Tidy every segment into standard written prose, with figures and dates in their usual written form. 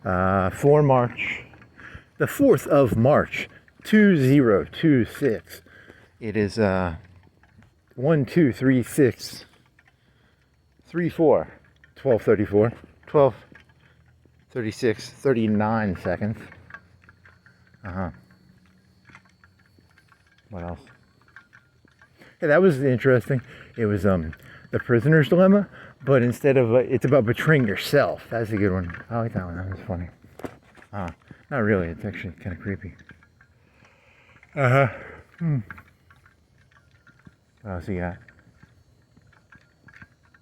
The 4th of March, 2026. It is 1, 2, 3, 6, 3, 4, 12:34, 12:36, 39 seconds. What else? Yeah, that was interesting. It was the prisoner's dilemma, but instead of it's about betraying yourself. That's a good one. I like that one. That was funny. Not really. It's actually kind of creepy. What else you got?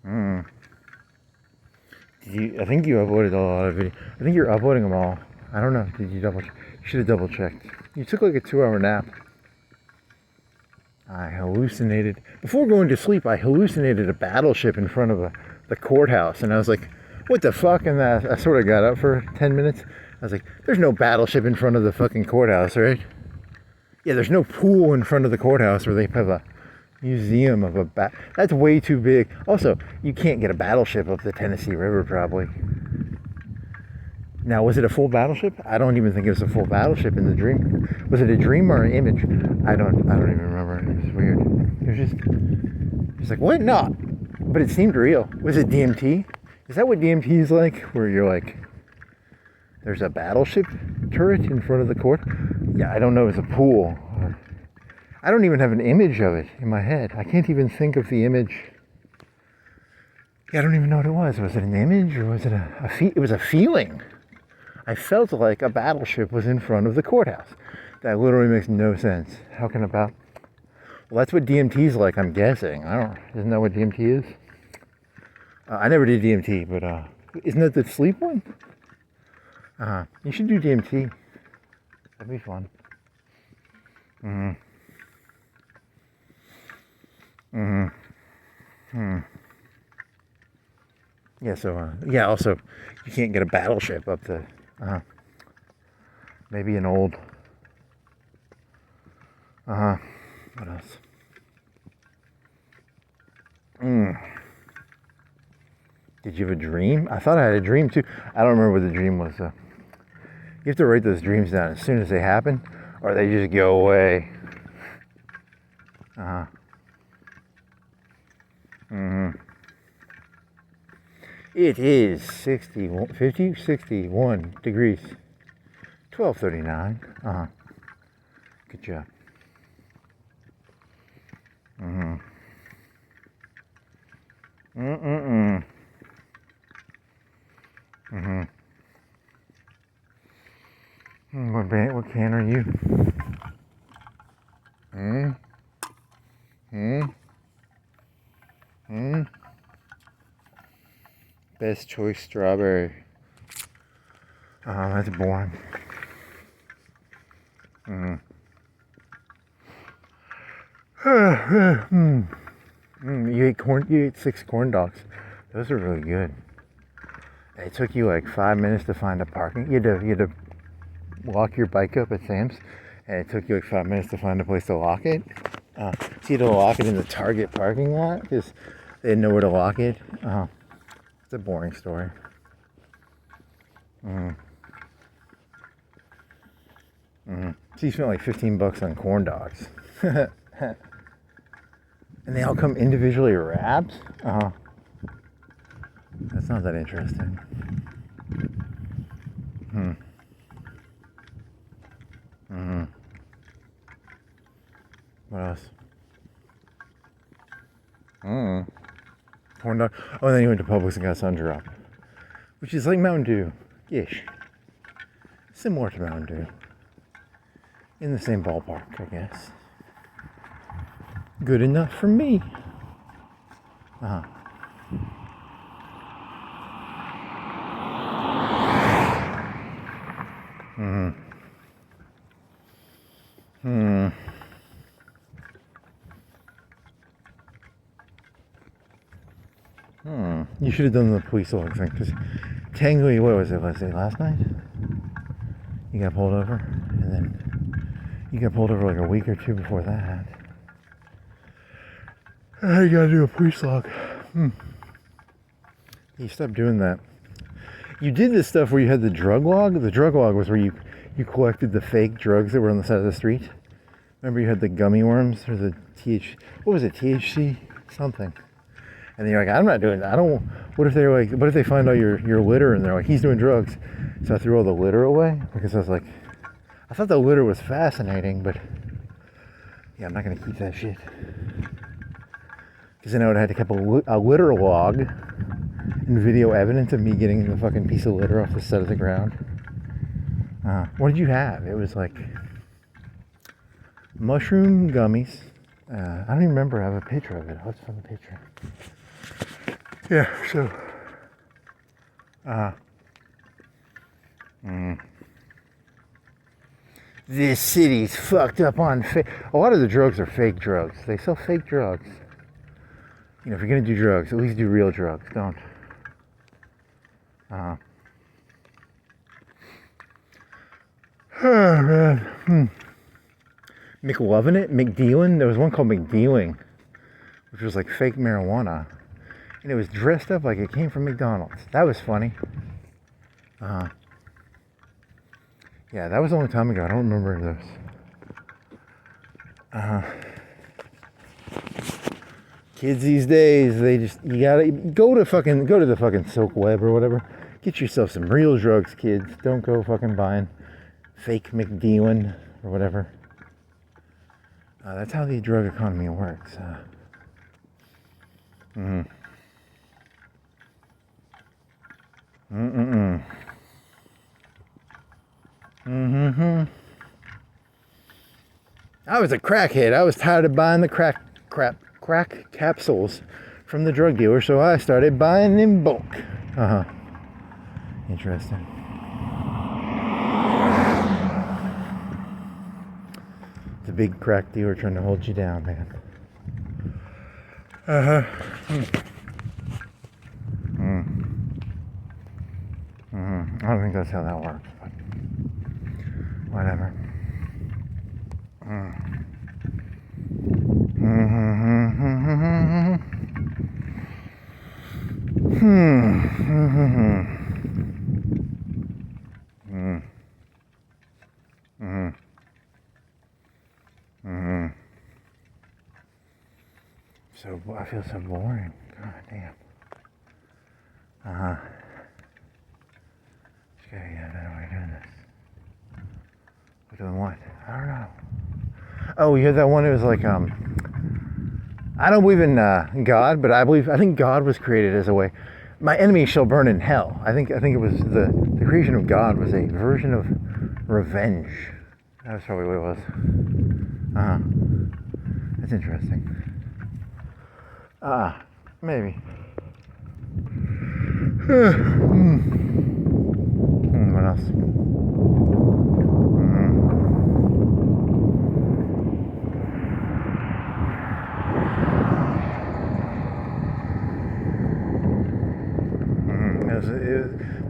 I think you uploaded a lot of videos. I think you're uploading them all. I don't know. Did you double? You should have double checked. You took like a 2-hour nap. I hallucinated before going to sleep. I hallucinated a battleship in front of the courthouse, and I was like, "What the fuck?" And I sort of got up for 10 minutes. I was like, "There's no battleship in front of the fucking courthouse, right?" Yeah, there's no pool in front of the courthouse where they have a museum of a bat. That's way too big. Also, you can't get a battleship up the Tennessee River, probably. Now, was it a full battleship? I don't even think it was a full battleship in the dream. Was it a dream or an image? I don't even remember. It was weird. It was like, what? No. But it seemed real. Was it DMT? Is that what DMT is like? Where you're like, there's a battleship turret in front of the court? Yeah, I don't know. It's a pool. I don't even have an image of it in my head. I can't even think of the image. Yeah, I don't even know what it was. Was it an image or was it it was a feeling. I felt like a battleship was in front of the courthouse. That literally makes no sense. How can well, that's what DMT is like, I'm guessing. Isn't that what DMT is? I never did DMT, but isn't that the sleep one? You should do DMT. That'd be fun. Yeah, so, also, you can't get a battleship up to, maybe an old, what else? Did you have a dream? I thought I had a dream too. I don't remember what the dream was. You have to write those dreams down as soon as they happen, or they just go away. It is 61 degrees. 12:39. Good job. What can are you? Best choice strawberry. That's boring. You ate 6 corn dogs. Those are really good. It took you like 5 minutes to find a parking. You had to lock your bike up at Sam's, and it took you like 5 minutes to find a place to lock it. So you had to lock it in the Target parking lot because they didn't know where to lock it. It's a boring story. So you spent like $15 on corn dogs. And they all come individually wrapped? That's not that interesting. What else? Corn dog. Oh, and then you went to Publix and got Sun Drop, which is like Mountain Dew-ish. Similar to Mountain Dew. In the same ballpark, I guess. Good enough for me. You should have done the police log thing, because technically, what was it, last night? You got pulled over, and then you got pulled over like a week or 2 before that. You gotta do a police log. You stopped doing that. You did this stuff where you had the drug log. The drug log was where you collected the fake drugs that were on the side of the street. Remember you had the gummy worms or the what was it, THC? Something. And then you're like, I'm not doing that. I don't, what if they find all your litter and they're like, he's doing drugs. So I threw all the litter away because I was like, I thought the litter was fascinating, but yeah, I'm not going to keep that shit. Because then I would have had to keep a litter log and video evidence of me getting the fucking piece of litter off the side of the ground. What did you have? It was like mushroom gummies. I don't even remember. I have a picture of it. Let's find the picture. Yeah, so. This city's fucked up on a lot of the drugs are fake drugs. They sell fake drugs. You know, if you're gonna do drugs, at least do real drugs. Don't. Oh man. McLovin' it, McDealin'. There was one called McDealing, which was like fake marijuana, and it was dressed up like it came from McDonald's. That was funny. Yeah, that was a long time ago. I don't remember those. Kids these days, you gotta go to the fucking Silk Web or whatever. Get yourself some real drugs, kids. Don't go fucking buying fake McDealin' or whatever. That's how the drug economy works. I was a crackhead. I was tired of buying the crack capsules from the drug dealer, so I started buying in bulk. Interesting. The big crack dealer trying to hold you down, man. I don't think that's how that works, but whatever. So I feel so boring. God damn. Just gotta get a better way of doing this. We're doing what? I don't know. Oh, you had that one. It was like I don't believe in God, but I think God was created as a way. My enemy shall burn in hell. I think it was the creation of God was a version of revenge. That was probably what it was. That's interesting. Maybe. What else?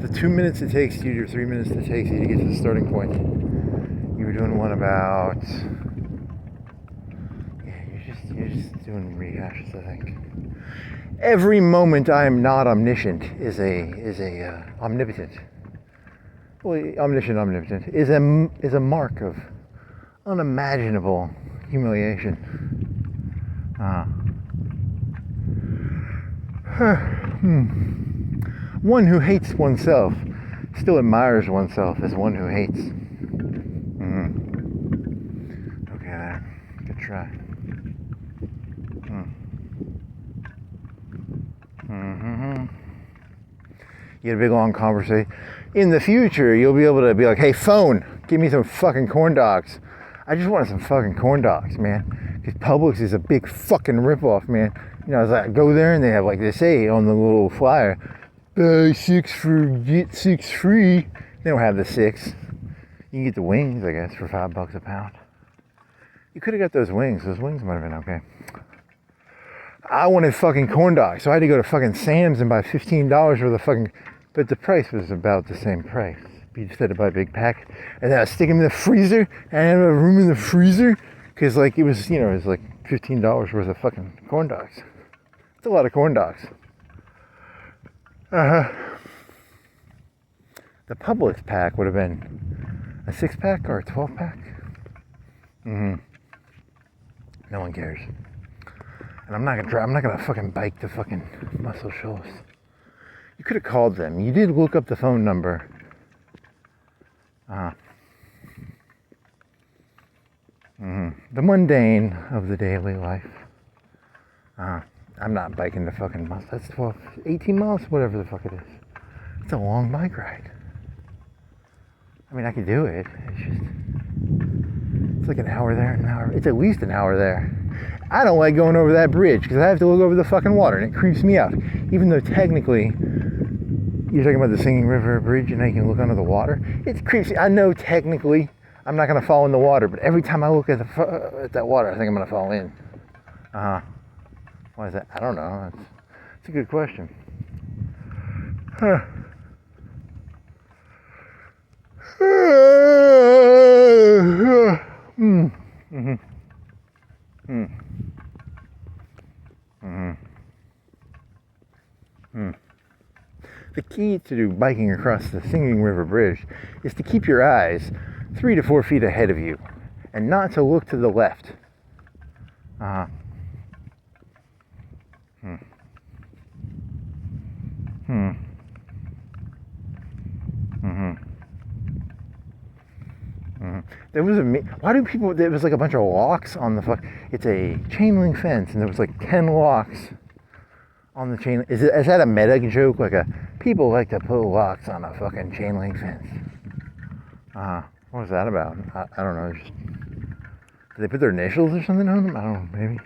The 2 minutes it takes you, or 3 minutes it takes you to get to the starting point. You were doing one about. You're just doing rehashes, I think. Every moment I am not omniscient is a omnipotent. Well, omnipotent is a mark of unimaginable humiliation. One who hates oneself still admires oneself as one who hates. Okay, there. Good try. You get a big long conversation. In the future, you'll be able to be like, hey, phone, give me some fucking corn dogs. I just wanted some fucking corn dogs, man. Because Publix is a big fucking ripoff, man. You know, I go there and they have, like they say on the little flyer, buy 6 for get 6 free. They don't have the 6. You can get the wings, I guess, for $5 a pound. You could have got those wings. Those wings might have been okay. I wanted fucking corn dogs, so I had to go to fucking Sam's and buy $15 worth of fucking. But the price was about the same price. You just had to buy a big pack, and then I stick them in the freezer. And I had a room in the freezer because, like, it was like $15 worth of fucking corn dogs. It's a lot of corn dogs. The Publix pack would have been a 6-pack or a 12-pack. No one cares. And I'm not gonna fucking bike to fucking Muscle Shoals. You could have called them. You did look up the phone number. The mundane of the daily life. I'm not biking to fucking Muscle. That's 18 miles, whatever the fuck it is. It's a long bike ride. I mean, I could do it. It's like an hour there, an hour. It's at least an hour there. I don't like going over that bridge because I have to look over the fucking water and it creeps me out. Even though technically, you're talking about the Singing River Bridge and now you can look under the water. It creeps me. I know technically I'm not going to fall in the water, but every time I look at that water, I think I'm going to fall in. Why is that? I don't know. It's a good question. The key to do biking across the Singing River Bridge is to keep your eyes 3 to 4 feet ahead of you and not to look to the left. There was why do people, there was like a bunch of locks on the it's a chain link fence and there was like 10 locks on the chain. Is that a meta joke? Like people like to put locks on a fucking chain link fence. What was that about? I don't know. Did they put their initials or something on them? I don't know, maybe.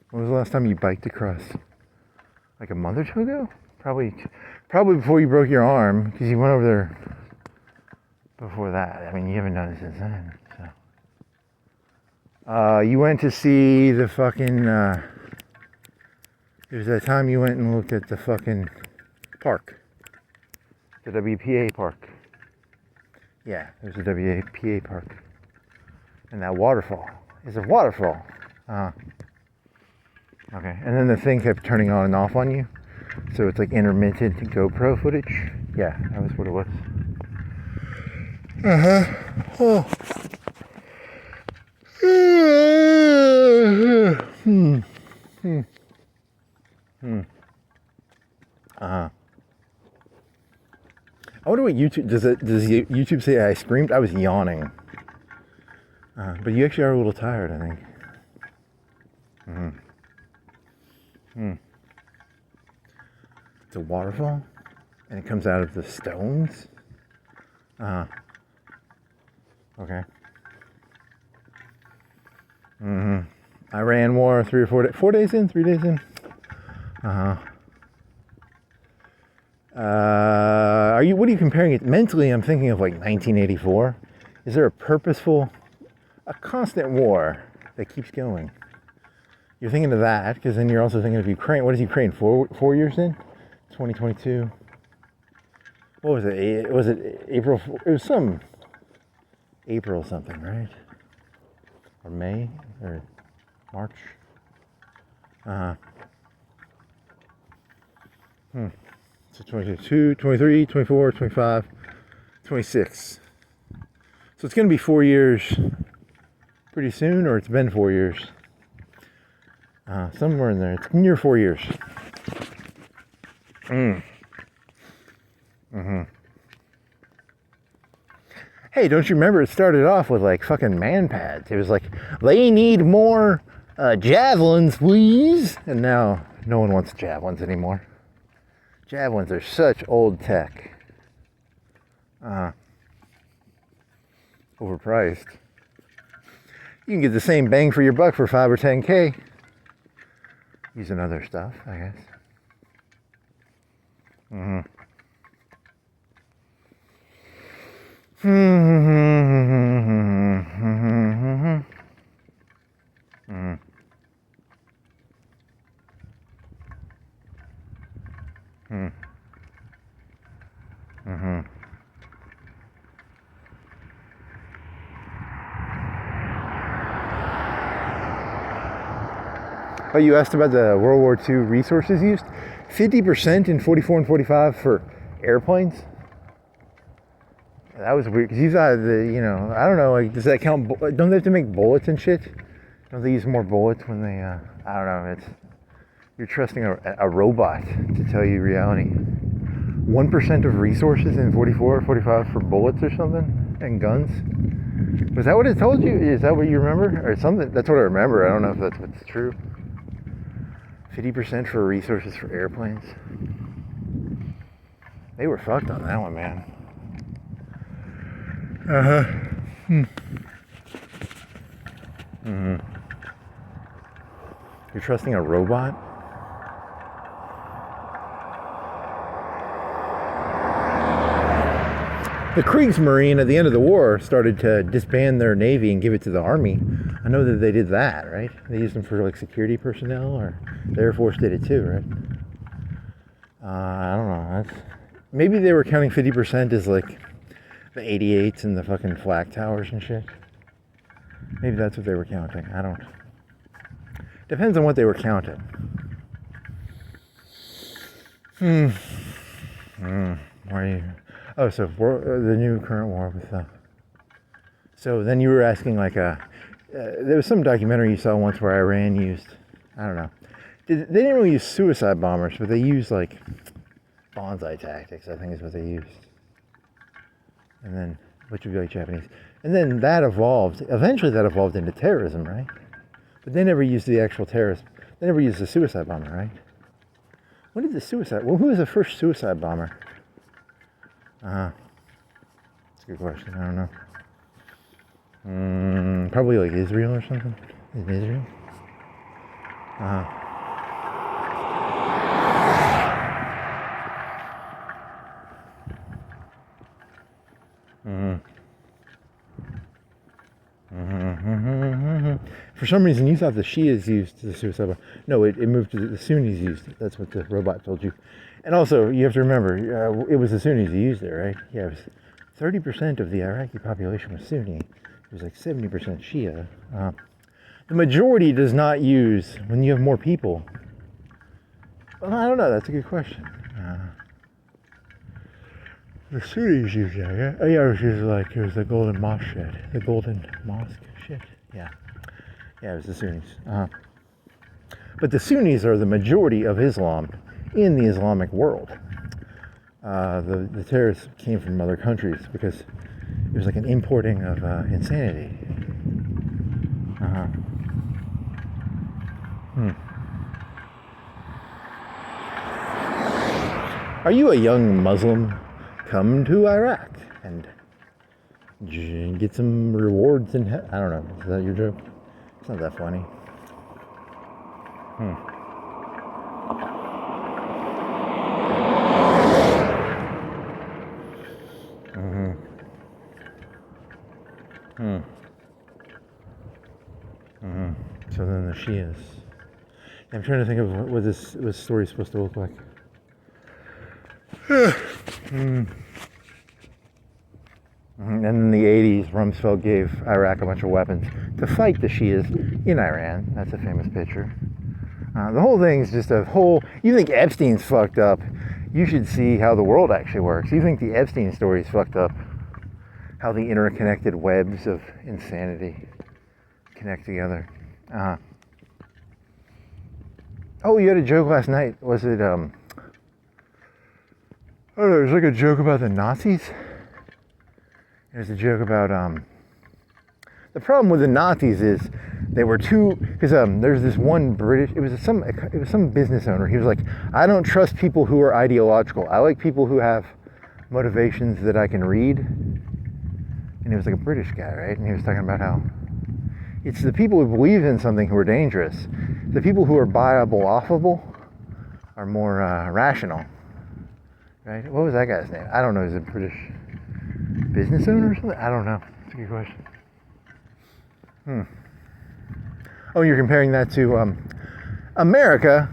When was the last time you biked across? Like a month or two ago? Probably before you broke your arm, because you went over there before that. I mean, you haven't done it since then. So. You went to see the fucking. It was that time you went and looked at the fucking park, the WPA park. Yeah, there's a WPA park, and that waterfall is a waterfall. Okay, and then the thing kept turning on and off on you. So it's like intermittent GoPro footage. Yeah, that was what it was. I wonder what YouTube does YouTube say I screamed? I was yawning. But you actually are a little tired, I think. It's a waterfall, and it comes out of the stones. Okay. Iran war, 3 or 4 days. 4 days in, 3 days in. What are you comparing it? Mentally, I'm thinking of like 1984. Is there a constant war that keeps going? You're thinking of that, because then you're also thinking of Ukraine. What is Ukraine, 4 years in? 2022. What was it? Was it April? It was some April something, right? Or May? Or March? So 22, 23, 24, 25, 26. So it's going to be 4 years pretty soon, or it's been 4 years? Somewhere in there. It's near 4 years. Hey, don't you remember it started off with like fucking man pads? It was like, they need more javelins, please. And now no one wants javelins anymore. Javelins are such old tech. Overpriced. You can get the same bang for your buck for 5 or 10K. Using other stuff, I guess. Oh, you asked about the World War II resources used? 50% in 44 and 45 for airplanes? That was weird, because you thought that, I don't know, like, does that count? Don't they have to make bullets and shit? Don't they use more bullets when they, I don't know, you're trusting a robot to tell you reality. 1% of resources in 44 or 45 for bullets or something? And guns? Was that what it told you? Is that what you remember? Or something? That's what I remember. I don't know if that's what's true. 50% for resources for airplanes. They were fucked on that one, man. You're trusting a robot? The Kriegsmarine at the end of the war started to disband their navy and give it to the army. I know that they did that, right? They used them for like security personnel, or the Air Force did it too, right? I don't know. Maybe they were counting 50% as like the 88s and the fucking flak towers and shit. Maybe that's what they were counting. I don't. Depends on what they were counting. Why are you? Oh, so the new current war with. So then you were asking like there was some documentary you saw once where Iran used, I don't know. They didn't really use suicide bombers, but they used like bonsai tactics, I think is what they used. And then, which would be like Japanese. And then eventually that evolved into terrorism, right? But they never used the actual terrorism. They never used the suicide bomber, right? When did who was the first suicide bomber? That's a good question. I don't know. Probably like Israel or something. In Israel? For some reason, you thought the Shias used the suicide bomber. No, it moved to the Sunnis used it. That's what the robot told you. And also, you have to remember, it was the Sunnis who used it, right? Yeah, it was 30% of the Iraqi population was Sunni. It was like 70% Shia. The majority does not use, when you have more people. Well, I don't know, that's a good question. The Sunnis use that, yeah? Oh, yeah, it was the Golden Mosque shit. The Golden Mosque shit? Yeah. Yeah, it was the Sunnis. But the Sunnis are the majority of Islam in the Islamic world. The terrorists came from other countries because it was like an importing of insanity. Are you a young Muslim? Come to Iraq and get some rewards in I don't know. Is that your joke? It's not that funny. So then the Shias. I'm trying to think of what this story is supposed to look like. And in the 80s, Rumsfeld gave Iraq a bunch of weapons to fight the Shias in Iran. That's a famous picture. The whole thing's just you think Epstein's fucked up. You should see how the world actually works. You think the Epstein story is fucked up. How the interconnected webs of insanity connect together. Oh, you had a joke last night. Was it, oh, there's like a joke about the Nazis. There's a joke about, the problem with the Nazis is they were because there's this one British, it was some business owner. He was like, I don't trust people who are ideological. I like people who have motivations that I can read. And he was like a British guy, right? And he was talking about how it's the people who believe in something who are dangerous. The people who are buyable-offable are more rational, right? What was that guy's name? I don't know. Is it a British business owner or something? I don't know. That's a good question. Oh, you're comparing that to America.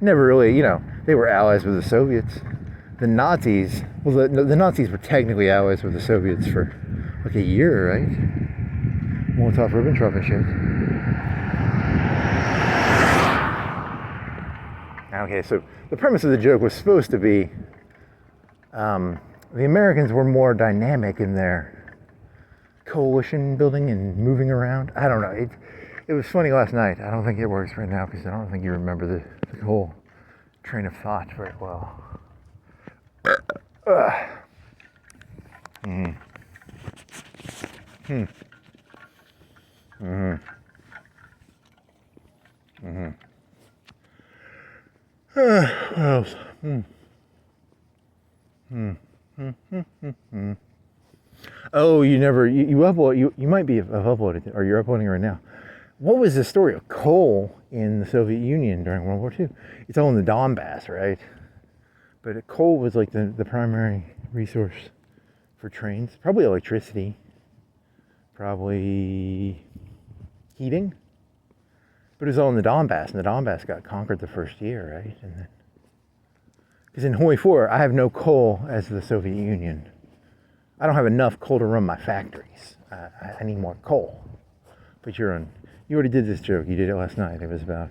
Never really, they were allies with the Soviets. The Nazis, well, the Nazis were technically allies with the Soviets for like a year, right? Molotov-Ribbentrop and shit. Okay, so the premise of the joke was supposed to be the Americans were more dynamic in their coalition building and moving around. I don't know. It was funny last night. I don't think it works right now because I don't think you remember the whole train of thought very well. Mm. Hmm. Mm-hmm. Mm-hmm. What else? Oh, you upload, you might be have uploaded, or you're uploading right now. What was the story of coal in the Soviet Union during World War II? It's all in the Donbass, right? But coal was like the primary resource for trains. Probably electricity. Probably heating. But it was all in the Donbass, and the Donbass got conquered the first year, right? And then, because in Hoi 4, I have no coal as the Soviet Union. I don't have enough coal to run my factories. I need more coal. But you already did this joke. You did it last night. It was about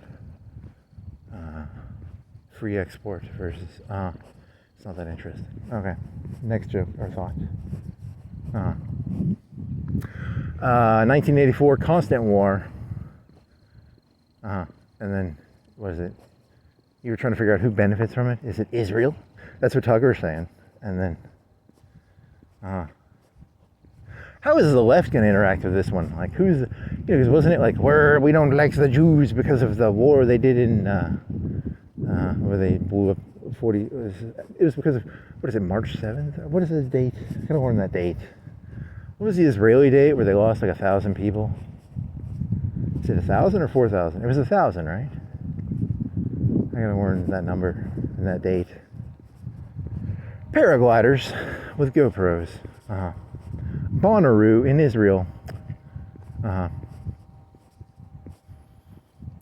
free export versus. It's not that interesting. Okay, next joke or thought. 1984 constant war. And then, what is it? You were trying to figure out who benefits from it. Is it Israel? That's what Tucker's saying. And then, how is the left going to interact with this one? Like, because wasn't it like, we don't like the Jews because of the war they did in, where they blew up 40, it was because of, what is it, March 7th? What is the date? I gotta learn that date. What was the Israeli date where they lost like 1,000 people? Is it 1,000 or 4,000? It was 1,000, right? I gotta learn that number and that date. Paragliders with GoPros. Bonnaroo in Israel.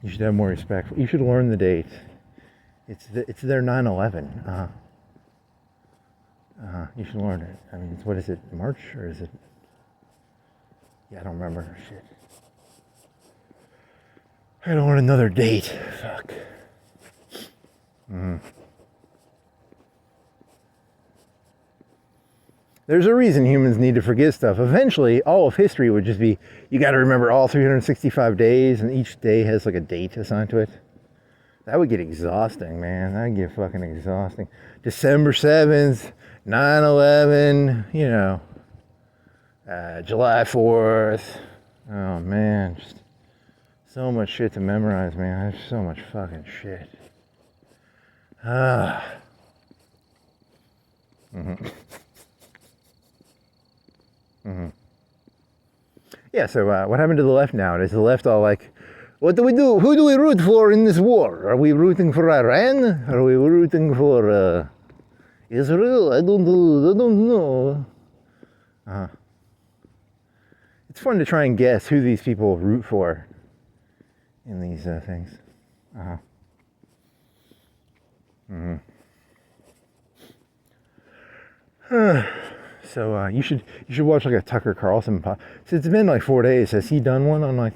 You should have more respect. You should learn the date. It's their 9/11. You should learn it. I mean, what is it? March or is it? Yeah, I don't remember. Shit. I don't want another date. Fuck. There's a reason humans need to forget stuff. Eventually, all of history would just be, you got to remember all 365 days, and each day has like a date assigned to it. That would get exhausting, man. That would get fucking exhausting. December 7th, 9/11, July 4th. Oh, man. Just so much shit to memorize, man. There's so much fucking shit. Yeah, so what happened to the left now? Is the left all like, what do we do? Who do we root for in this war? Are we rooting for Iran? Are we rooting for Israel? I don't know. It's fun to try and guess who these people root for in these things. So you should watch like a Tucker Carlson pod. So it's been like 4 days. Has he done one on like,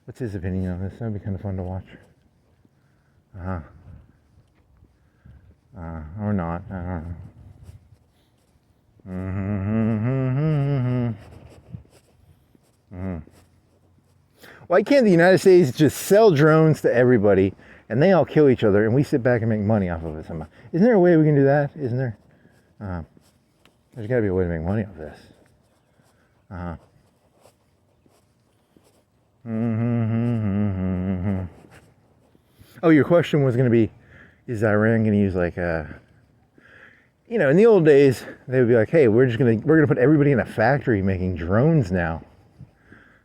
what's his opinion on this? That'd be kind of fun to watch. Or not. I don't know. Why can't the United States just sell drones to everybody and they all kill each other and we sit back and make money off of it somehow? Isn't there a way we can do that? Isn't there? There's got to be a way to make money off this. Oh, your question was going to be, is Iran going to use like in the old days they would be like, hey, we're gonna put everybody in a factory making drones now.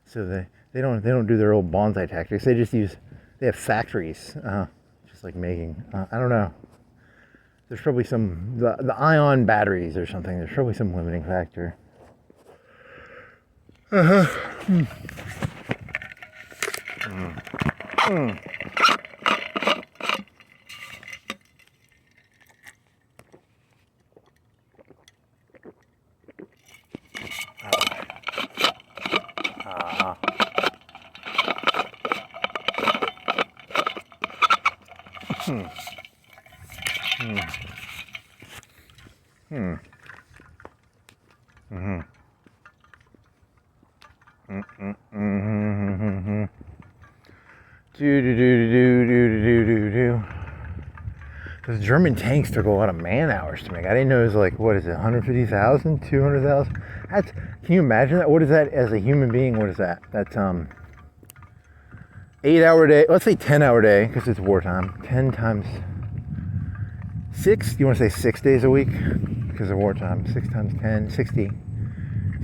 So they don't do their old bonsai tactics. They have factories, just like making. I don't know. There's probably the ion batteries or something. There's probably some limiting factor. Those German tanks took a lot of man hours to make. I didn't know it was like, what is it, 150,000, 200,000? That's, can you imagine that? What is that as a human being? What is that? That's 8-hour day, let's say 10-hour day, because it's wartime. 10 times 6, do you want to say 6 days a week? Because of wartime. 6 times 10, 60.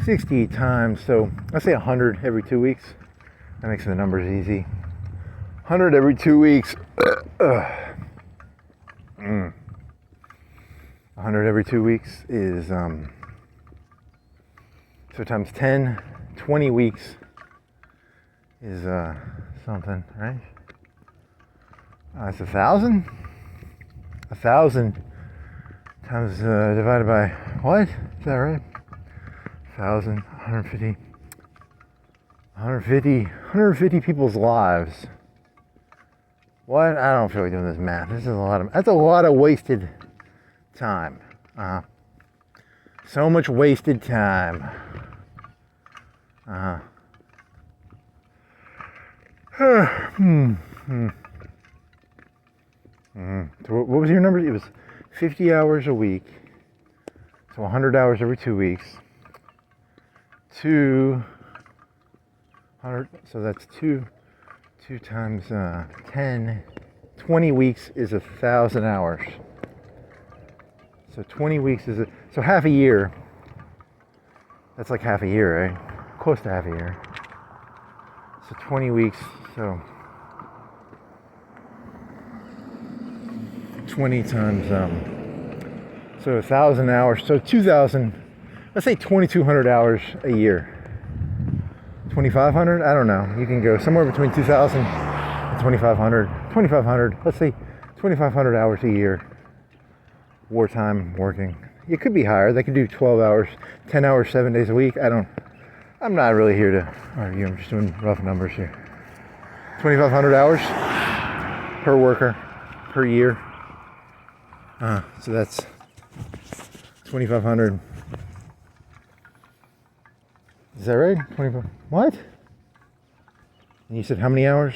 60 times, so let's say 100 every 2 weeks. That makes the numbers easy. 100 every 2 weeks. 100 every 2 weeks is, so times 10, 20 weeks is something, right? It's 1,000? 1,000 times divided by what? Is that right? 1,000, 150 people's lives. What? I don't feel like doing this math. This is that's a lot of wasted time. So much wasted time. So what was your number? It was 50 hours a week. So 100 hours every 2 weeks. 200, so that's 2 times 10. 20 weeks is 1,000 hours. So 20 weeks is so half a year. That's like half a year, right? Close to half a year. So 20 weeks, so 20 times, so 1,000 hours, so 2,000, let's say 2,200 hours a year. 2,500? I don't know. You can go somewhere between 2,000 and 2,500. 2,500, let's say 2,500 hours a year. Wartime working. It could be higher. They could do 12 hours, 10 hours, 7 days a week. I'm not really here to argue. I'm just doing rough numbers here. 2,500 hours per worker per year. So that's 2,500. Is that right? 25. What? And you said how many hours?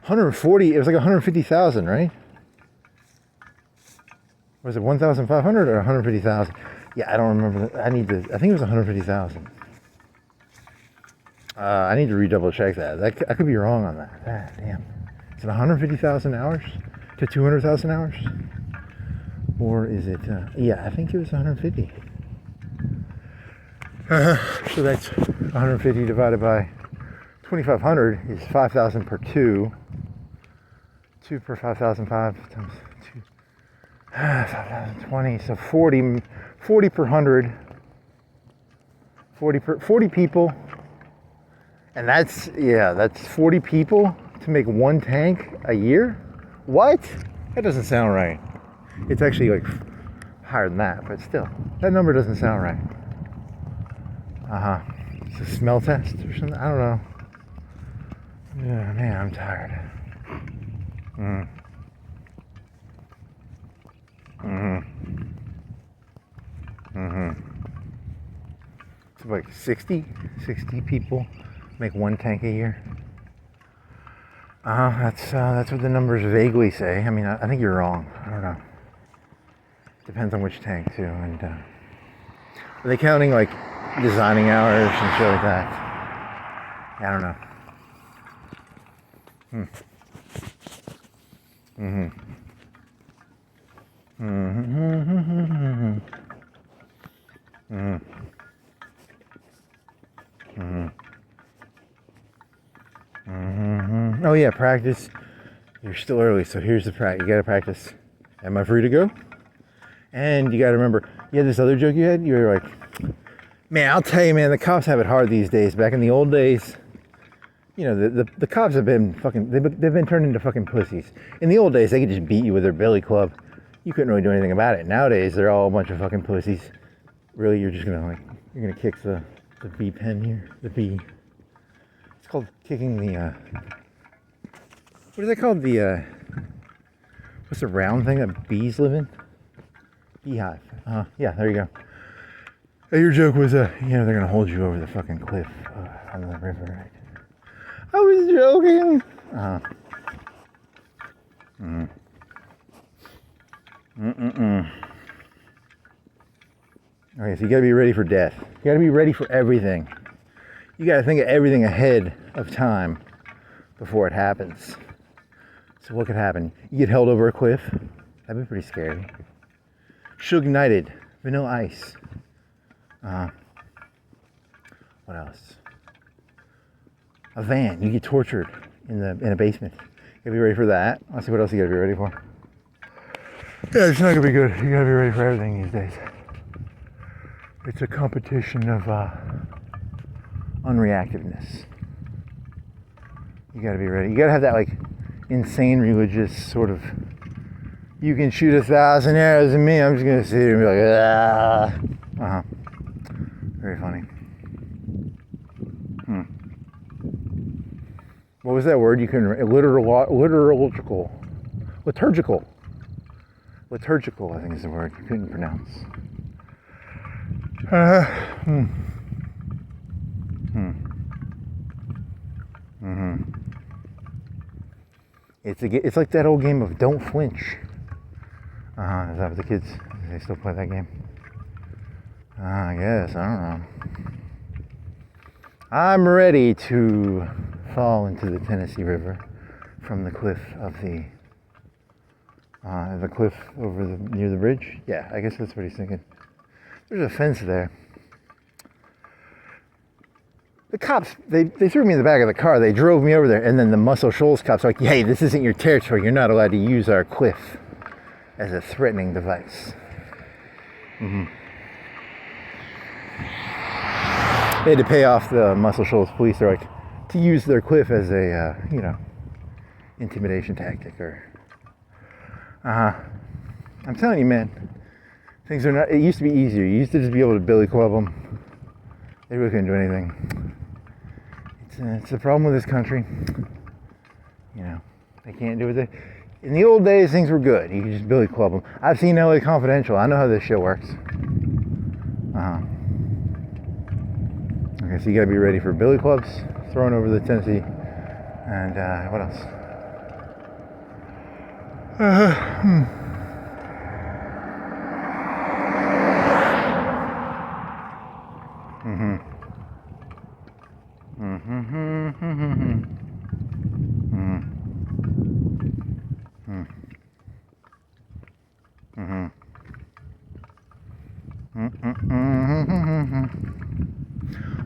140. It was like 150,000, right? Was it 1,500 or 150,000? Yeah, I don't remember. I think it was 150,000. I need to redouble check that. I could be wrong on that. Damn. Is it 150,000 hours to 200,000 hours? Or is it, yeah, I think it was 150. So that's 150 divided by 2,500 is 5,000 per 2. 2 per 5,000, 5 times 2. 5,020, so 40 per 100. 40 people. And that's 40 people to make one tank a year? What? That doesn't sound right. It's actually like higher than that, but still, that number doesn't sound right. It's a smell test or something? I don't know. Yeah, man, I'm tired. So like 60 people make one tank a year. That's what the numbers vaguely say. I mean, I think you're wrong. I don't know. Depends on which tank too. And are they counting like designing hours and shit like that? I don't know. Oh yeah, practice. You're still early, so here's the practice. You gotta practice. Am I free to go? And you gotta remember, you had this other joke you had. You were like, man, I'll tell you, man, the cops have it hard these days. Back in the old days, you know, the cops have been fucking. They've been turned into fucking pussies. In the old days, they could just beat you with their billy club. You couldn't really do anything about it. Nowadays, they're all a bunch of fucking pussies. Really, you're just gonna kick the B pen here. The B. It's called kicking the. What is that called? The What's the round thing that bees live in? Beehive. Yeah, there you go. Your joke was, they're gonna hold you over the fucking cliff on the river, right? I was joking. Okay, so you gotta be ready for death. You gotta be ready for everything. You gotta think of everything ahead of time before it happens. So what could happen? You get held over a cliff. That'd be pretty scary. Suge Knighted, Vanilla Ice. What else? A van. You get tortured in a basement. You gotta be ready for that. I'll see what else you gotta be ready for. Yeah, it's not gonna be good. You gotta be ready for everything these days. It's a competition of unreactiveness. You gotta be ready. You gotta have that like insane religious sort of, you can shoot 1,000 arrows at me, I'm just gonna sit here and be like, ah. Very funny. What was that word you couldn't, liturgical, I think is the word you couldn't pronounce. It's like that old game of Don't Flinch. Is that what the kids, they still play that game? I guess, I don't know. I'm ready to fall into the Tennessee River from the cliff of the cliff over near the bridge. Yeah, I guess that's what he's thinking. There's a fence there. The cops, they threw me in the back of the car. They drove me over there, and then the Muscle Shoals cops are like, hey, this isn't your territory. You're not allowed to use our cliff as a threatening device. They had to pay off the Muscle Shoals police. They're like, to use their cliff as a, intimidation tactic or... I'm telling you, man, things are not, it used to be easier. You used to just be able to billy club them. They really couldn't do anything. It's the problem with this country. They can't do it. In the old days, things were good. You could just billy club them. I've seen LA Confidential. I know how this shit works. Okay, so you gotta be ready for billy clubs, thrown over the Tennessee, and what else?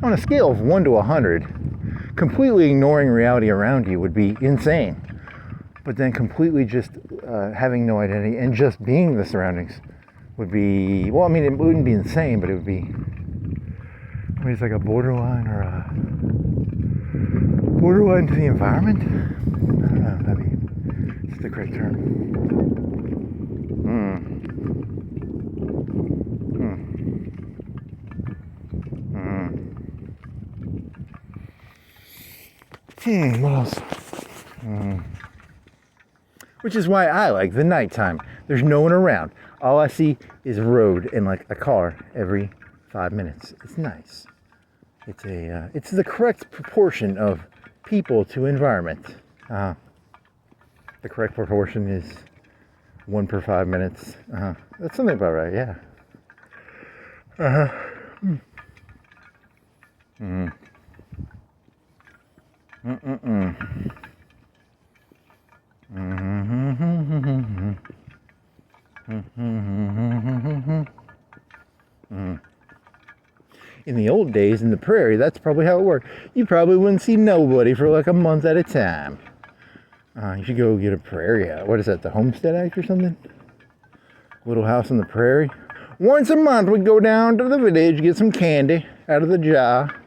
On a scale of 1 to 100, completely ignoring reality around you would be insane. But then completely just having no identity and just being the surroundings would be, well, I mean, it wouldn't be insane, but it would be, it's like a borderline or a borderline to the environment? I don't know, that's the correct term. What else? Which is why I like the nighttime. There's no one around. All I see is road and like a car every 5 minutes. It's nice. It's the correct proportion of people to environment. The correct proportion is 1 per 5 minutes. That's something about right, yeah. In the old days, in the prairie, that's probably how it worked. You probably wouldn't see nobody for like a month at a time. You should go get a prairie house. What is that, the Homestead Act or something? Little House on the Prairie. Once a month, we'd go down to the village, get some candy out of the jar.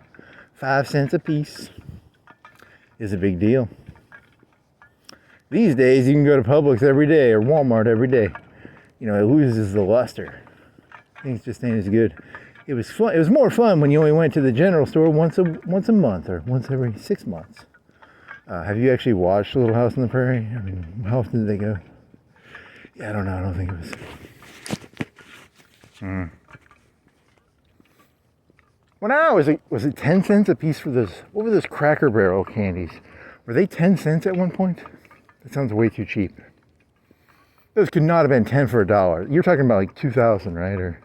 5 cents a piece. Is a big deal. These days, you can go to Publix every day or Walmart every day. It loses the luster. Things just ain't as good. It was fun. It was more fun when you only went to the general store once a month or once every 6 months. Have you actually watched Little House on the Prairie? I mean, how often do they go? Yeah, I don't know. I don't think it was. Well, now was it 10 cents a piece for those? What were those Cracker Barrel candies? Were they 10 cents at one point? That sounds way too cheap. Those could not have been 10 for $1. You're talking about like 2000, right? Or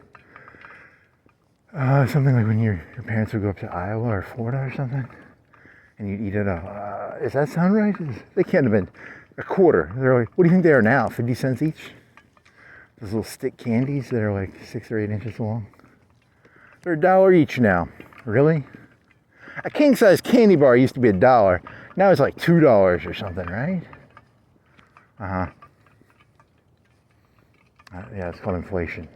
something like when your parents would go up to Iowa or Florida or something, and you'd eat it up. Does that sound right? They can't have been a quarter. They're like, what do you think they are now? 50 cents each? Those little stick candies that are like 6 or 8 inches long. They're $1 each now. Really? A king size candy bar used to be $1. Now it's like $2 or something, right? Yeah, it's called inflation.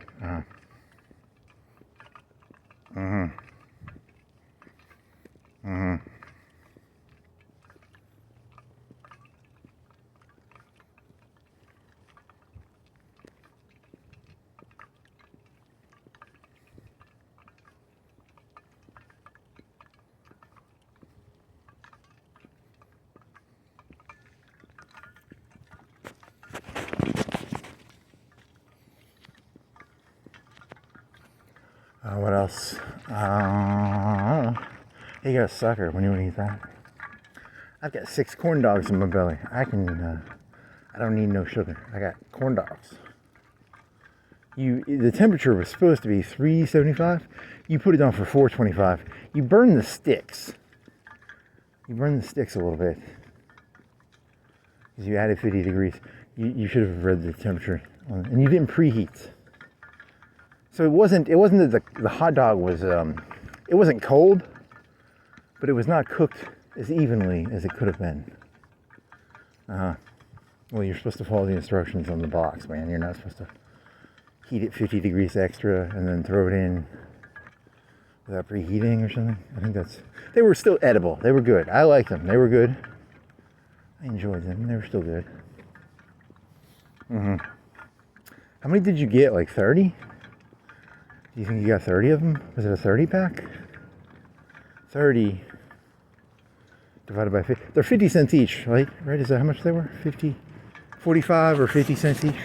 What else? You got a sucker when you want to eat that. I've got 6 corn dogs in my belly. I don't need no sugar. I got corn dogs. The temperature was supposed to be 375. You put it on for 425. You burn the sticks. You burn the sticks a little bit. Because you added 50 degrees. You should have read the temperature. And you didn't preheat. So it wasn't that the hot dog was, it wasn't cold, but it was not cooked as evenly as it could have been. Well, you're supposed to follow the instructions on the box, man. You're not supposed to heat it 50 degrees extra and then throw it in without preheating or something. I think they were still edible. They were good. I liked them. They were good. I enjoyed them. They were still good. How many did you get? Like 30? Do you think you got 30 of them? Was it a 30 pack? 30 divided by 50. They're 50 cents each, right? Right? Is that how much they were? 50, 45 or 50 cents each?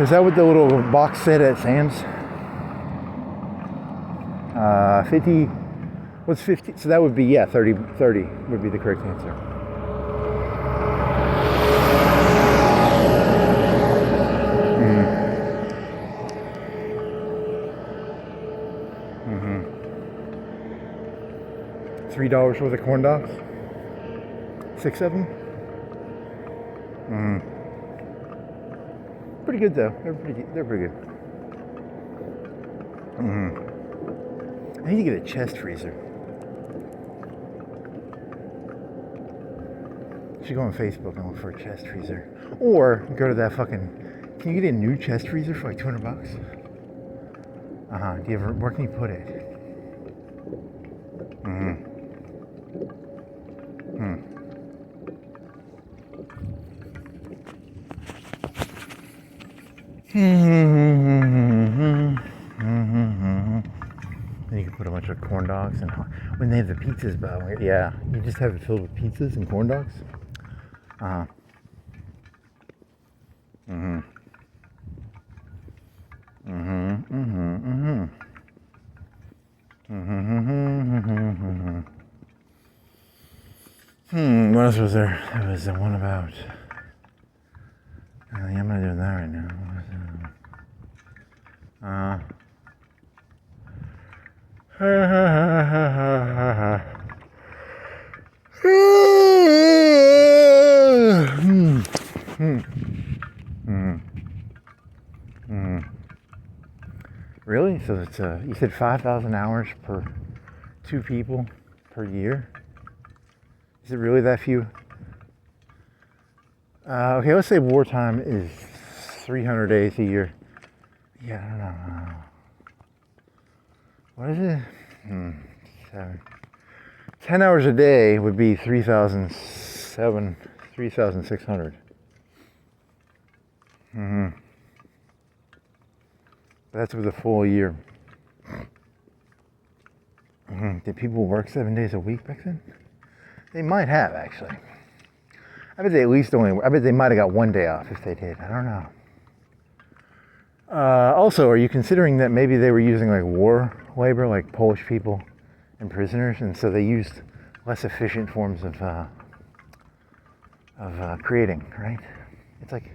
Is that what the little box said at Sam's? 50. What's 50? So that would be, yeah, 30 would be the correct answer. $3 worth of corn dogs? 6 of them? Pretty good though. They're pretty good. I need to get a chest freezer. I should go on Facebook and look for a chest freezer. Or go to that fucking... Can you get a new chest freezer for like $200? Where can you put it? Then you can put a bunch of corn dogs and when they have the pizzas, but yeah, you just have it filled with pizzas and corn dogs. What else was there? There was one about. Yeah, I'm not doing that right now. Really? So it's you said 5,000 hours per 2 people per year? Is it really that few? Okay, let's say wartime is 300 days a year. Yeah, I don't know. What is it? 7. 10 hours a day would be 3,600. That's with a full year. Did people work 7 days a week back then? They might have, actually. I bet they at least only, I bet they might have got one day off if they did. I don't know. Also, are you considering that maybe they were using like war labor, like Polish people and prisoners, and so they used less efficient forms of creating, right? It's like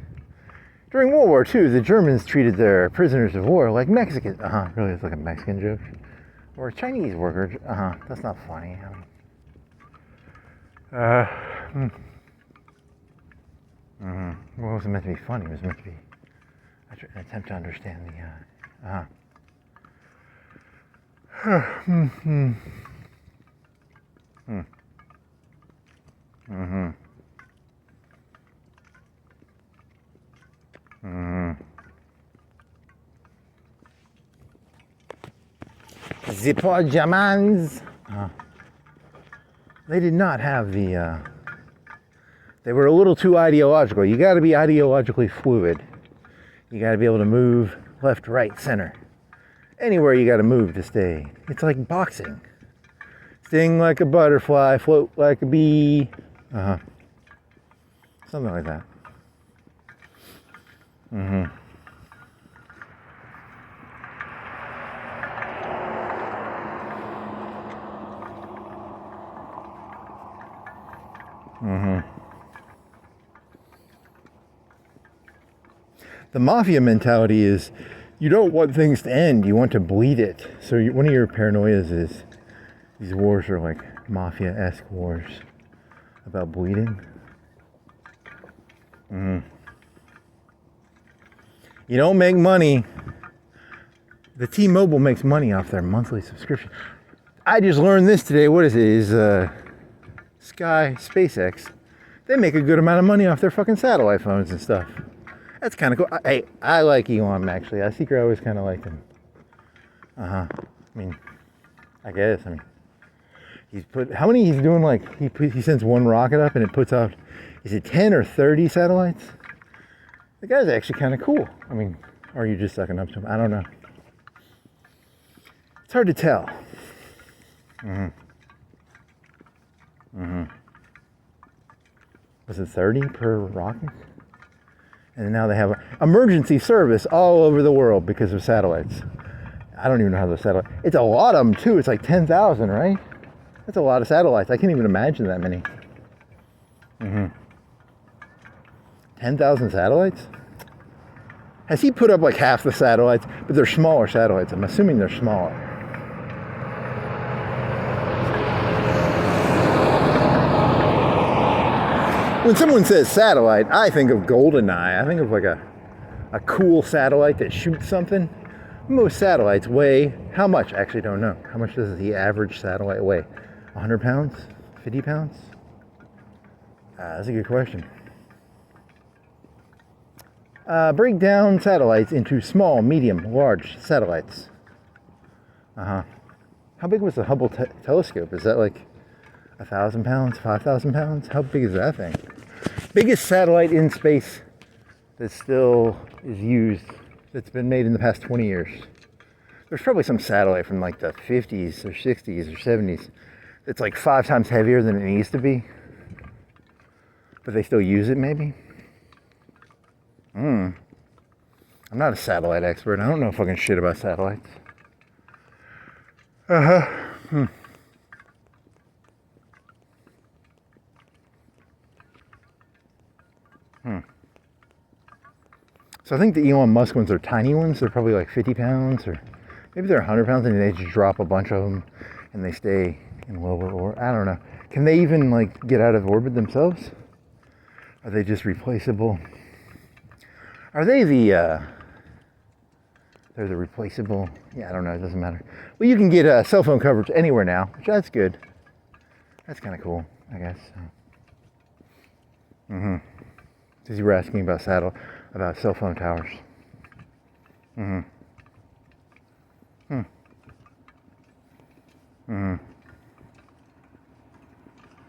during World War II, the Germans treated their prisoners of war like Mexicans. Really, it's like a Mexican joke. Or Chinese workers. That's not funny. Well, it wasn't meant to be funny. It was meant to be an attempt to understand the. The poor Germans. They did not have the. They were a little too ideological. You got to be ideologically fluid. You got to be able to move left, right, center. Anywhere you got to move to stay. It's like boxing. Sting like a butterfly, float like a bee. Something like that. The mafia mentality is you don't want things to end, you want to bleed it. So one of your paranoias is these wars are like mafia-esque wars about bleeding. You don't make money. The T-Mobile makes money off their monthly subscription. I just learned this today. What is it? Is SpaceX. They make a good amount of money off their fucking satellite phones and stuff. That's kind of cool. Hey, I like Elon, actually. I secretly always kind of liked him. I mean, I guess. I mean, he's put, how many he's doing, like, he sends one rocket up and it puts out, is it 10 or 30 satellites? The guy's actually kind of cool. I mean, or are you just sucking up to him? I don't know. It's hard to tell. Was it 30 per rocket? And now they have emergency service all over the world because of satellites. I don't even know how the satellite. It's a lot of them too. It's like 10,000, right? That's a lot of satellites. I can't even imagine that many. 10,000 satellites? Has he put up like half the satellites? But they're smaller satellites. I'm assuming they're smaller. When someone says satellite, I think of GoldenEye. I think of like a cool satellite that shoots something. Most satellites weigh, how much? I actually don't know. How much does the average satellite weigh? 100 pounds? 50 pounds? That's a good question. Break down satellites into small, medium, large satellites. How big was the Hubble telescope? Is that like 1,000 pounds, 5,000 pounds? How big is that thing? Biggest satellite in space that still is used, that's been made in the past 20 years. There's probably some satellite from like the 50s or 60s or 70s that's like 5 times heavier than it needs to be. But they still use it maybe? I'm not a satellite expert. I don't know fucking shit about satellites. So I think the Elon Musk ones are tiny ones. They're probably like 50 pounds or maybe they're 100 pounds and they just drop a bunch of them and they stay in lower orbit. I don't know. Can they even like get out of orbit themselves? Are they just replaceable? Are they they're the replaceable? Yeah, I don't know. It doesn't matter. Well, you can get cell phone coverage anywhere now, which that's good. That's kind of cool, I guess. Because you were asking about cell phone towers.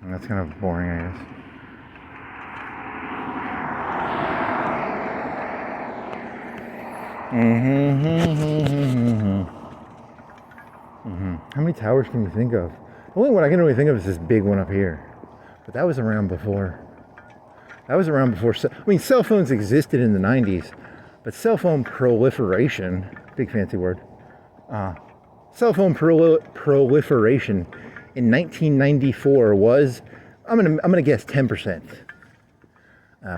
That's kind of boring, I guess. How many towers can you think of? The only one I can really think of is this big one up here. But that was around before. That was around before. I mean, cell phones existed in the 90s, but cell phone proliferation, big fancy word, cell phone proliferation in 1994 was, I'm gonna guess 10%.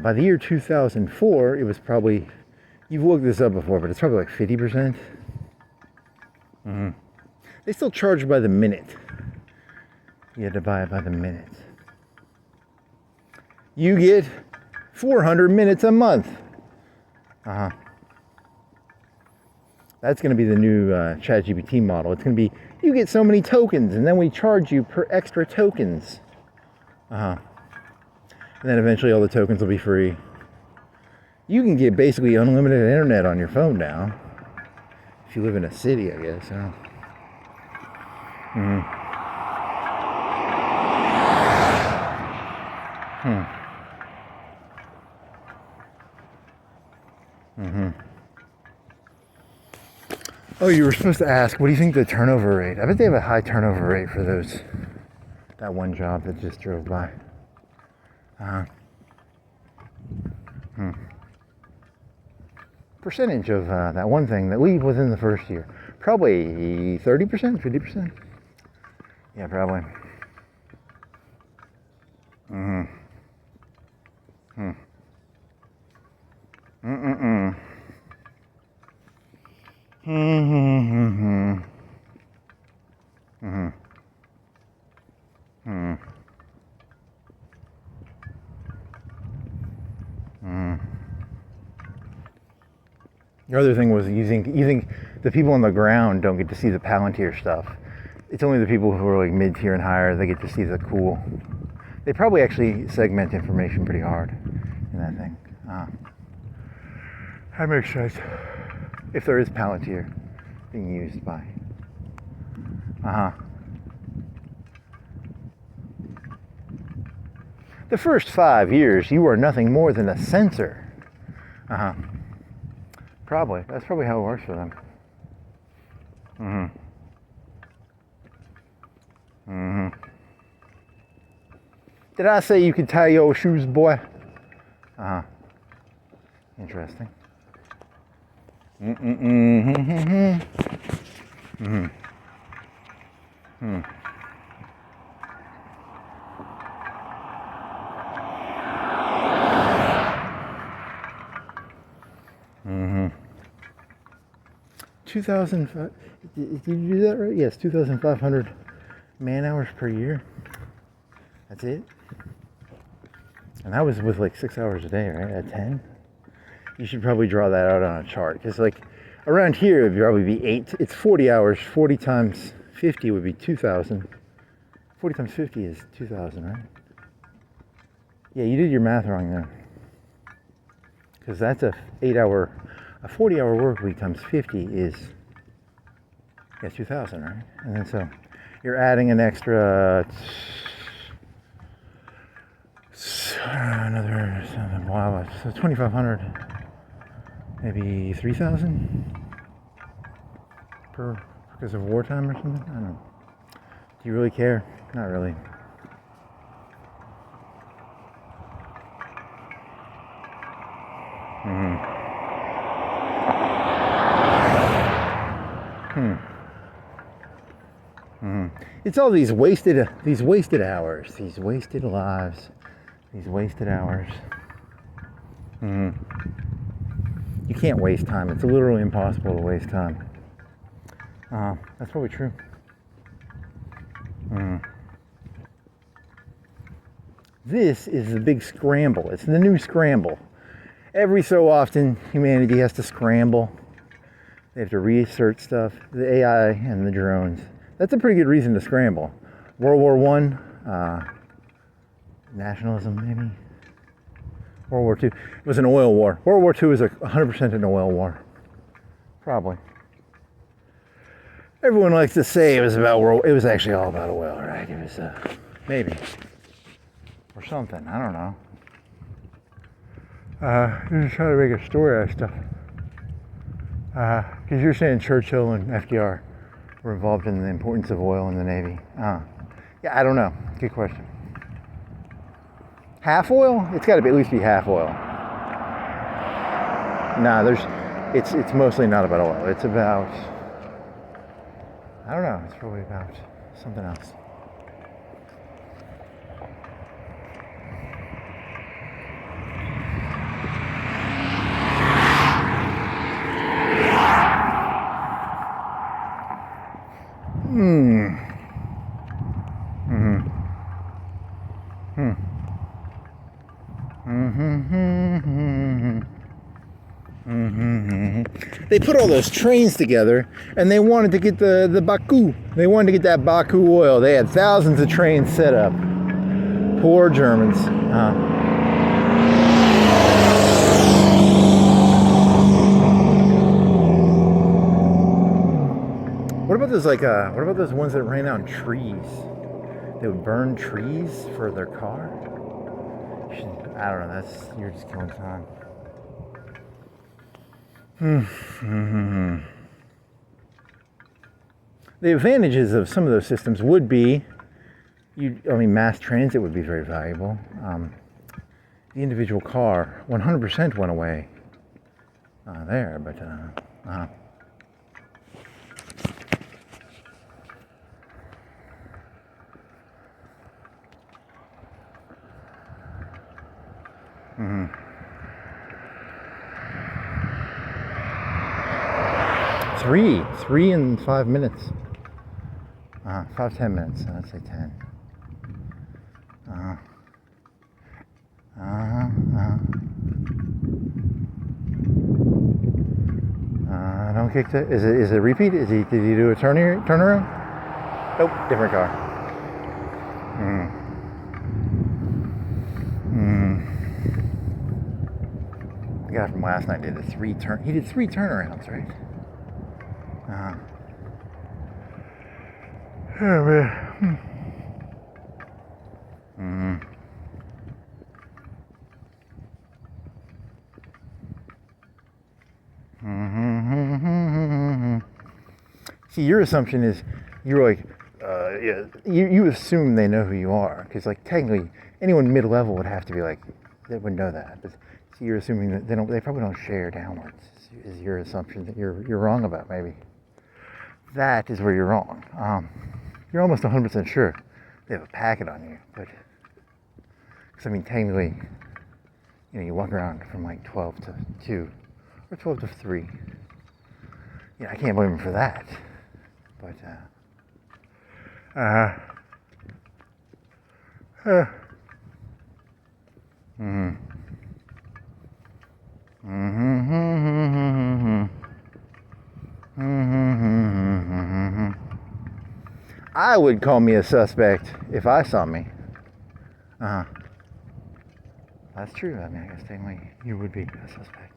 By the year 2004, it was probably, you've looked this up before, but it's probably like 50%. They still charge by the minute. You had to buy it by the minute. You get 400 minutes a month. That's going to be the new ChatGPT model. It's going to be, you get so many tokens, and then we charge you per extra tokens. And then eventually all the tokens will be free. You can get basically unlimited internet on your phone now. If you live in a city, I guess. Oh, you were supposed to ask, what do you think the turnover rate? I bet they have a high turnover rate for that one job that just drove by. Percentage of that one thing that leave within the first year. Probably 30%, 50%. Yeah, probably. The other thing was you think the people on the ground don't get to see the Palantir stuff. It's only the people who are like mid-tier and higher, they get to see the cool. They probably actually segment information pretty hard in that thing. That makes sense. If there is Palantir being used by. The first 5 years, you are nothing more than a sensor. Probably. That's probably how it works for them. Did I say you could tie your shoes, boy? Interesting. 2,000. Did you do that right? Yes, 2,500 man hours per year. That's it. And that was with like 6 hours a day, right? At 10. You should probably draw that out on a chart, because like around here it would probably be 8. It's 40 hours. 40 times 50 would be 2,000. 40 times 50 is 2,000, right? Yeah, you did your math wrong there. Because that's a 40-hour work week times 50 is 2,000, right? And then so you're adding an extra another something. Wow, so 2,500, maybe 3,000 because of wartime or something. I don't know. Do you really care? Not really. It's all these wasted hours, these wasted lives, these wasted hours. You can't waste time. It's literally impossible to waste time. That's probably true. This is the big scramble. It's the new scramble. Every so often, humanity has to scramble. They have to research stuff. The AI and the drones. That's a pretty good reason to scramble. World War I, nationalism maybe. World War II. It was an oil war. World War II was 100% an oil war. Probably. Everyone likes to say it was about it was actually all about oil, right? It was maybe. Or something. I don't know. Just trying to make a story out of stuff. Because you're saying Churchill and FDR were involved in the importance of oil in the Navy. Yeah, I don't know. Good question. half oil? It's got to be at least be half oil. Nah, it's mostly not about oil. It's about, I don't know, it's probably about something else. They put all those trains together, and they wanted to get the Baku. They wanted to get that Baku oil. They had thousands of trains set up. Poor Germans. What about those what about those ones that ran on trees? They would burn trees for their car? I don't know, you're just killing time. The advantages of some of those systems would be, mass transit would be very valuable. The individual car, 100% went away there, but Three in 5 minutes. 5-10 minutes. I'd say 10. Don't kick the. Is it a repeat? Did he do a turnaround? Nope, different car. The guy from last night did he did 3 turnarounds, right? Oh man. See, your assumption is you're like, you assume they know who you are, because like technically anyone mid-level would have to be like, they would know that. But see, you're assuming that they probably don't share downwards. Is your assumption that you're wrong about? Maybe that is where you're wrong. You're almost 100% sure they have a packet on you, but because technically, you walk around from like 12 to 2 or 12 to 3. I can't blame him for that. But I would call me a suspect if I saw me. That's true. I guess technically you would be a suspect.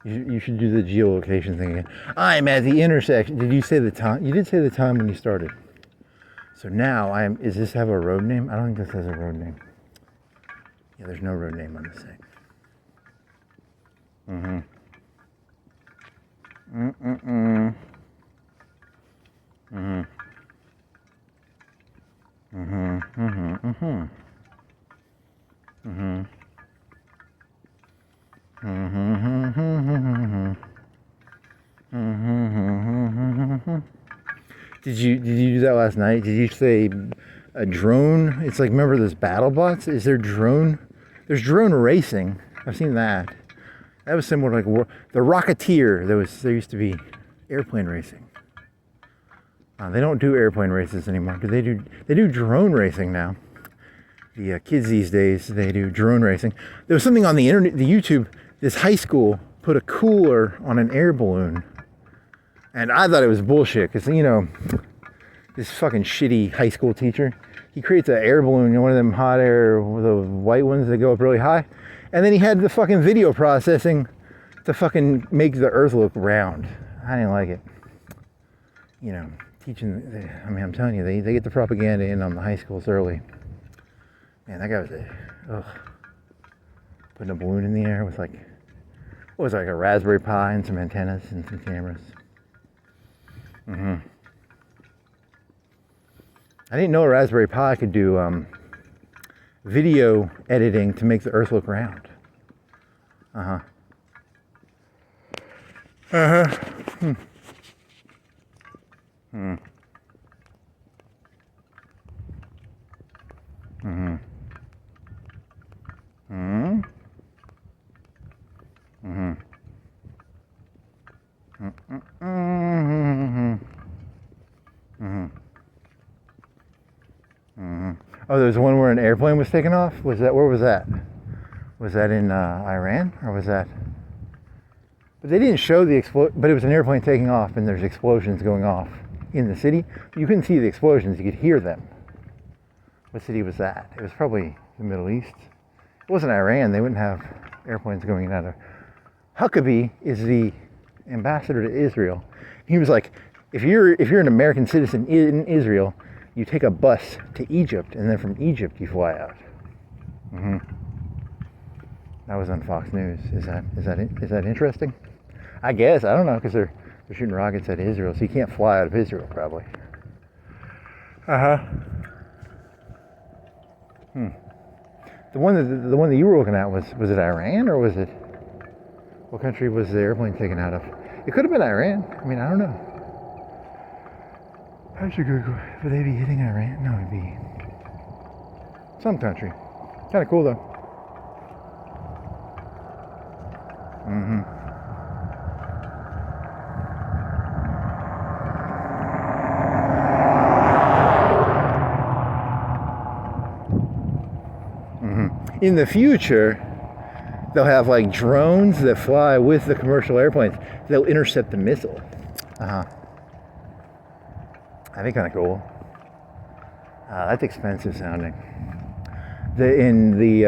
You should do the geolocation thing again. I'm at the intersection. Did you say the time? You did say the time when you started. So now does this have a road name? I don't think this has a road name. Yeah, there's no road name on this thing. Did you do that last night? Did you say a drone? It's like, remember those battle bots? Is there drone? There's drone racing. I've seen that. That was similar to like the Rocketeer. There used to be airplane racing. They don't do airplane races anymore. They do drone racing now. The kids these days, they do drone racing. There was something on the internet, the YouTube. This high school put a cooler on an air balloon, and I thought it was bullshit because this fucking shitty high school teacher he creates an air balloon, one of them hot air, the white ones that go up really high. And then he had the fucking video processing to fucking make the Earth look round. I didn't like it. You know, teaching, I mean, I'm telling you, they get the propaganda in on the high schools early. Man, that guy was putting a balloon in the air with like, what was it, like a Raspberry Pi and some antennas and some cameras. I didn't know a Raspberry Pi could do video editing to make the Earth look round. Oh, there's one where an airplane was taken off? Where was that? Was that in Iran, or was that? But they didn't show the but it was an airplane taking off and there's explosions going off in the city. You couldn't see the explosions, you could hear them. What city was that? It was probably the Middle East. It wasn't Iran, they wouldn't have airplanes going in and out of. Huckabee is the ambassador to Israel. He was like, if you're an American citizen in Israel, you take a bus to Egypt, and then from Egypt you fly out. That was on Fox News. Is that interesting? I guess, I don't know, because they're shooting rockets at Israel, so you can't fly out of Israel probably. The one that you were looking at was it Iran, or was it, what country was the airplane taken out of? It could have been Iran. I mean, I don't know. I should Google. Would they be hitting Iran? No, it'd be some country. Kind of cool though. In the future, they'll have like drones that fly with the commercial airplanes. They'll intercept the missile. That'd be kind of cool. That's expensive sounding. In the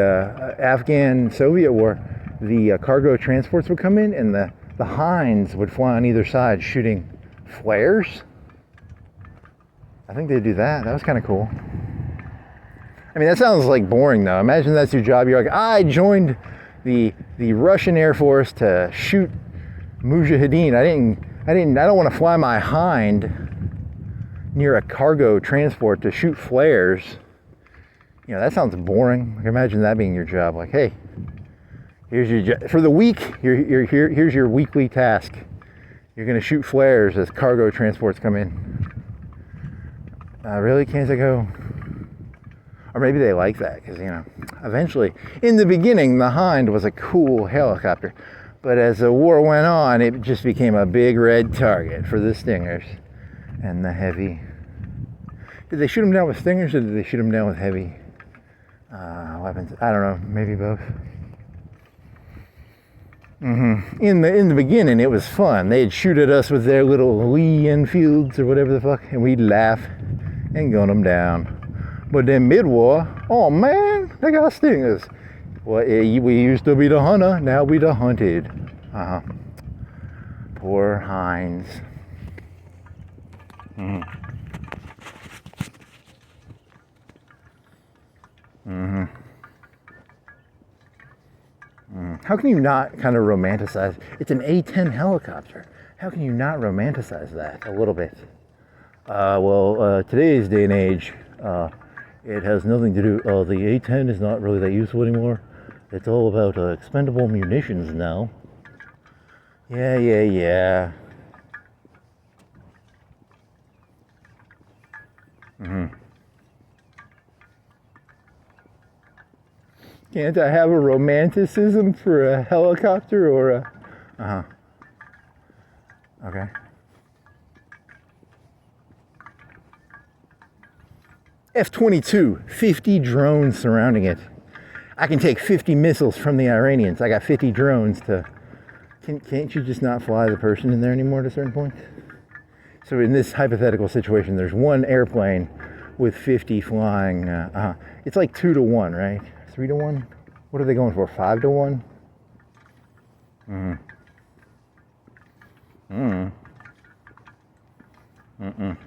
Afghan-Soviet war, the cargo transports would come in, and the hinds would fly on either side shooting flares. I think they'd do that. That was kind of cool. I mean, that sounds like boring though. Imagine that's your job. You're like, I joined the Russian Air Force to shoot mujahideen. I don't want to fly my hind near a cargo transport to shoot flares. You know, that sounds boring. Like, imagine that being your job. Like, hey, here's your job for the week. Here's your weekly task. You're gonna shoot flares as cargo transports come in. Really, can't they go? Or maybe they like that because, you know, eventually, in the beginning, the Hind was a cool helicopter, but as the war went on, it just became a big red target for the Stingers and the heavy. Did they shoot them down with Stingers, or did they shoot them down with heavy weapons? I don't know, maybe both. In the beginning, it was fun. They'd shoot at us with their little Lee Enfields or whatever the fuck, and we'd laugh and gun them down. But then mid-war, oh man, they got Stingers. Well, we used to be the hunter, now we the hunted. Poor Hinds. How can you not kind of romanticize? It's an A-10 helicopter. How can you not romanticize that a little bit? Today's day and age, it has nothing to do. The A-10 is not really that useful anymore. It's all about expendable munitions now. Yeah. Can't I have a romanticism for a helicopter or a... Okay. F-22, 50 drones surrounding it. I can take 50 missiles from the Iranians. I got 50 drones to... Can't you just not fly the person in there anymore at a certain point? So in this hypothetical situation, there's one airplane with 50 flying. It's like 2 to 1, right? 3 to 1? What are they going for? 5 to 1? Mm. Mm. Mm-mm.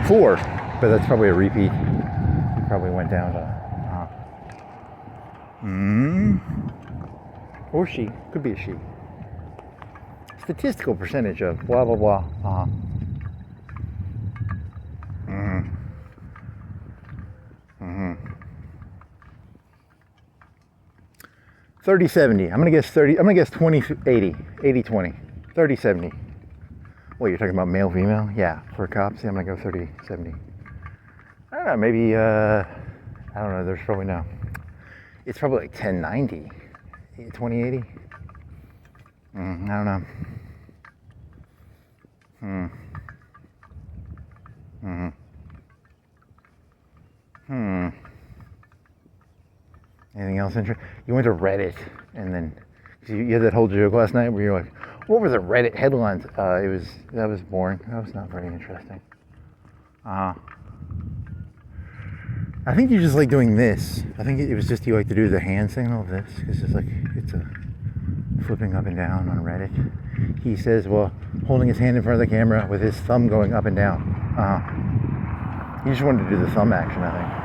4, but that's probably a repeat. He probably went down to. Or she. Could be a she. Statistical percentage of blah blah blah. 30-70. I'm gonna guess 30. I'm gonna guess 20-80. 80-20. 30-70. What, you're talking about male female? Yeah, for cops. Yeah, I'm gonna go 30-70. I don't know. Maybe I don't know. There's probably no. It's probably like 10-90. 20-80. I don't know. Anything else interesting? You went to Reddit, and then you had that whole joke last night where you're like, "What were the Reddit headlines?" That was boring. That was not very interesting. I think you just like doing this. I think it was just you like to do the hand signal of this because it's a flipping up and down on Reddit. He says, well, holding his hand in front of the camera with his thumb going up and down. He just wanted to do the thumb action, I think.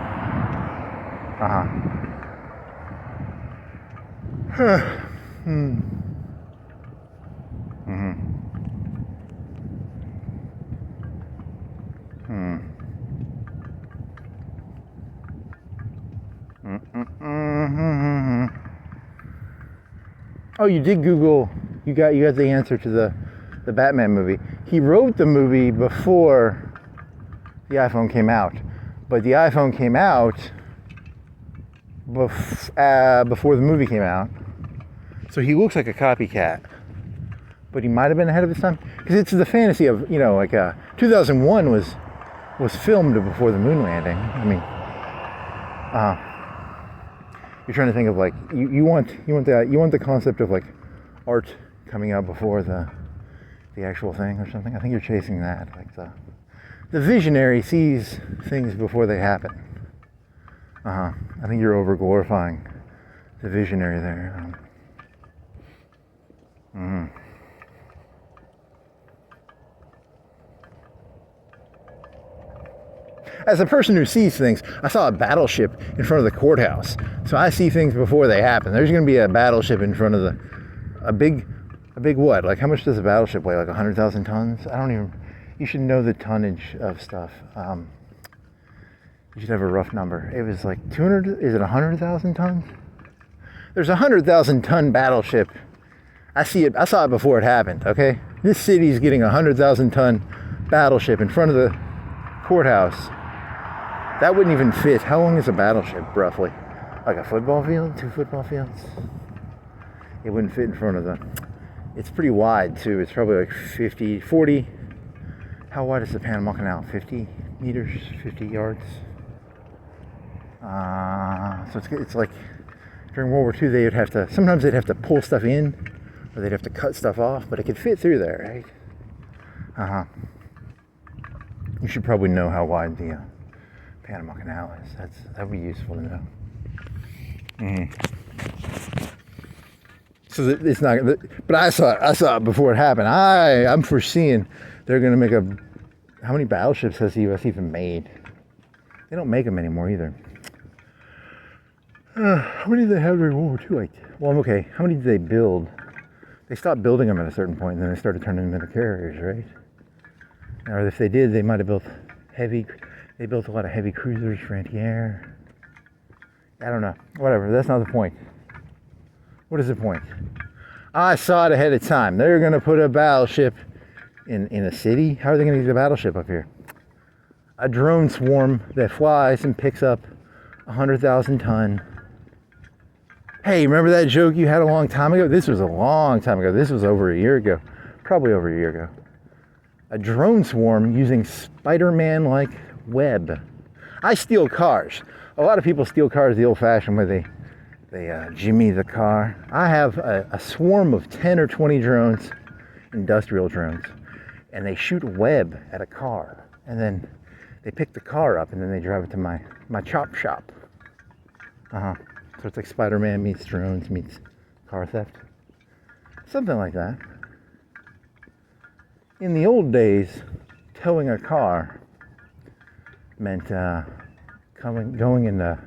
Oh, you did Google. You got the answer to the Batman movie. He wrote the movie before the iPhone came out, but the iPhone came out before the movie came out. So he looks like a copycat, but he might have been ahead of his time because it's the fantasy of 2001 was filmed before the moon landing. I mean, you're trying to think of like you want the concept of like art coming out before the actual thing or something. I think you're chasing that. Like the visionary sees things before they happen. I think you're over glorifying the visionary there. As a person who sees things, I saw a battleship in front of the courthouse. So I see things before they happen. There's going to be a battleship in front of a big what? Like how much does a battleship weigh? Like 100,000 tons? I don't even, you should know the tonnage of stuff. You should have a rough number. It was like 200, is it 100,000 tons? There's a 100,000 ton battleship. I saw it before it happened, okay? This city's getting a 100,000 ton battleship in front of the courthouse. That wouldn't even fit. How long is a battleship, roughly? Like a football field? 2 football fields? It wouldn't fit in front of the... It's pretty wide, too. It's probably like 50, 40... How wide is the Panama Canal? 50 meters? 50 yards? So it's like... During World War II, sometimes they'd have to pull stuff in, or they'd have to cut stuff off, but it could fit through there, right? You should probably know how wide the Panama Canal is. That would be useful to know. So it's not. But I saw it before it happened. I'm foreseeing they're going to make How many battleships has the U.S. even made? They don't make them anymore either. How many did they have during World War II? Okay. How many did they build? They stopped building them at a certain point, and then they started turning them into carriers, right? Or if they did, they might have built They built a lot of heavy cruisers for anti-air. I don't know. Whatever. That's not the point. What is the point? I saw it ahead of time. They're going to put a battleship in a city. How are they going to get a battleship up here? A drone swarm that flies and picks up 100,000 ton. Hey, remember that joke you had a long time ago? This was a long time ago. This was over a year ago. Probably over a year ago. A drone swarm using Spider-Man-like web. I steal cars. A lot of people steal cars the old-fashioned way. They jimmy the car. I have a swarm of 10 or 20 drones, industrial drones, and they shoot web at a car, and then they pick the car up, and then they drive it to my chop shop. So it's like Spider-Man meets drones meets car theft. Something like that. In the old days, towing a car meant going and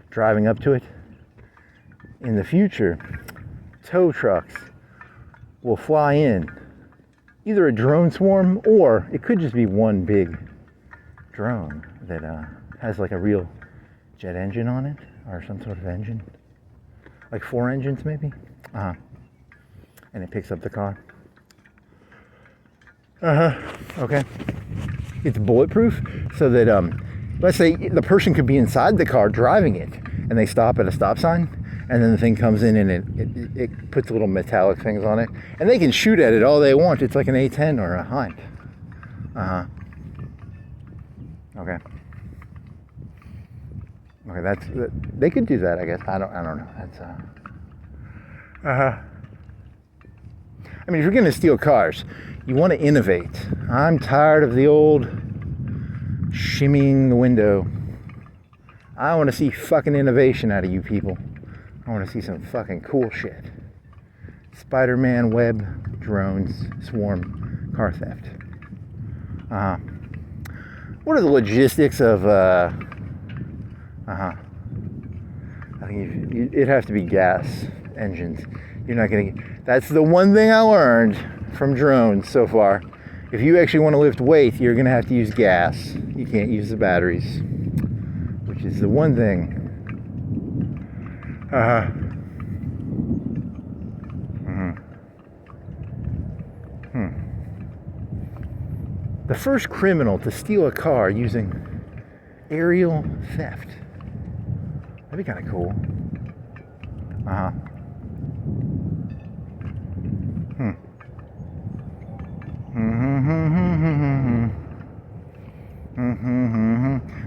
driving up to it. In the future, tow trucks will fly in, either a drone swarm, or it could just be one big drone that has like a real jet engine on it, or some sort of engine, like 4 engines maybe, and it picks up the car. Okay. It's bulletproof, so that let's say the person could be inside the car driving it, and they stop at a stop sign, and then the thing comes in and it puts little metallic things on it, and they can shoot at it all they want. It's like an A-10 or a Hind. Okay. Okay, they could do that, I guess. I don't know. That's I mean, if you're going to steal cars, you want to innovate. I'm tired of the old shimmying the window. I want to see fucking innovation out of you people. I want to see some fucking cool shit. Spider-Man, web, drones, swarm, car theft. What are the logistics of I think it has to be gas engines. You're not gonna. That's the one thing I learned from drones so far. If you actually want to lift weight, you're gonna have to use gas. You can't use the batteries, which is the one thing. The first criminal to steal a car using aerial theft. That'd be kind of cool.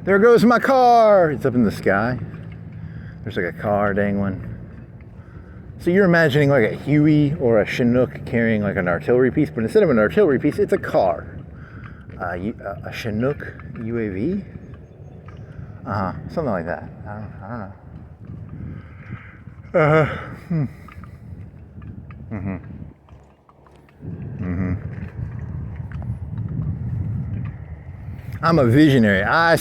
There goes my car! It's up in the sky. There's like a car dangling. So you're imagining like a Huey or a Chinook carrying like an artillery piece, but instead of an artillery piece, it's a car. A Chinook UAV? Something like that. I don't know. I'm a visionary. I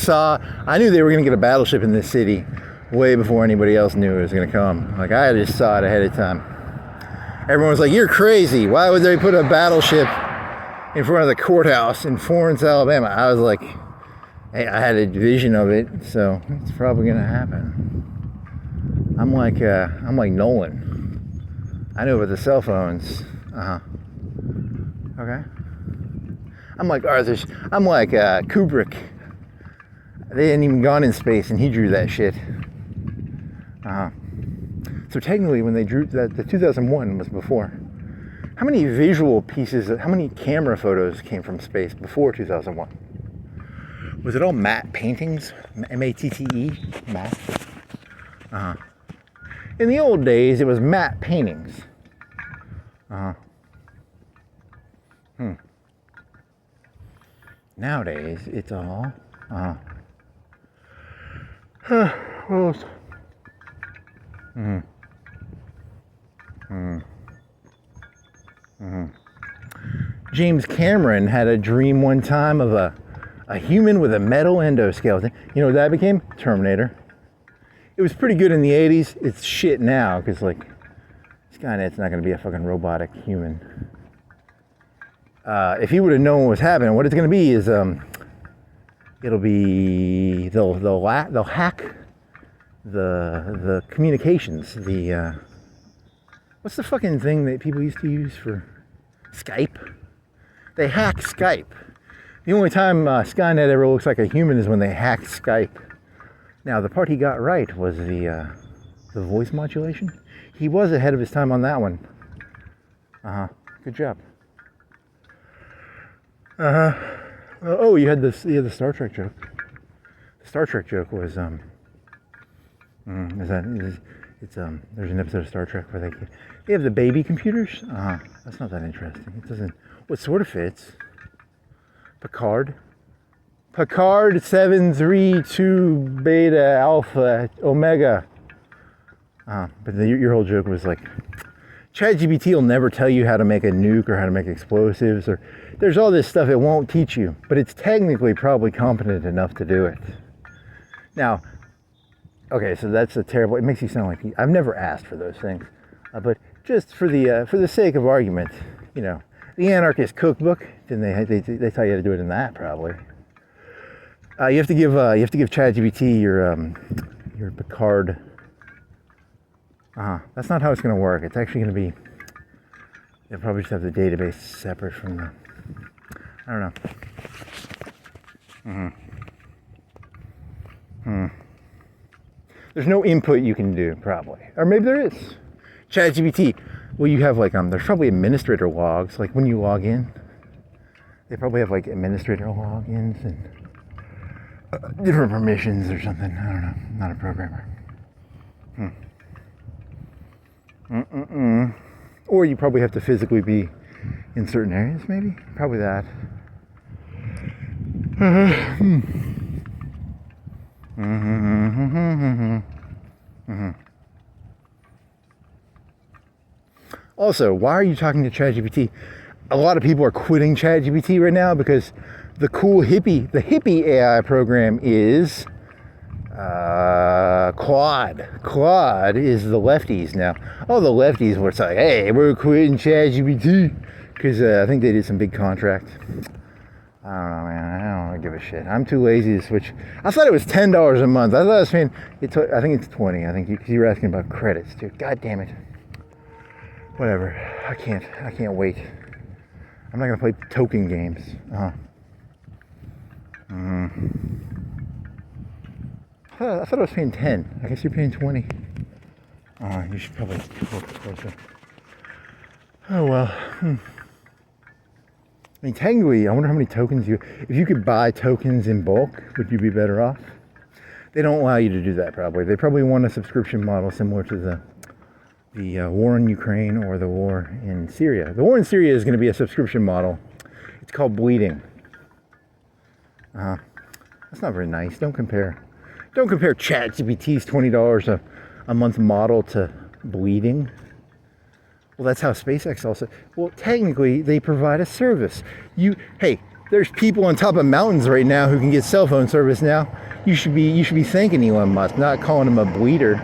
knew they were going to get a battleship in this city way before anybody else knew it was going to come. Like, I just saw it ahead of time. Everyone was like, you're crazy. Why would they put a battleship in front of the courthouse in Florence, Alabama? I was like, hey, I had a vision of it, so it's probably going to happen. I'm like Nolan. I know about the cell phones. Okay. I'm like Kubrick. They hadn't even gone in space, and he drew that shit. So technically, when they drew that, the 2001 was before. How many visual pieces, how many camera photos came from space before 2001? Was it all matte paintings? M-A-T-T-E? Matte? In the old days, it was matte paintings. Nowadays, it's all, James Cameron had a dream one time of a human with a metal endoskeleton. You know what that became? Terminator. It was pretty good in the 80s. It's shit now, because like, Skynet's not going to be a fucking robotic human. If he would have known what was happening, what it's going to be is it'll be they'll hack the communications. The what's the fucking thing that people used to use for Skype? They hack Skype. The only time Skynet ever looks like a human is when they hack Skype. Now the part he got right was the voice modulation. He was ahead of his time on that one. Good job. Oh, you had the Star Trek joke. The Star Trek joke was It's there's an episode of Star Trek where they have the baby computers. That's not that interesting. It doesn't. What sort of fits? Picard 732 beta alpha omega. But your whole joke was like, ChatGPT will never tell you how to make a nuke or how to make explosives, or there's all this stuff it won't teach you, but it's technically probably competent enough to do it. Now, okay, so that's a terrible, it makes you sound like, I've never asked for those things, but just for the sake of argument, you know, the Anarchist Cookbook, then they tell you how to do it in that probably. You have to give ChatGPT your Picard. That's not how it's going to work. It's actually going to be, they'll probably just have the database separate from the, I don't know. There's no input you can do, probably. Or maybe there is. ChatGPT, well, you have like, there's probably administrator logs, like when you log in. They probably have like administrator logins and different permissions or something. I don't know. I'm not a programmer. Or you probably have to physically be in certain areas, maybe? Probably that. Also, why are you talking to ChatGPT? A lot of people are quitting ChatGPT right now because the hippie AI program is Claude. Claude is the lefties now. All the lefties were like, hey, we're quitting ChatGPT because I think they did some big contract. I don't know, man. I don't give a shit. I'm too lazy to switch. I thought it was $10 a month. I thought I was paying. I think it's 20. I think you were asking about credits, dude. God damn it. Whatever. I can't wait. I'm not gonna play token games. I thought I was paying 10. I guess you're paying 20. You should probably look closer. Oh well. I mean, technically, I wonder how many tokens if you could buy tokens in bulk, would you be better off? They don't allow you to do that probably. They probably want a subscription model similar to the war in Ukraine or the war in Syria. The war in Syria is going to be a subscription model. It's called bleeding. That's not very nice. Don't compare ChatGPT's $20 a month model to bleeding. Well, that's how SpaceX also. Well, technically, they provide a service. Hey, there's people on top of mountains right now who can get cell phone service now. You should be thanking Elon Musk, not calling him a bleeder.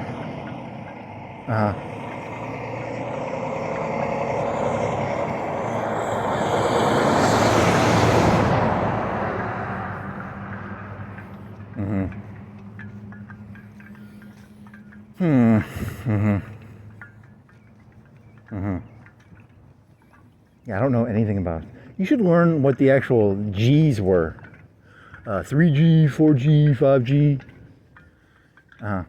Yeah, I don't know anything about it. You should learn what the actual G's were. 3G, 4G, 5G. Well,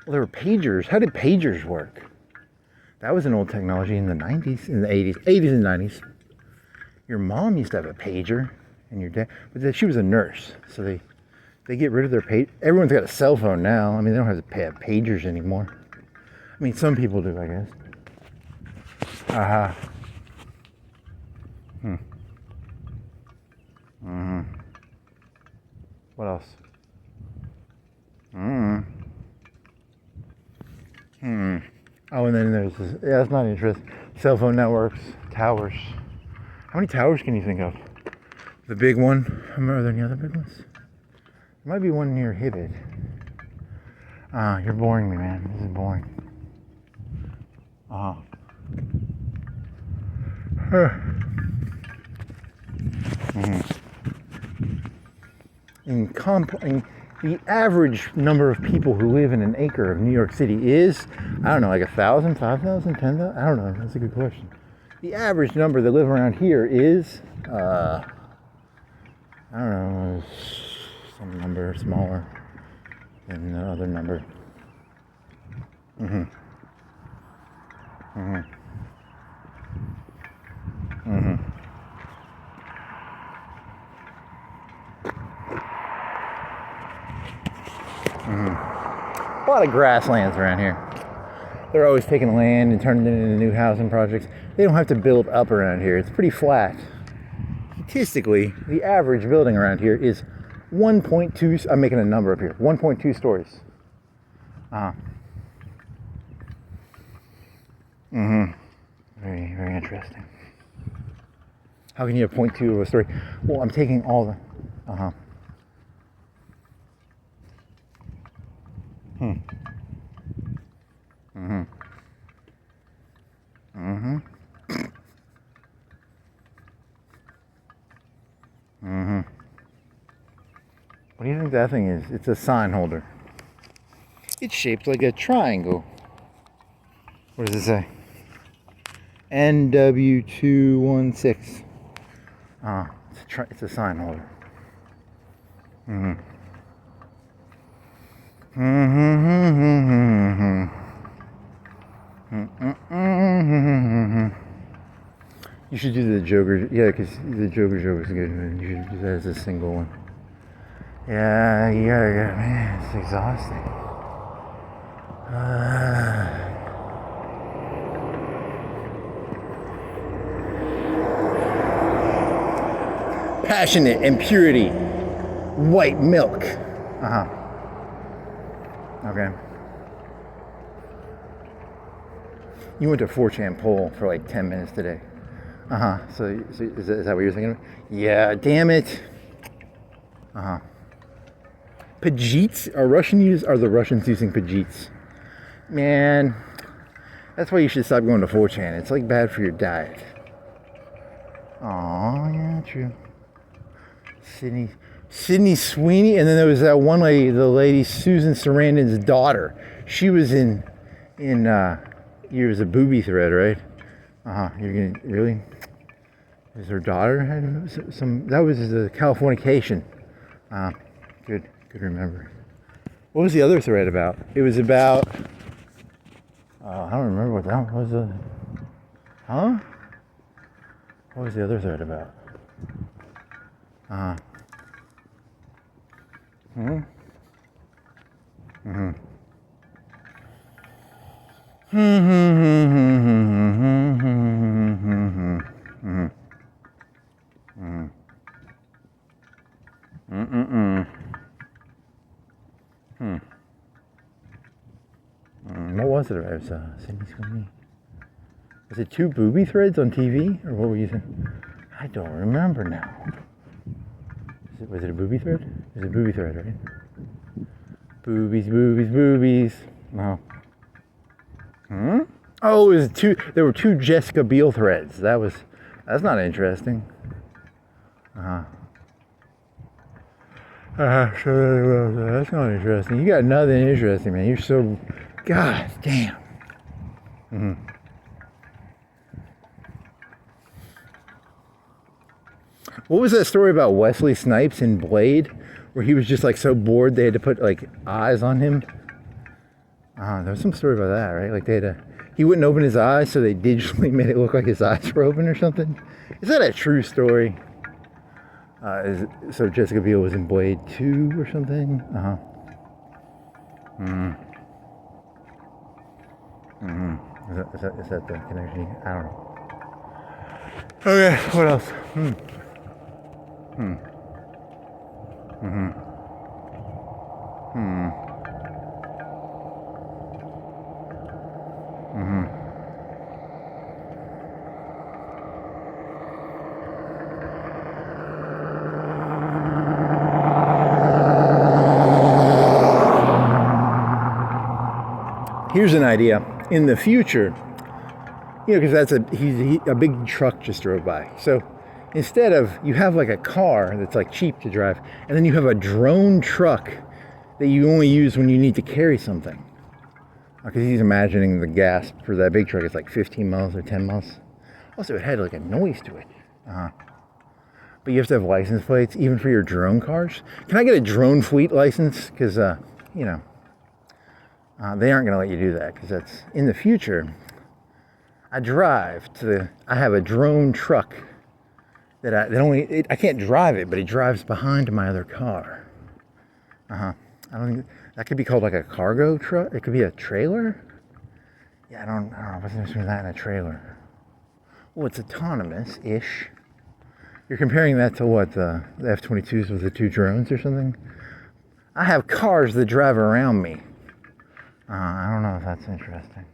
there were pagers. How did pagers work? That was an old technology in the 90s, in the 80s and 90s. Your mom used to have a pager, and your dad, but she was a nurse, so they get rid of their page. Everyone's got a cell phone now. I mean, they don't have to have pagers anymore. I mean, some people do, I guess. What else? Oh, and then there's this, yeah, that's not interesting. Cell phone networks, towers. How many towers can you think of? The big one. Are there any other big ones? There might be one near Hibbett. You're boring me, man. This is boring. In the average number of people who live in an acre of New York City is, I don't know, like 1,000, 5,000, 10,000? I don't know. That's a good question. The average number that live around here is, I don't know, some number smaller than the other number. lot of grasslands around here. They're always taking land and turning it into new housing projects. They don't have to build up around here. It's pretty flat. Statistically, the average building around here is 1.2, I'm making a number up here, 1.2 stories. Very, very interesting. How can you have 0.2 of a story? Well, I'm taking all the, What do you think that thing is? It's a sign holder. It's shaped like a triangle. What does it say? WWII. It's a sign holder. You should do the Joker, yeah, because the Joker joke is good. You should do that as a single one. Yeah, you gotta go, man, it's exhausting. Passionate and purity, white milk. Okay. You went to 4chan poll for like 10 minutes today. So is that what you're thinking of? Yeah, damn it. Pajits? Are the Russians using Pajits? Man, that's why you should stop going to 4chan. It's like bad for your diet. Oh, yeah, true. Sydney Sweeney, and then there was that one lady, the lady Susan Sarandon's daughter. She was in it was a booby thread, right? You're gonna really? Is her daughter had some? That was the Californication. Good remember. What was the other thread about? It was about. I don't remember what that was. What was the other thread about? What was it about? It was Sydney Sweeney. Was it 2 booby threads on TV, or what were you thinking? I don't remember now. Was it a booby thread? It was a booby thread, right? Boobies. No. Oh, it was 2. There were 2 Jessica Biel threads. That's not interesting. That's not interesting. You got nothing interesting, man. You're so, god damn. What was that story about Wesley Snipes in Blade, where he was just like so bored they had to put like eyes on him? There was some story about that, right? Like he wouldn't open his eyes, so they digitally made it look like his eyes were open or something. Is that a true story? So Jessica Biel was in Blade 2 or something? Is that the connection? I don't know. Okay, what else? Here's an idea. In the future, because that's a big truck just drove by. So instead of, you have like a car that's like cheap to drive, and then you have a drone truck that you only use when you need to carry something. Because he's imagining the gas for that big truck is like 15 miles or 10 miles. Also, it had like a noise to it. But you have to have license plates, even for your drone cars. Can I get a drone fleet license? Because, they aren't going to let you do that, because that's, in the future, I have a drone truck I can't drive it, but it drives behind my other car. I don't think that could be called like a cargo truck. It could be a trailer. Yeah, I don't know what's the difference between that and a trailer. Well, it's autonomous-ish. You're comparing that to what, the F-22s with the 2 drones or something? I have cars that drive around me. I don't know if that's interesting.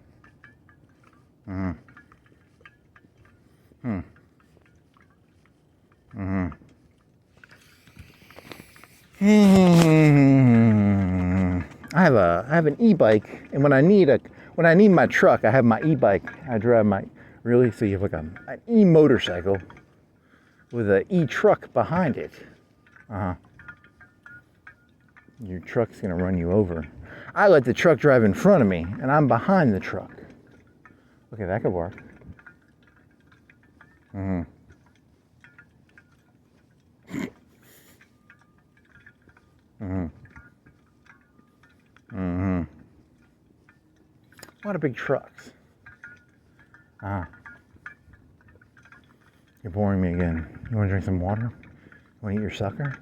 I have an e-bike, and when I need my truck, I have my e-bike. I drive my, really? So you have like an e-motorcycle with an e-truck behind it. Your truck's gonna run you over. I let the truck drive in front of me, and I'm behind the truck. Okay, that could work. A lot of big trucks. You're boring me again. You want to drink some water? You want to eat your sucker?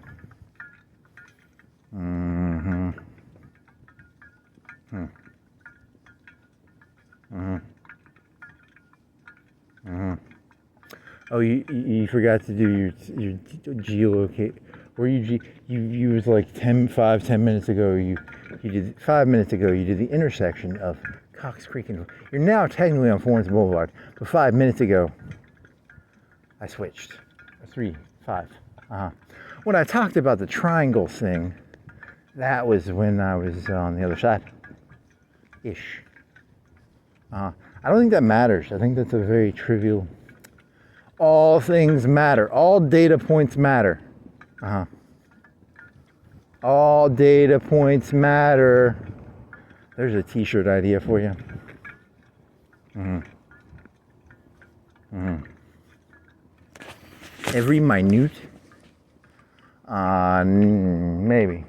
Oh, you forgot to do your geolocate. Where you was like 10 minutes ago. You did 5 minutes ago. You did the intersection of Cox Creek and you're now technically on Florence Boulevard. But 5 minutes ago, I switched. 3, 5. When I talked about the triangle thing, that was when I was on the other side. Ish. I don't think that matters. I think that's a very trivial. All things matter. All data points matter. All data points matter. There's a t-shirt idea for you. Every minute? Maybe.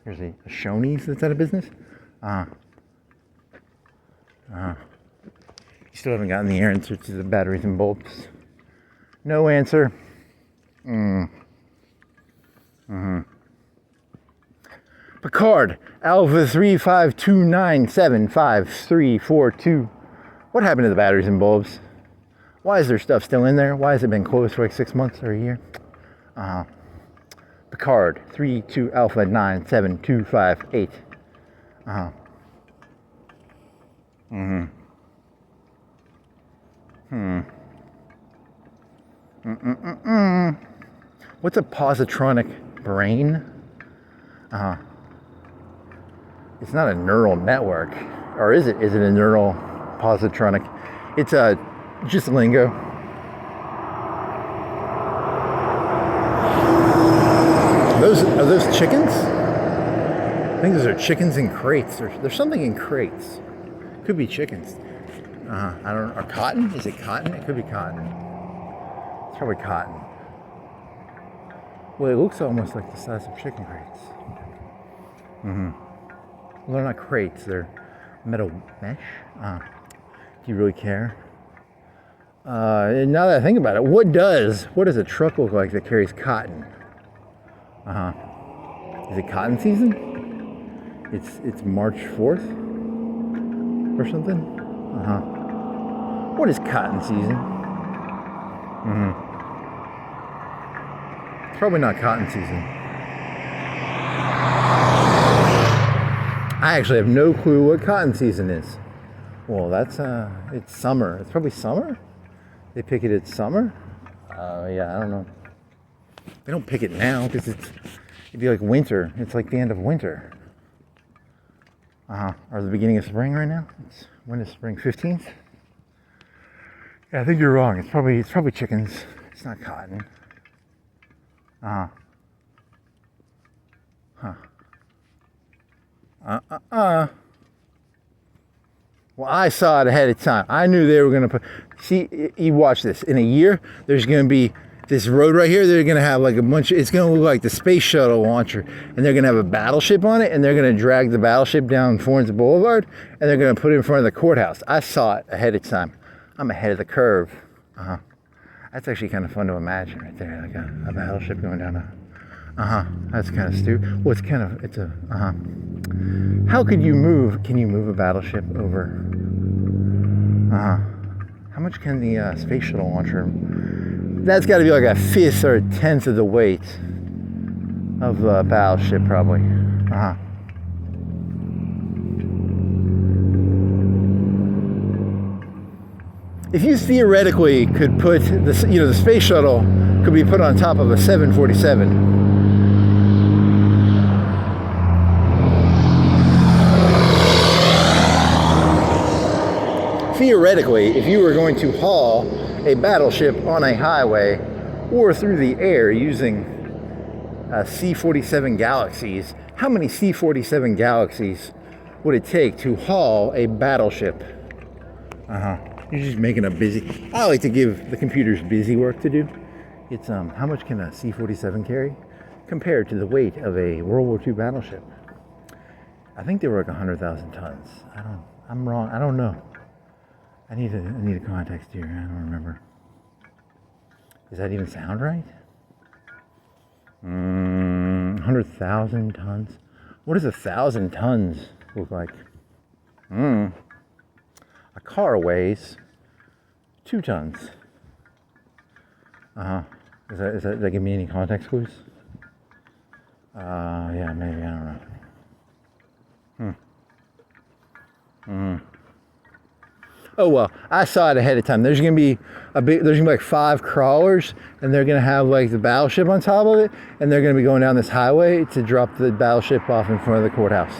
Here's a Shoney's that's out of business. You still haven't gotten the answer to the batteries and bulbs. No answer. Picard, Alpha 3529755342. What happened to the batteries and bulbs? Why is there stuff still in there? Why has it been closed for like 6 months or a year? Picard, 32 Alpha 97258. What's a positronic brain? It's not a neural network, or is it? Is it a neural positronic? It's just lingo. Are those chickens? I think those are chickens in crates. There's something in crates. Could be chickens. I don't know. Or cotton? Is it cotton? It could be cotton. It's probably cotton. Well, it looks almost like the size of chicken crates. Well, they're not crates. They're metal mesh. Do you really care? Now that I think about it, what does a truck look like that carries cotton? Is it cotton season? It's March 4th or something? What is cotton season? It's probably not cotton season. I actually have no clue what cotton season is. Well, that's it's summer. It's probably summer. They pick it at summer. Yeah, I don't know. They don't pick it now because it'd be like winter. It's like the end of winter. Or the beginning of spring right now. When is spring? 15th? Yeah, I think you're wrong. It's probably chickens. It's not cotton. Well, I saw it ahead of time. I knew they were going to put... See, you watch this. In a year, there's going to be this road right here. They're going to have like a bunch of... It's going to look like the space shuttle launcher. And they're going to have a battleship on it. And they're going to drag the battleship down Florence Boulevard. And they're going to put it in front of the courthouse. I saw it ahead of time. I'm ahead of the curve. That's actually kind of fun to imagine right there, like a battleship going down a... That's kind of stupid. Well, it's kind of, it's a, How could you move, can you move a battleship over? How much can the space shuttle launcher? That's got to be like a fifth or a tenth of the weight of the battleship, probably. If you theoretically could put the space shuttle could be put on top of a 747. Theoretically, if you were going to haul a battleship on a highway or through the air using C-47 Galaxies, how many C-47 Galaxies would it take to haul a battleship? You're just making a busy... I like to give the computers busy work to do. It's how much can a C-47 carry compared to the weight of a World War II battleship? I think they were like 100,000 tons. I'm wrong. I don't know. I need a context here. I don't remember. Does that even sound right? 100,000 tons. What does 1,000 tons look like? A car weighs 2 tons. Does that give me any context clues? Yeah, maybe, I don't know. Oh well, I saw it ahead of time. There's gonna be like 5 crawlers, and they're gonna have like the battleship on top of it, and they're gonna be going down this highway to drop the battleship off in front of the courthouse.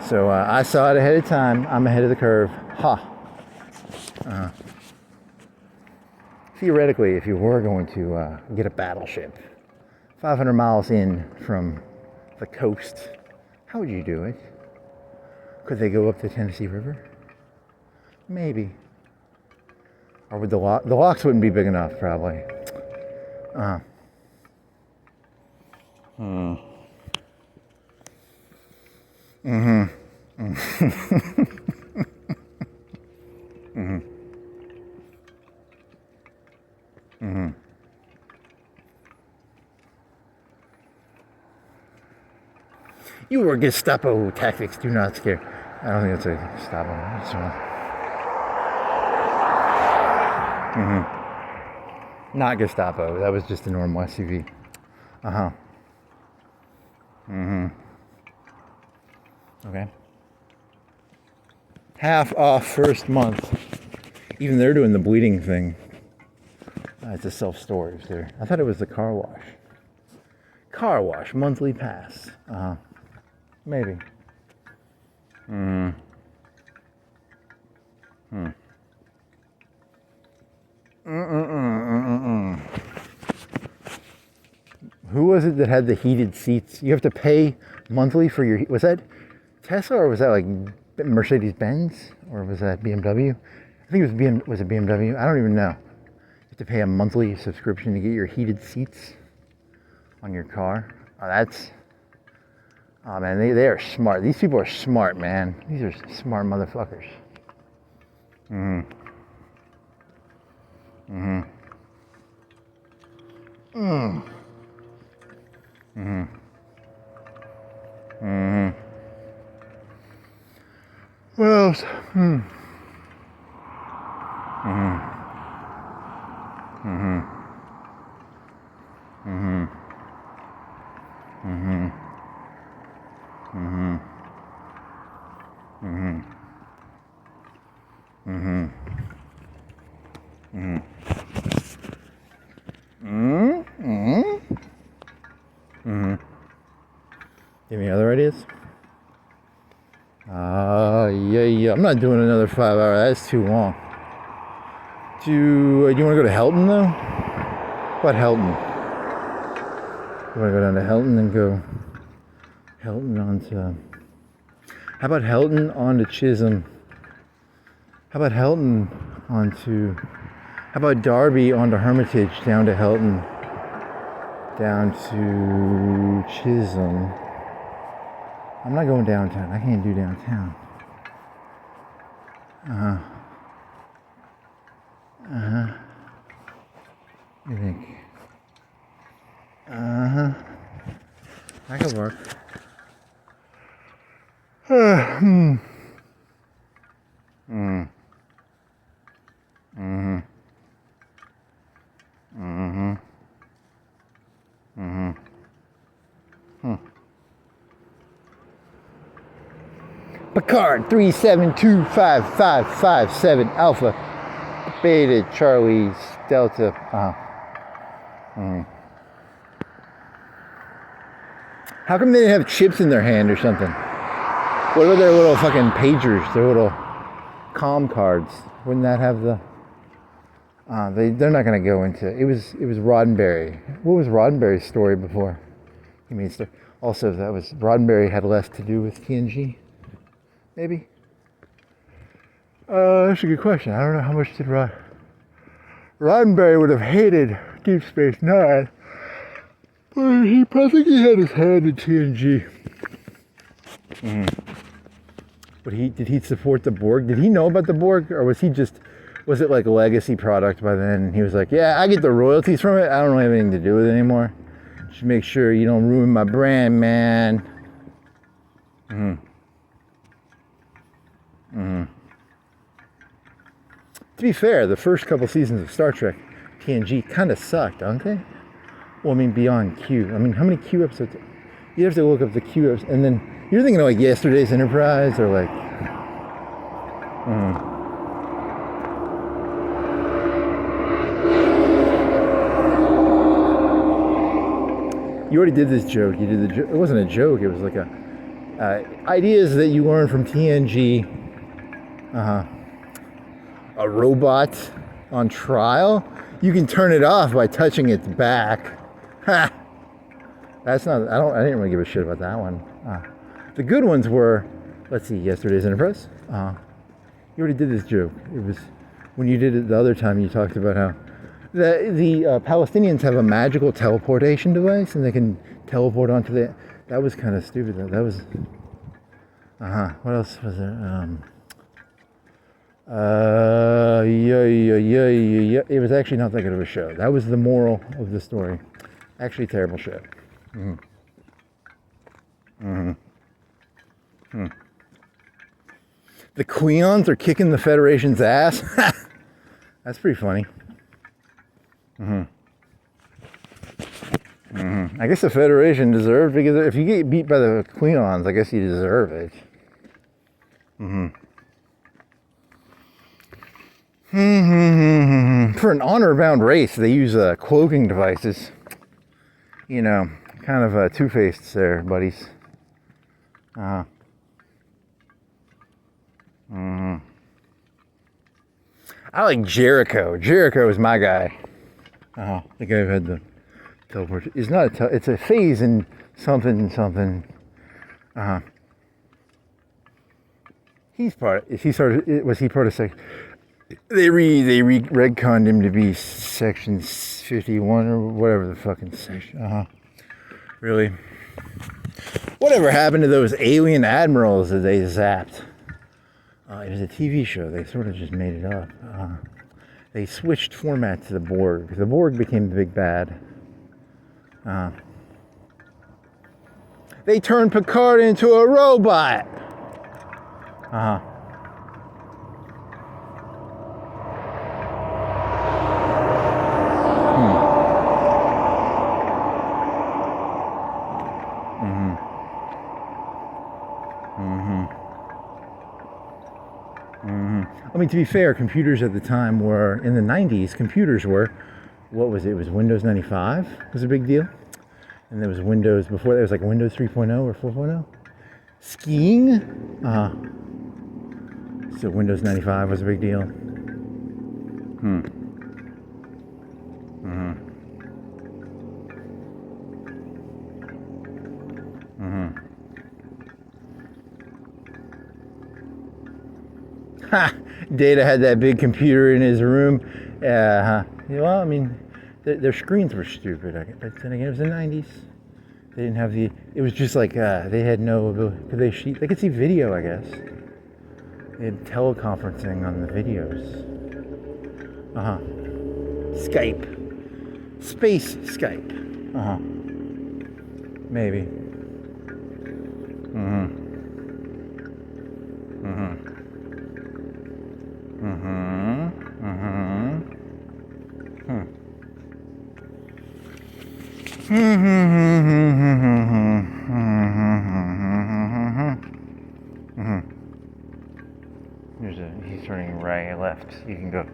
So I saw it ahead of time. I'm ahead of the curve. Theoretically, if you were going to get a battleship 500 miles in from the coast, how would you do it? Could they go up the Tennessee River? Maybe. Or would the locks wouldn't be big enough, probably. Your Gestapo tactics do not scare. I don't think it's a Gestapo. Not Gestapo. That was just a normal SUV. Okay. Half off first month. Even they're doing the bleeding thing. It's a self-storage there. I thought it was the car wash. Car wash, monthly pass. Maybe. Who was it that had the heated seats? You have to pay monthly for your... Was that Tesla, or was that like Mercedes-Benz? Or was that BMW? I think it was Was it BMW? I don't even know. You have to pay a monthly subscription to get your heated seats on your car. Oh man, they are smart. These people are smart, man. These are smart motherfuckers. What else? Any other ideas? Yeah. I'm not doing another 5 hour. That's too long. Do you want to go to Helton though? What about Helton? You want to go down to Helton and go Helton onto... How about Helton onto Chisholm? How about Helton onto... How about Derby onto Hermitage, down to Helton, down to Chisholm? I'm not going downtown. I can't do downtown. I think. Uh-huh. That could work. Mm. Mm. Mm-hmm. Mm-hmm. Mm-hmm. Hmm. Picard 3725557 Alpha Beta Charlie Delta. Mm. How come they didn't have chips in their hand or something? What are their little fucking pagers? Their little comm cards? Wouldn't that have the? They're not gonna go into. It was Roddenberry. What was Roddenberry's story before? He made stuff. Also, that was Roddenberry had less to do with TNG. Maybe. That's a good question. I don't know how much did Roddenberry would have hated Deep Space Nine, but I think he had his hand in TNG. Mm. But did he support the Borg? Did he know about the Borg, or was it like a legacy product by then? He was like, yeah, I get the royalties from it. I don't have anything to do with it anymore. Just make sure you don't ruin my brand, man. Mm-hmm. Mm-hmm. To be fair, the first couple seasons of Star Trek TNG kind of sucked, don't they? Well, I mean, beyond Q. I mean, how many Q episodes? You have to look up the Q episodes, and then you're thinking of like Yesterday's Enterprise or like. You already did this joke. You did the joke. It wasn't a joke. It was like ideas that you learned from TNG. A robot on trial. You can turn it off by touching its back. Ha! That's not. I didn't really give a shit about that one. The good ones were. Let's see. Yesterday's Enterprise. You already did this joke. It was when you did it the other time. You talked about how. The Palestinians have a magical teleportation device, and they can teleport onto the. That was kind of stupid. That was. What else was there? Yeah. It was actually not that good of a show. That was the moral of the story. Actually, terrible show. Mm-hmm. Mm-hmm. Hmm. The Queons are kicking the Federation's ass. That's pretty funny. Mm-hmm. Mm-hmm. I guess the Federation deserved, because if you get beat by the Queons, I guess you deserve it. Mm-hmm. Mm-hmm. For an honor-bound race, they use cloaking devices. You know, kind of two-faced there, buddies. Mm-hmm. I like Jericho. Jericho is my guy. The guy who had the teleport. It's not it's a phase in something. Was he part of section? They retconned him to be section 51 or whatever the fucking section. Really? Whatever happened to those alien admirals that they zapped? It was a TV show. They sort of just made it up. They switched format to the Borg. The Borg became the big bad. They turned Picard into a robot. I mean, to be fair, computers at the time were, in the 90s, computers were, what was it? It was Windows 95 was a big deal. And there was Windows, before that was like Windows 3.0 or 4.0. Skiing? So Windows 95 was a big deal. Data had that big computer in his room. Well, I mean, their screens were stupid. But then again, it was the 90s. They didn't have it was just like, they had no ability. They could see video, I guess. They had teleconferencing on the videos. Skype. Space Skype. Maybe. He's turning right, left. You can go.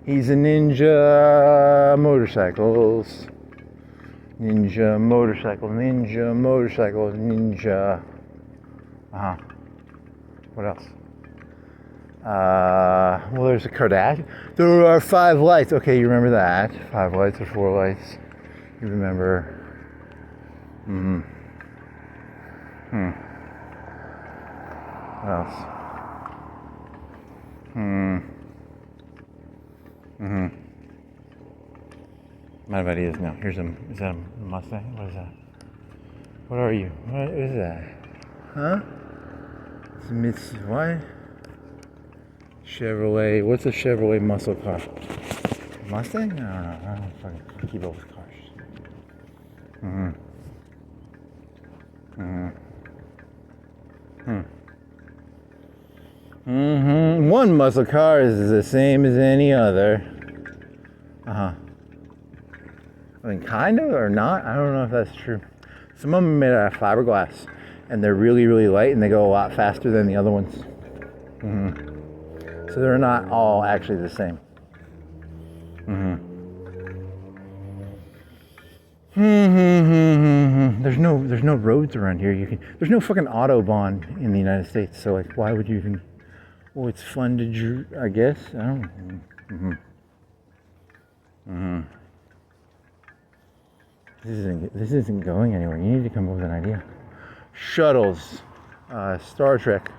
He's a ninja motorcycles. Ninja motorcycle, ninja motorcycle, ninja. What else? Well, there's a Kardashian. There are 5 lights. Okay, you remember that? 5 lights or 4 lights. You remember. What else? I'm out of ideas now. Is that a Mustang? What is that? What are you? What is that? Huh? It's what? Chevrolet. What's a Chevrolet muscle car? Mustang? I don't know. I don't fucking keep up with cars. One muscle car is the same as any other. I mean, kind of or not. I don't know if that's true. Some of them are made out of fiberglass, and they're really, really light, and they go a lot faster than the other ones. So they're not all actually the same. There's no roads around here. There's no fucking Autobahn in the United States. So like, why would you even? Well, it's fun to, I guess. I don't know. This isn't going anywhere. You need to come up with an idea. Shuttles, Star Trek,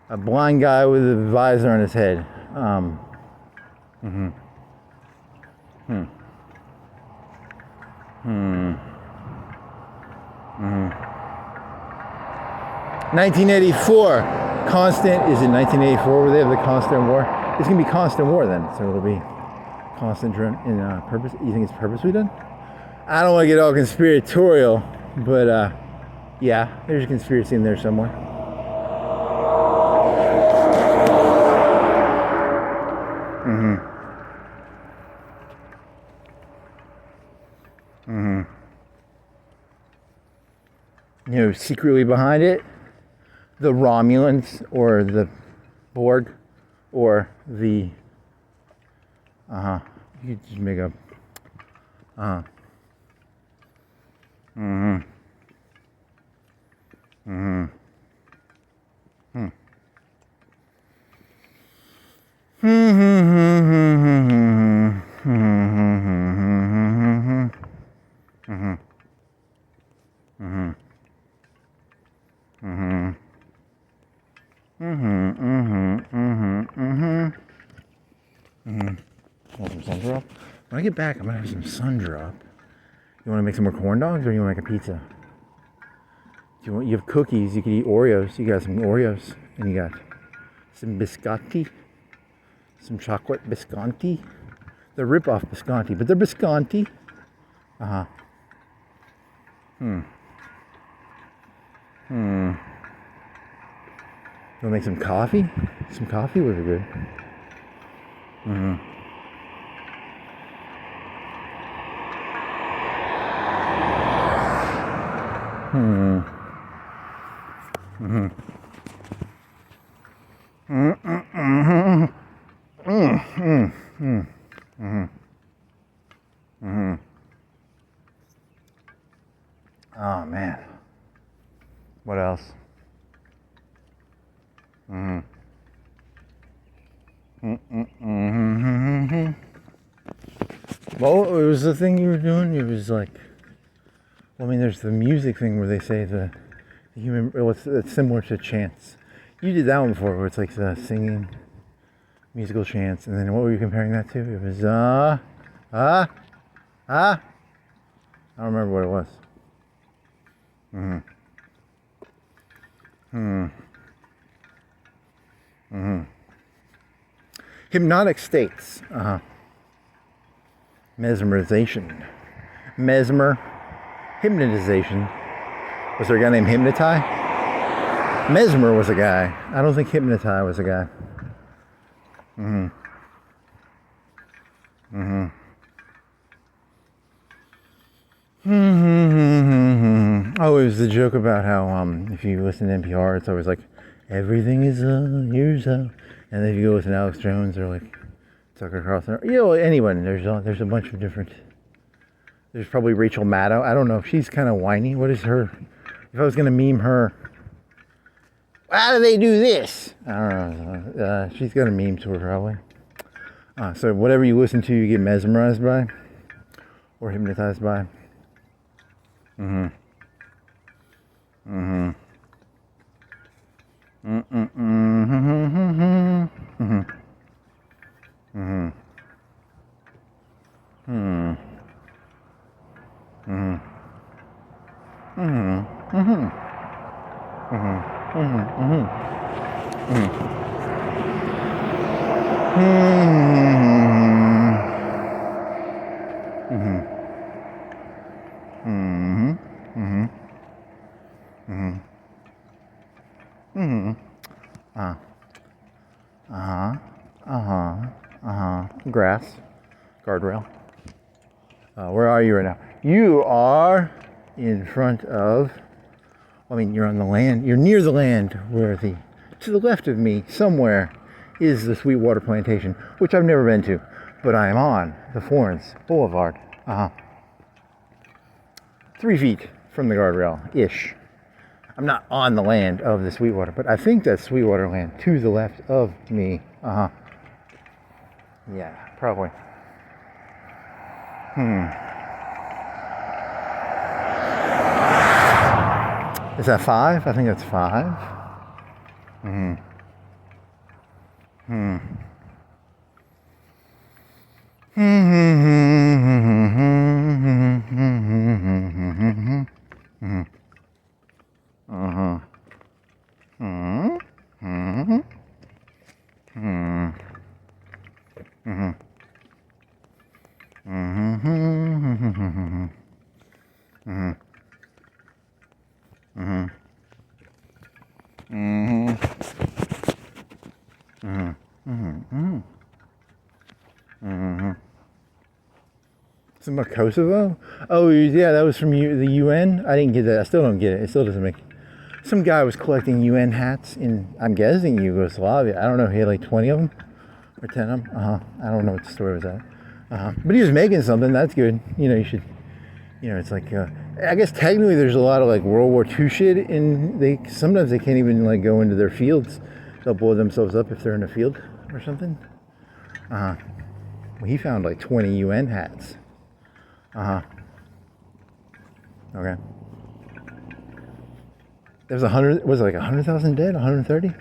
a blind guy with a visor on his head. 1984. Constant. Is it 1984 where they have the constant war? It's gonna be constant war then. So it'll be constant in purpose. You think it's purposely done? I don't want to get all conspiratorial, but yeah, there's a conspiracy in there somewhere. You know, secretly behind it, the Romulans or the Borg or the you could just make up Want some sun drop? When I get back, I'm gonna have some sun drop. You want to make some more corn dogs, or you want to make a pizza? You have cookies. You can eat Oreos. You got some Oreos, and you got some biscotti, some chocolate biscotti. They're rip-off biscotti, but they're biscotti. You want to make some coffee? Some coffee would be good. Oh man. What else? Well, it was the thing you were doing. It was like, well, I mean, there's the music thing where they say the human. It's similar to chants. You did that one before, where it's like the singing, musical chants, and then what were you comparing that to? It was I don't remember what it was. Hypnotic states. Mesmerization. Mesmer. Hypnotization. Was there a guy named Hypnotize? Mesmer was a guy. I don't think Hypnotize was a guy. Oh, it was the joke about how if you listen to NPR, it's always like everything is here's and then if you go listen to Alex Jones or like Tucker Carlson, anyone. There's a bunch of different. There's probably Rachel Maddow. I don't know if she's kind of whiny. What is her? If I was gonna meme her, how do they do this? I don't know. She's got a meme to her probably. So whatever you listen to, you get mesmerized by or hypnotized by. Grass. Guardrail. Where are you right now? You are in front of, you're on the land. You're near the land where to the left of me, somewhere, is the Sweetwater Plantation, which I've never been to, but I am on the Florence Boulevard. 3 feet from the guardrail-ish. I'm not on the land of the Sweetwater, but I think that's Sweetwater land to the left of me. Yeah, probably. Is that 5? I think that's 5. Something about Kosovo? Oh, yeah, that was from the UN. I didn't get that. I still don't get it. It still doesn't make. Some guy was collecting UN hats in, I'm guessing, Yugoslavia. I don't know. He had like 20 of them or 10 of them. I don't know what the story was at. But he was making something. That's good. You should. It's like. I guess technically there's a lot of like World War II shit, and sometimes they can't even like go into their fields. They'll blow themselves up if they're in a field or something. Well, he found like 20 UN hats. Okay. There's 100. Was it like 100,000 dead? 130?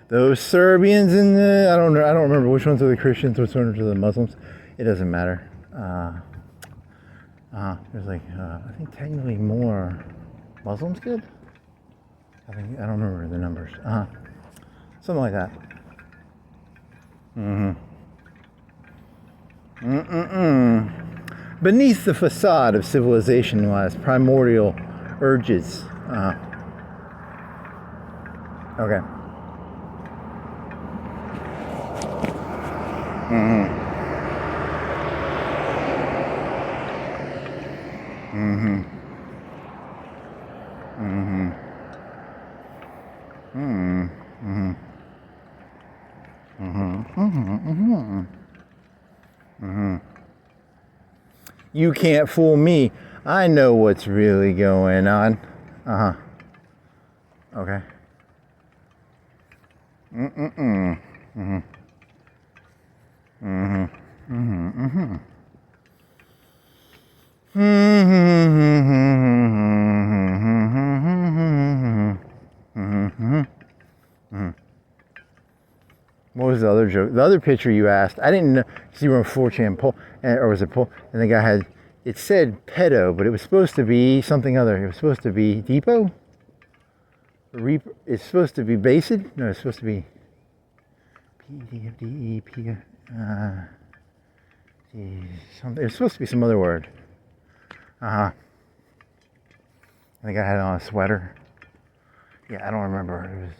Those Serbians and I don't know. I don't remember which ones are the Christians, which ones are the Muslims. It doesn't matter. There's like I think technically more Muslims killed. I don't remember the numbers. Something like that. Beneath the facade of civilization lies primordial urges. Okay. You can't fool me. I know what's really going on. Okay. What was the other joke? The other picture you asked, I didn't know, because you were on 4chan poll, or was it poll? And the guy had, it said pedo, but it was supposed to be something other. It was supposed to be depot? It's supposed to be based? No, it's supposed to be PDFDEP. There's supposed to be some other word. I think I had on a sweater. Yeah, I don't remember. It was.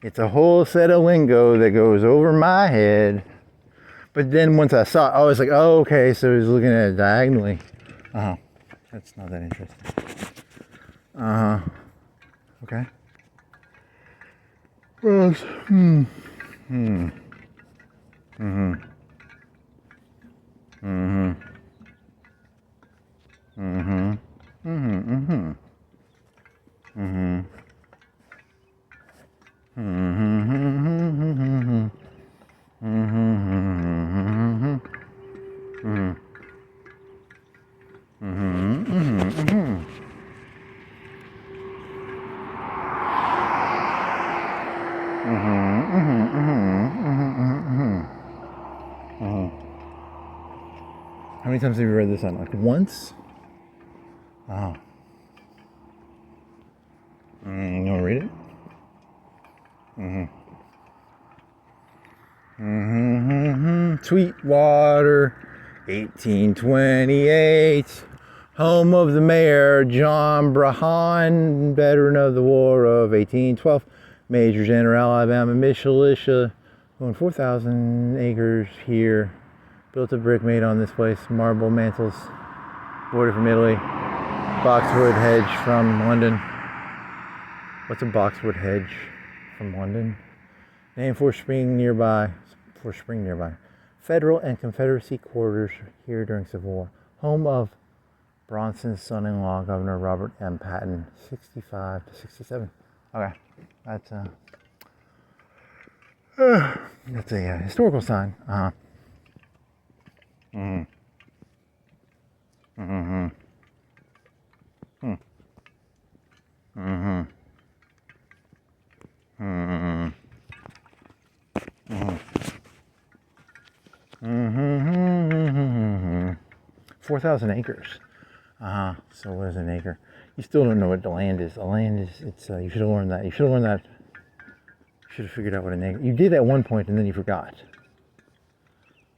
It's a whole set of lingo that goes over my head. But then once I saw it, I was like, oh, okay, so he's looking at it diagonally. That's not that interesting. Okay. What else? How many times have you read this on? Like once? Oh. You want to read it? Sweetwater, 1828. Home of the mayor, John Brahan, veteran of the War of 1812. Major General, Alabama militia, owned 4,000 acres here. Built a brick made on this place, marble mantles, border from Italy. Boxwood hedge from London. What's a boxwood hedge from London? Named for spring nearby. Federal and Confederacy quarters here during Civil War. Home of Bronson's son-in-law, Governor Robert M. Patton, 65 to 67. Okay, that's a historical sign. Four 4,000 acres. So what is an acre? You still don't know what the land is. The land is, you should have learned that. You should have figured out what an acre. You did at one point and then you forgot.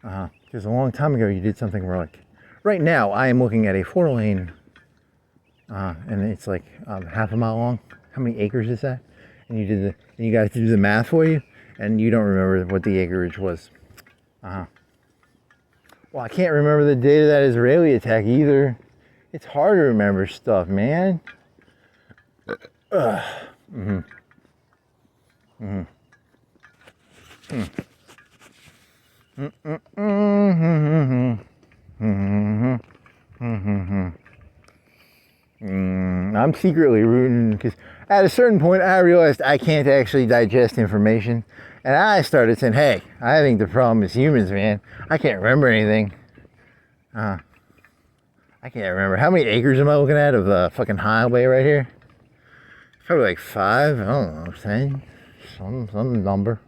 Because a long time ago you did something where, like, right now I am looking at a 4-lane, and it's like half a mile long. How many acres is that? And you guys do the math for you, and you don't remember what the acreage was. Well, I can't remember the date of that Israeli attack either. It's hard to remember stuff, man. I'm secretly rooting because at a certain point I realized I can't actually digest information, and I started saying, hey, I think the problem is humans, man. I can't remember anything. I can't remember. How many acres am I looking at of the fucking highway right here? Probably like 5, I don't know, 10, some number.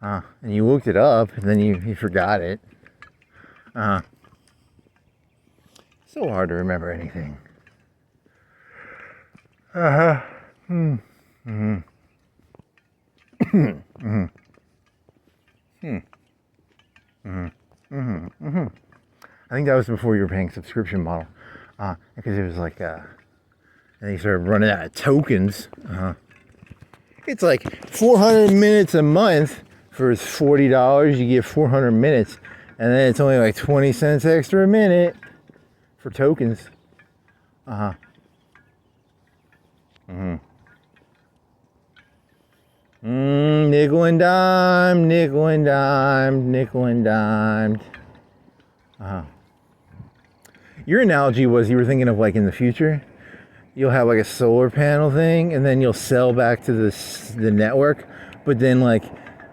And you looked it up, and then you forgot it. So hard to remember anything. I think that was before you were paying subscription model, because it was like, and they started running out of tokens. It's like 400 minutes a month for $40. You get 400 minutes, and then it's only like 20 cents extra a minute for tokens. Nickel and dime, nickel and dime, nickel and dime. Your analogy was you were thinking of, like, in the future, you'll have like a solar panel thing, and then you'll sell back to the network. But then, like,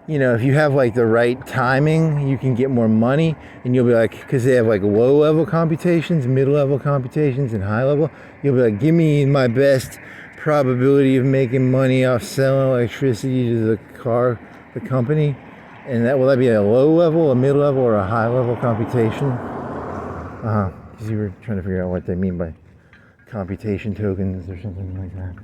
you know, if you have like the right timing, you can get more money, and you'll be like, because they have like low level computations, middle level computations, and high level. You'll be like, give me my best probability of making money off selling electricity to the company, and will that be a low level, a middle level, or a high level computation? Because you were trying to figure out what they mean by computation tokens or something like that.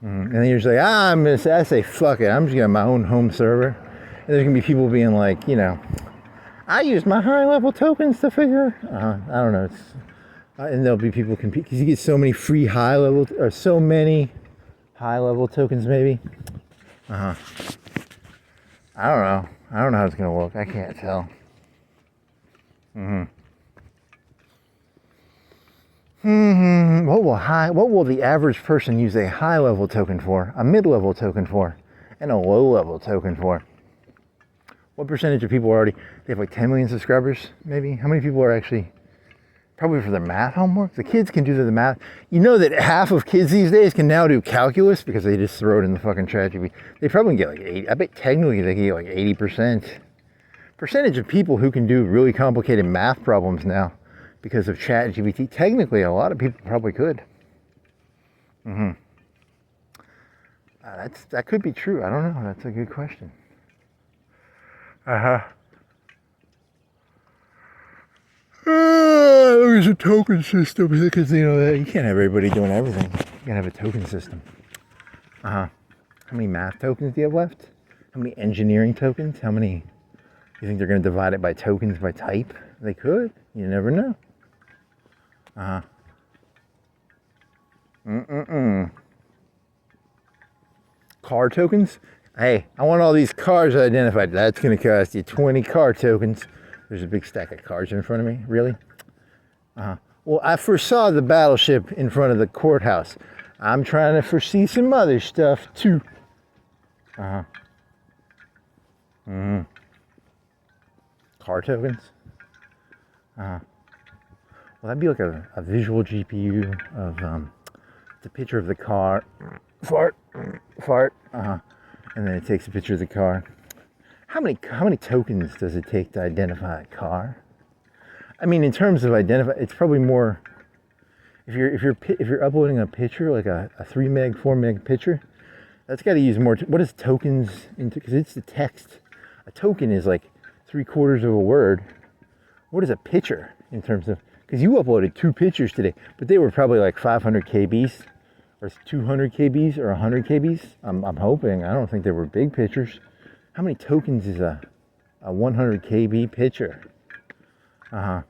And then you're just like, I say, fuck it. I'm just getting my own home server. And there's going to be people being like, I use my high level tokens to figure. I don't know. And there'll be people compete because you get so many free high level, or so many high level tokens maybe. I don't know. I don't know how it's going to look. I can't tell. What will the average person use a high level token for, a mid level token for, and a low level token for? What percentage of people they have like 10 million subscribers, maybe? How many people are actually, probably for their math homework? The kids can do the math. You know that half of kids these days can now do calculus because they just throw it in the fucking ChatGPT. They probably get like 80, I bet technically they can get like 80%. Percentage of people who can do really complicated math problems now because of ChatGPT. Technically, a lot of people probably could. That could be true. I don't know. That's a good question. There's a token system because you can't have everybody doing everything. You gotta have a token system. How many math tokens do you have left? How many engineering tokens? How many? You think they're gonna divide it by tokens by type? They could. You never know. Car tokens? Hey, I want all these cars identified. That's going to cost you 20 car tokens. There's a big stack of cars in front of me. Really? Well, I foresaw the battleship in front of the courthouse. I'm trying to foresee some other stuff, too. Car tokens? Well, that'd be like a visual GPU of, it's a picture of the car. Fart. And then it takes a picture of the car. How many tokens does it take to identify a car? I mean, in terms of identify, it's probably more. If you're uploading a picture, like a 3 meg, 4 meg picture, that's got to use more. What is tokens into? Because it's the text. A token is like 3/4 of a word. What is a picture in terms of? Because you uploaded 2 pictures today, but they were probably like 500 kbs. Or 200 kbs or 100 kbs. I'm hoping. I don't think they were big pictures. How many tokens is a 100 kb picture? Or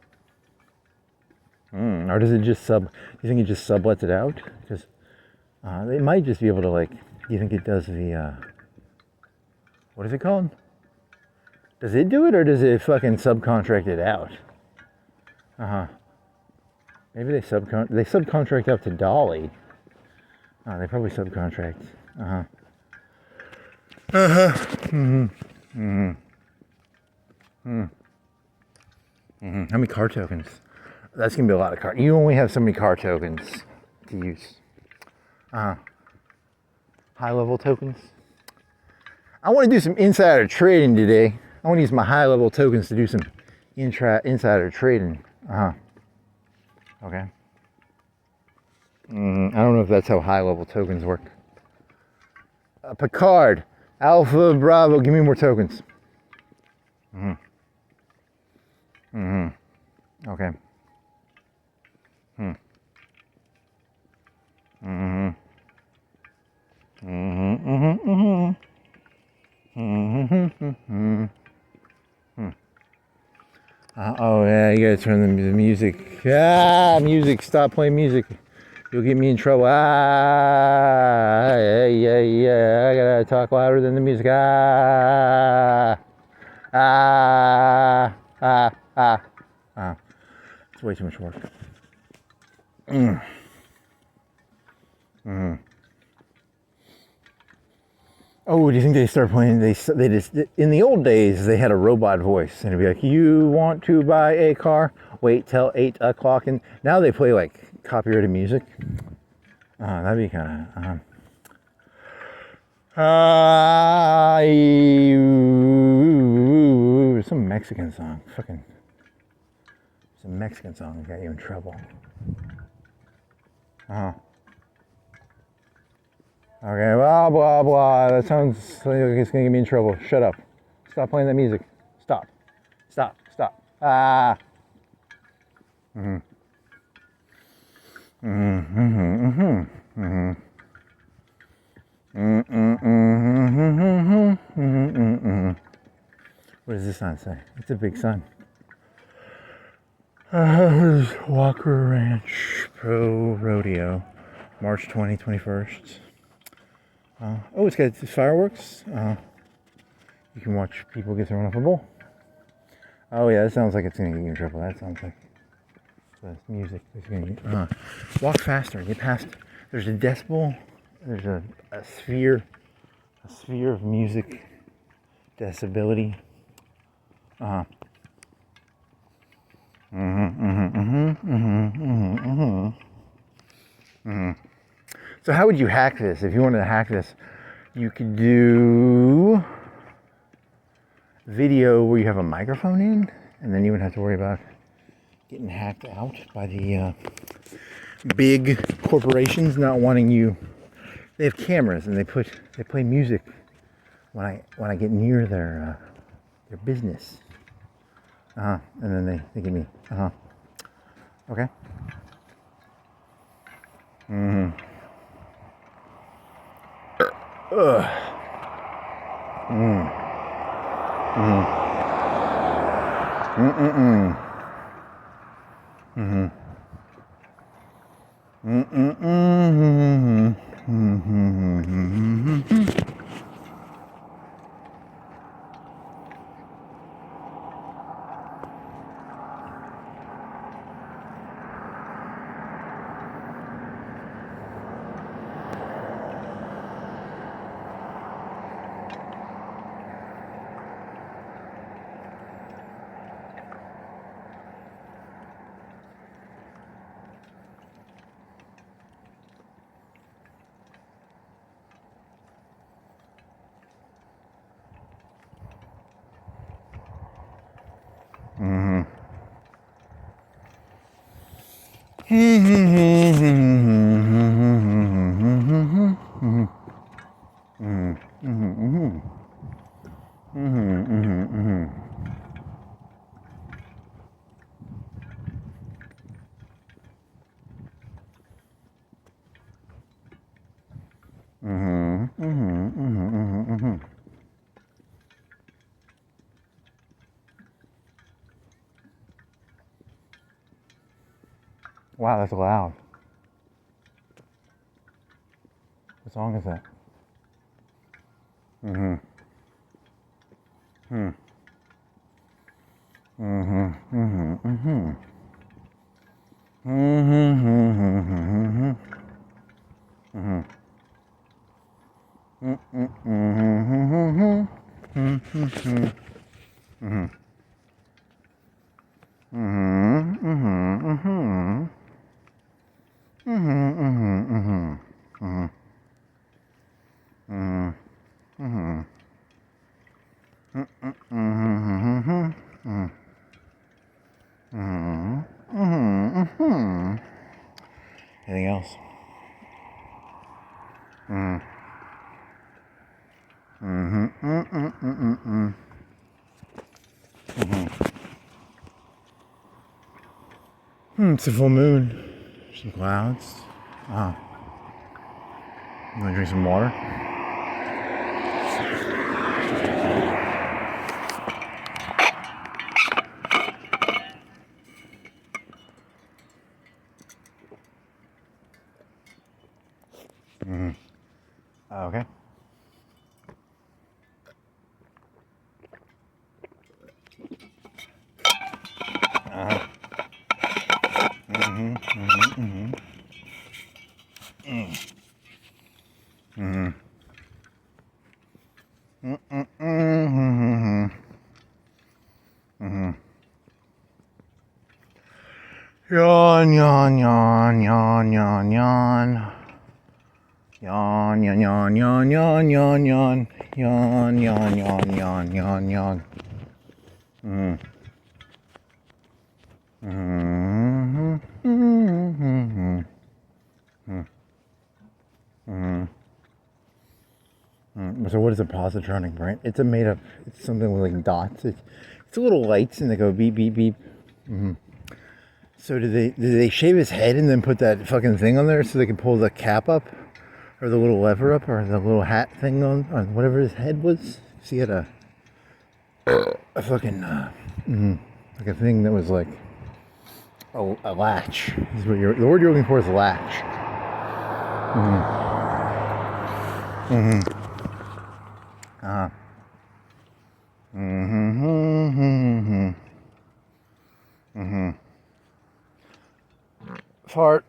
does it just you think it just sublets it out? Because they might just be able to do you think it does the, what is it called? Does it do it or does it fucking subcontract it out? Maybe they subcontract out to Dolly. They probably subcontract. How many car tokens? That's gonna be a lot of car. You only have so many car tokens to use. High level tokens. I want to do some insider trading today. I want to use my high level tokens to do some insider trading. Okay. I don't know if that's how high-level tokens work. Picard, Alpha, Bravo, give me more tokens. Okay. Oh yeah, you gotta turn the music. Music, stop playing music. You'll get me in trouble. Yeah. I gotta talk louder than the music. It's way too much work. Oh, do you think they start playing? They just in the old days they had a robot voice and it'd be like, "You want to buy a car? Wait till 8 o'clock." And now they play like copyrighted music. That'd be kind of. Some Mexican song. Fucking. Some Mexican song that got you in trouble. Okay, blah, blah, blah. That sounds like it's going to get me in trouble. Shut up. Stop playing that music. Stop. does this sign say? It's a big sign. Here's Walker Ranch Pro Rodeo, March 2021. Oh, it's got fireworks. You can watch people get thrown off a bull. Oh yeah, that sounds like it's gonna get you in trouble. That sounds like the music is gonna walk faster. Get past. There's a decibel. There's a sphere of music decibelity. So how would you hack this? If you wanted to hack this, you could do video where you have a microphone in, and then you wouldn't have to worry about getting hacked out by the big corporations not wanting you. They have cameras and they play music when I get near their business. And then they give me okay. Wow, that's loud. What song is that? Anything else? It's a full moon. Some clouds. You want to drink some water? Okay. Yawn, yawn, yawn, yawn, yawn, yawn. Yawn, yawn, yawn, yawn, yawn, yawn, yawn. Yawn, yawn, yawn, yawn, yawn, yawn. So what is a positronic brain? It's it's something with like dots. It's little lights and they go beep, beep, beep. So did they shave his head and then put that fucking thing on there so they could pull the cap up? Or the little lever up, or the little hat thing on whatever his head was? See, he had a fucking, like a thing that was like a latch. Is what the word you're looking for is latch. Fart.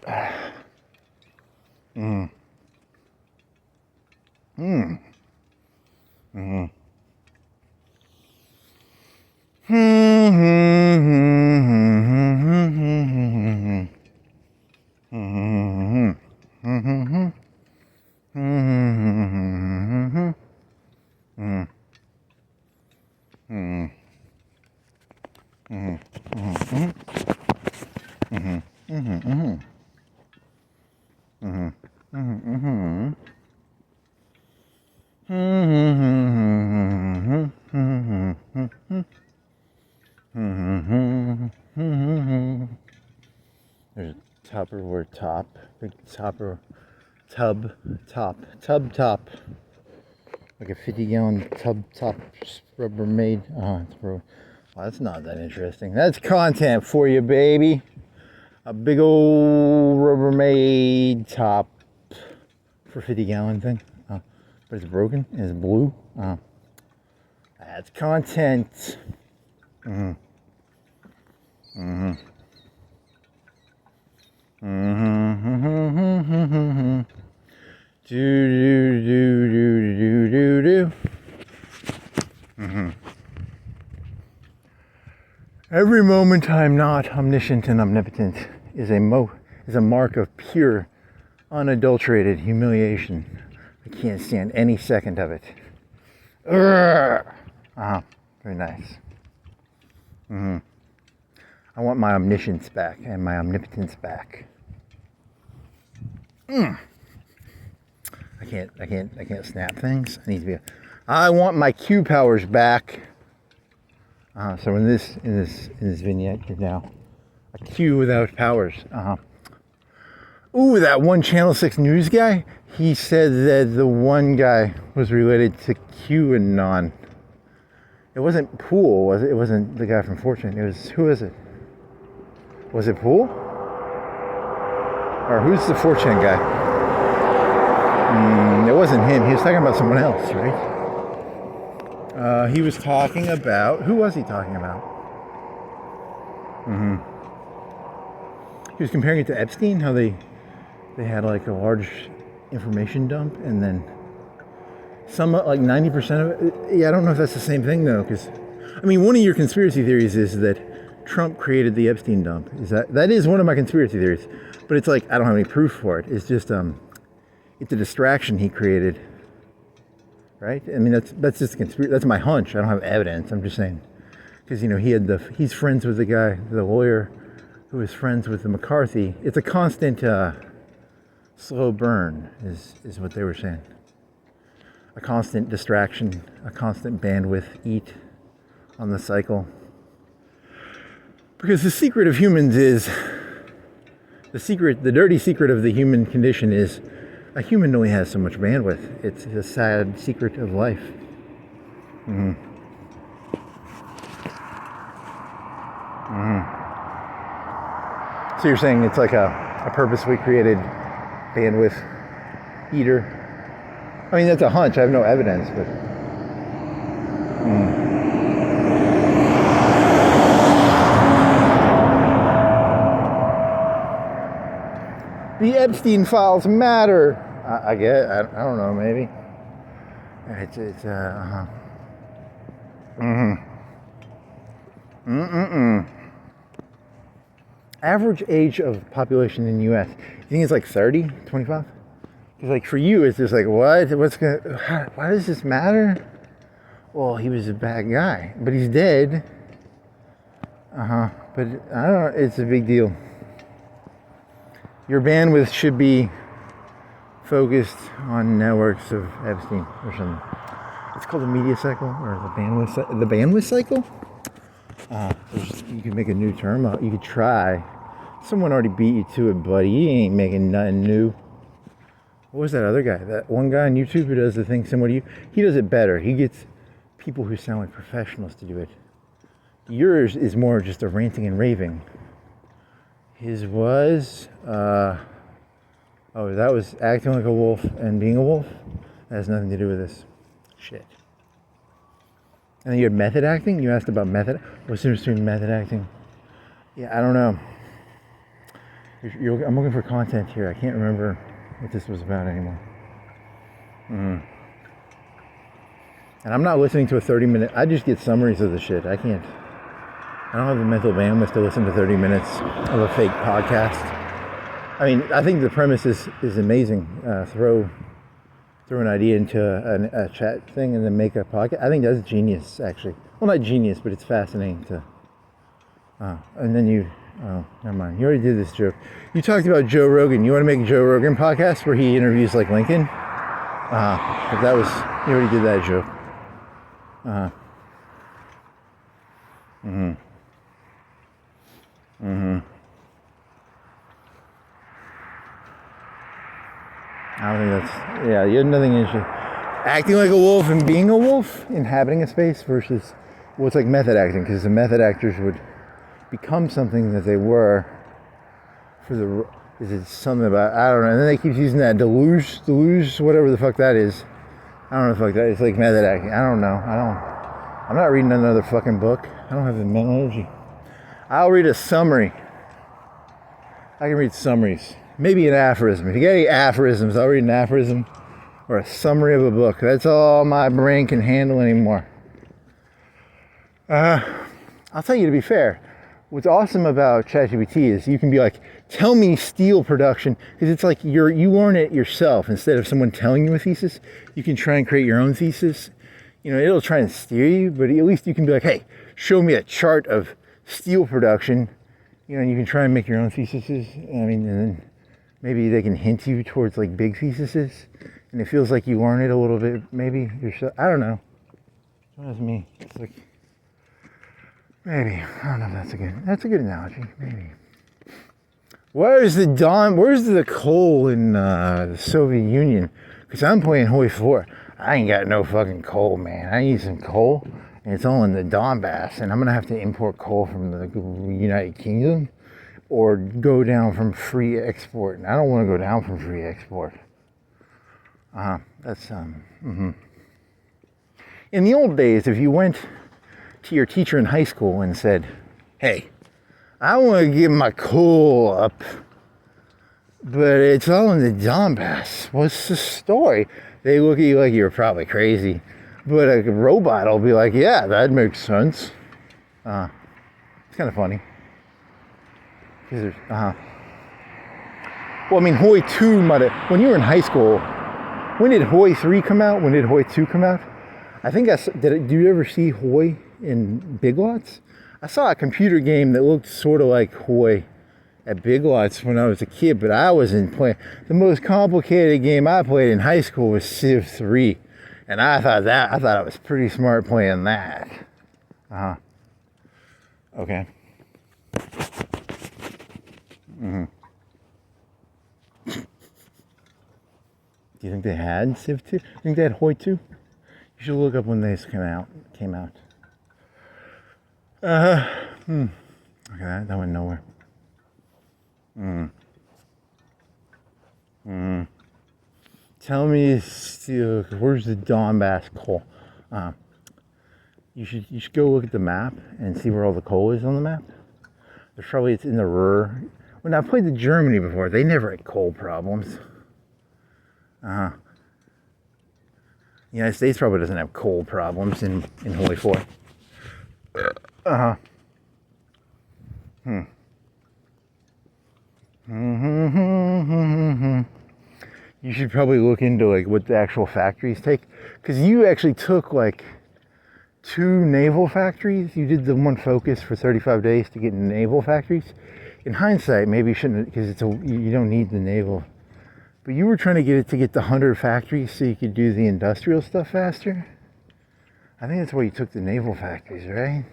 There's a Tupperware top, big tub top, like a 50-gallon tub top, Rubbermaid. Well, that's not that interesting. That's content for you, baby. A big old Rubbermaid top for 50-gallon thing, but it's broken. It's blue. That's content. Do. Every moment I'm not omniscient and omnipotent is a mark of pure, unadulterated humiliation. I can't stand any second of it. Very nice. I want my omniscience back and my omnipotence back. I can't snap things. I want my Q powers back. So in this vignette, you're now a Q without powers. Ooh, that one Channel 6 news guy. He said that the one guy was related to QAnon. It wasn't Poole, was it? It wasn't the guy from Fortune. It was, who is it? Was it Poole? Or who's the Fortune guy? It wasn't him. He was talking about someone else, right? He was talking about, who was he talking about? He was comparing it to Epstein, how they had like a large information dump, and then some, like 90% of it. Yeah, I don't know if that's the same thing though, because I mean, one of your conspiracy theories is that Trump created the Epstein dump. That is one of my conspiracy theories, but it's like I don't have any proof for it. It's just it's a distraction he created, right? I mean, that's just a conspiracy. That's my hunch. I don't have evidence. I'm just saying, because he's friends with the guy, the lawyer, who is friends with the McCarthy. It's a constant slow burn, is what they were saying. A constant distraction, a constant bandwidth eat on the cycle. Because the secret of humans is, the dirty secret of the human condition is, a human only has so much bandwidth. It's a sad secret of life. So you're saying it's like a purposely created bandwidth eater? I mean, that's a hunch. I have no evidence, but... The Epstein files matter. I get. I don't know. Maybe. Average age of population in the U.S. You think it's like 30, 25? Because like for you, it's just like what? Why does this matter? Well, he was a bad guy, but he's dead. But I don't know. It's a big deal. Your bandwidth should be focused on networks of Epstein or something. It's called the media cycle or the bandwidth cycle. You could make a new term. You could try. Someone already beat you to it, buddy. You ain't making nothing new. What was that other guy? That one guy on YouTube who does the thing similar to you? He does it better. He gets people who sound like professionals to do it. Yours is more just a ranting and raving. His was, that was acting like a wolf and being a wolf. That has nothing to do with this. Shit. And then you had method acting? You asked about method? What's the difference between method acting? Yeah, I don't know. I'm looking for content here. I can't remember what this was about anymore. And I'm not listening to a 30-minute... I just get summaries of the shit. I don't have the mental bandwidth to listen to 30 minutes of a fake podcast. I mean, I think the premise is amazing. Throw an idea into a chat thing and then make a podcast. I think that's genius, actually. Well, not genius, but it's fascinating to... and then you... Oh, never mind. You already did this joke. You talked about Joe Rogan. You want to make a Joe Rogan podcast where he interviews like Lincoln? But that was... You already did that joke. I don't think that's... Yeah, you had nothing issue. Acting like a wolf and being a wolf, inhabiting a space versus what's like method acting, because the method actors would become something that they were for the... Is it something about... I don't know. And then they keep using that deluge, whatever the fuck that is. I don't know the fuck that is. It's like method acting. I don't know. I'm not reading another fucking book. I don't have the mental energy. I'll read a summary. I can read summaries. Maybe an aphorism. If you get any aphorisms, I'll read an aphorism or a summary of a book. That's all my brain can handle anymore. I'll tell you, to be fair, what's awesome about ChatGPT is you can be like, tell me steel production, because it's like you learn it yourself. Instead of someone telling you a thesis, you can try and create your own thesis. You know, it'll try and steer you, but at least you can be like, hey, show me a chart of steel production. You know, and you can try and make your own theses. I mean, and then maybe they can hint you towards like big theses, and it feels like you learn it a little bit, maybe yourself. I don't know. That's me. It's like, maybe. I don't know if that's a good analogy. Maybe. Where's the coal in the Soviet Union? Because I'm playing Hoi 4. I ain't got no fucking coal, man. I need some coal, and it's all in the Donbass, and I'm gonna have to import coal from the United Kingdom or go down from free export. And I don't want to go down from free export. That's In the old days, if you went to your teacher in high school and said, hey, I want to give my coal up, but it's all in the Donbass. What's the story? They look at you like you're probably crazy. But a robot will be like, yeah, that makes sense. It's kind of funny. Well, I mean, Hoi 2 might have... When you were in high school, when did Hoi 3 come out? When did Hoi 2 come out? I think do you ever see Hoi in Big Lots? I saw a computer game that looked sort of like Hoi at Big Lots when I was a kid, but I wasn't playing. The most complicated game I played in high school was Civ 3, and I thought I was pretty smart playing that. Okay. Do you think they had Civ 2? You think they had Hoi 2? You should look up when these came out. Okay, that went nowhere. Tell me, where's the Donbass coal? You should go look at the map and see where all the coal is on the map. It's in the Ruhr. When I played the Germany before, they never had coal problems. The United States probably doesn't have coal problems in Hoi 4. You should probably look into like what the actual factories take, because you actually took like 2 naval factories. You did the one focus for 35 days to get naval factories. In hindsight, maybe you shouldn't, because you don't need the naval. But you were trying to get the 100 factories so you could do the industrial stuff faster. I think that's why you took the naval factories, right?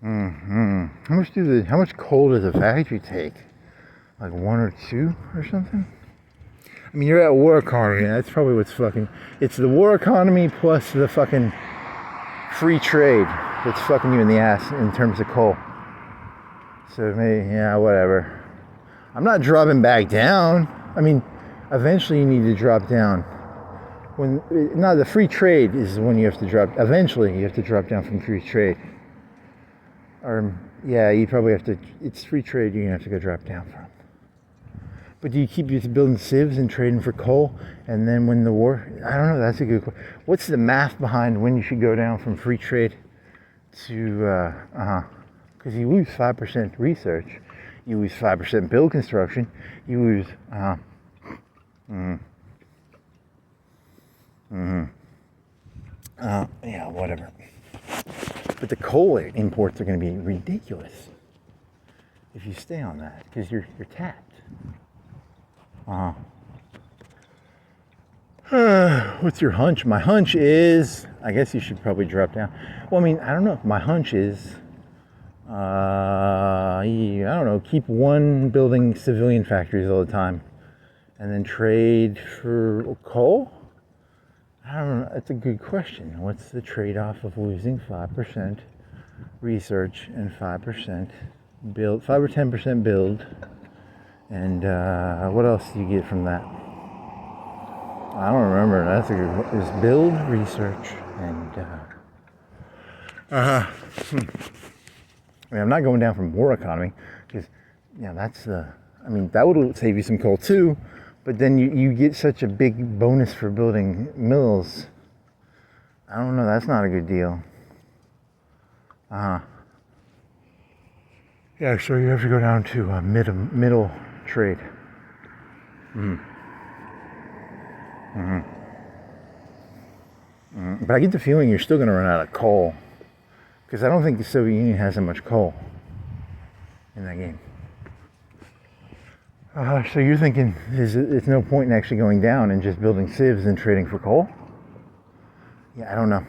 How much coal does a factory take? Like 1 or 2 or something? I mean, you're at war economy. That's probably what's fucking... It's the war economy plus the fucking free trade that's fucking you in the ass in terms of coal. So maybe, yeah, whatever. I'm not dropping back down. I mean, eventually you need to drop down. The free trade is when you have to drop. Eventually you have to drop down from free trade. Or yeah, you probably have to. It's free trade. You're gonna have to go drop down from. But do you keep building civs and trading for coal, and then when the war? I don't know. That's a good question. What's the math behind when you should go down from free trade to? Because you lose 5% research, you lose 5% build construction, you lose. Yeah, whatever. But the coal imports are going to be ridiculous if you stay on that, because you're tapped. What's your hunch? My hunch is, I guess you should probably drop down. Well, I mean, I don't know. My hunch is, I don't know, keep building civilian factories all the time and then trade for coal? I don't know. That's a good question. What's the trade-off of losing 5% research and 5% build, 5 or 10% build? And what else do you get from that? I don't remember. That's a good one. Is build, research, and I mean, I'm not going down from war economy because, that's the. I mean, that would save you some coal too, but then you get such a big bonus for building mills. I don't know. That's not a good deal. Yeah, so you have to go down to middle trade. But I get the feeling you're still going to run out of coal, because I don't think the Soviet Union has that much coal in that game. So you're thinking there's no point in actually going down and just building civs and trading for coal? Yeah, I don't know.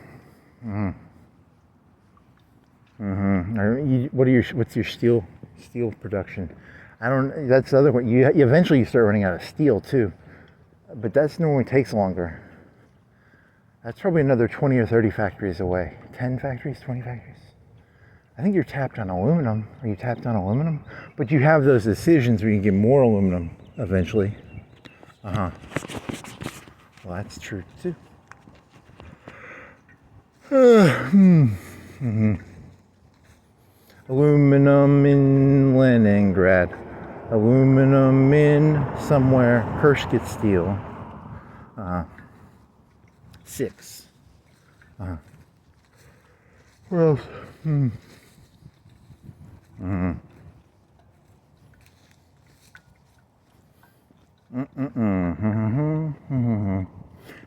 What's your steel production? That's the other one. You eventually start running out of steel too, but that's normally takes longer. That's probably another 20 or 30 factories away. 10 factories, 20 factories. I think you're tapped on aluminum. Are you tapped on aluminum? But you have those decisions where you get more aluminum eventually. Well, that's true too. Aluminum in Leningrad. Aluminum in somewhere. Hirsch gets steel. 6. Where else?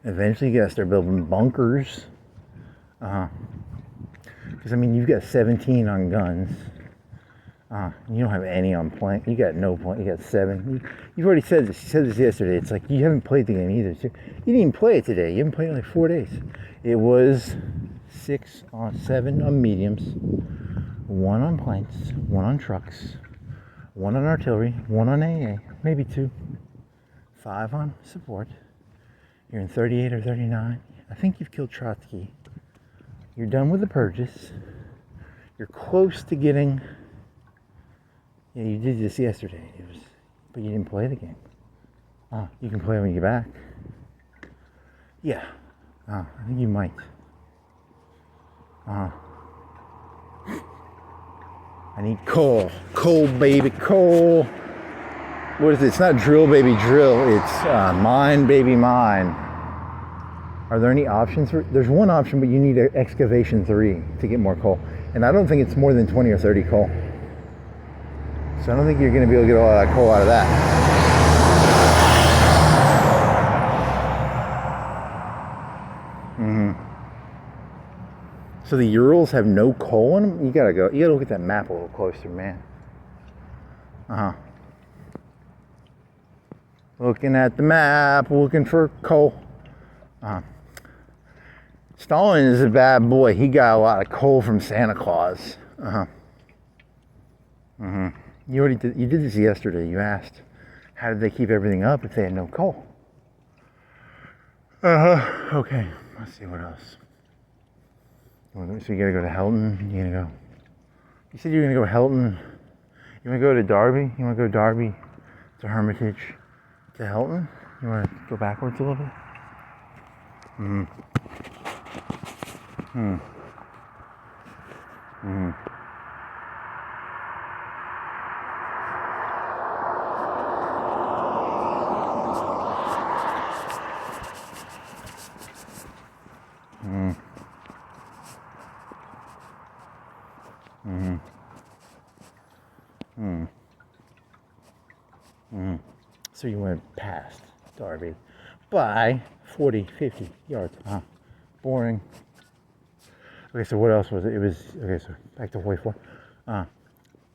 Eventually you gotta start building bunkers. Because I mean, you've got 17 on guns. You don't have any on plane. You got no plane. You got 7. You've already said this. You said this yesterday. It's like you haven't played the game either. You didn't even play it today. You haven't played it in like 4 days. It was 7 on mediums, 1 on planes, 1 on trucks, 1 on artillery, 1 on AA, maybe 2, 5 on support. You're in 38 or 39. I think you've killed Trotsky. You're done with the purges. You're close to getting. Yeah, you did this yesterday. But you didn't play the game. You can play when you get back. Yeah. I think you might. I need coal. Coal, baby, coal. What is it? It's not drill, baby, drill. It's mine, baby, mine. Are there any options? There's one option, but you need an excavation 3 to get more coal. And I don't think it's more than 20 or 30 coal. So I don't think you're going to be able to get all that coal out of that. So the Urals have no coal in them? You gotta look at that map a little closer, man. Looking at the map, looking for coal. Stalin is a bad boy. He got a lot of coal from Santa Claus. You did this yesterday. You asked, how did they keep everything up if they had no coal? Okay, let's see what else. So you gotta go to Helton. You gotta go. You said you're gonna go Helton. You wanna go to Derby? You wanna go Derby to Hermitage to Helton? You wanna go backwards a little bit? Mm-hmm. Mm-hmm. Mm-hmm. Mm-hmm. Mm-hmm. Mm-hmm. So you went past Derby by 40, 50 yards. Boring. Okay, so what else was it? It was, okay, so back to Hawaii 4.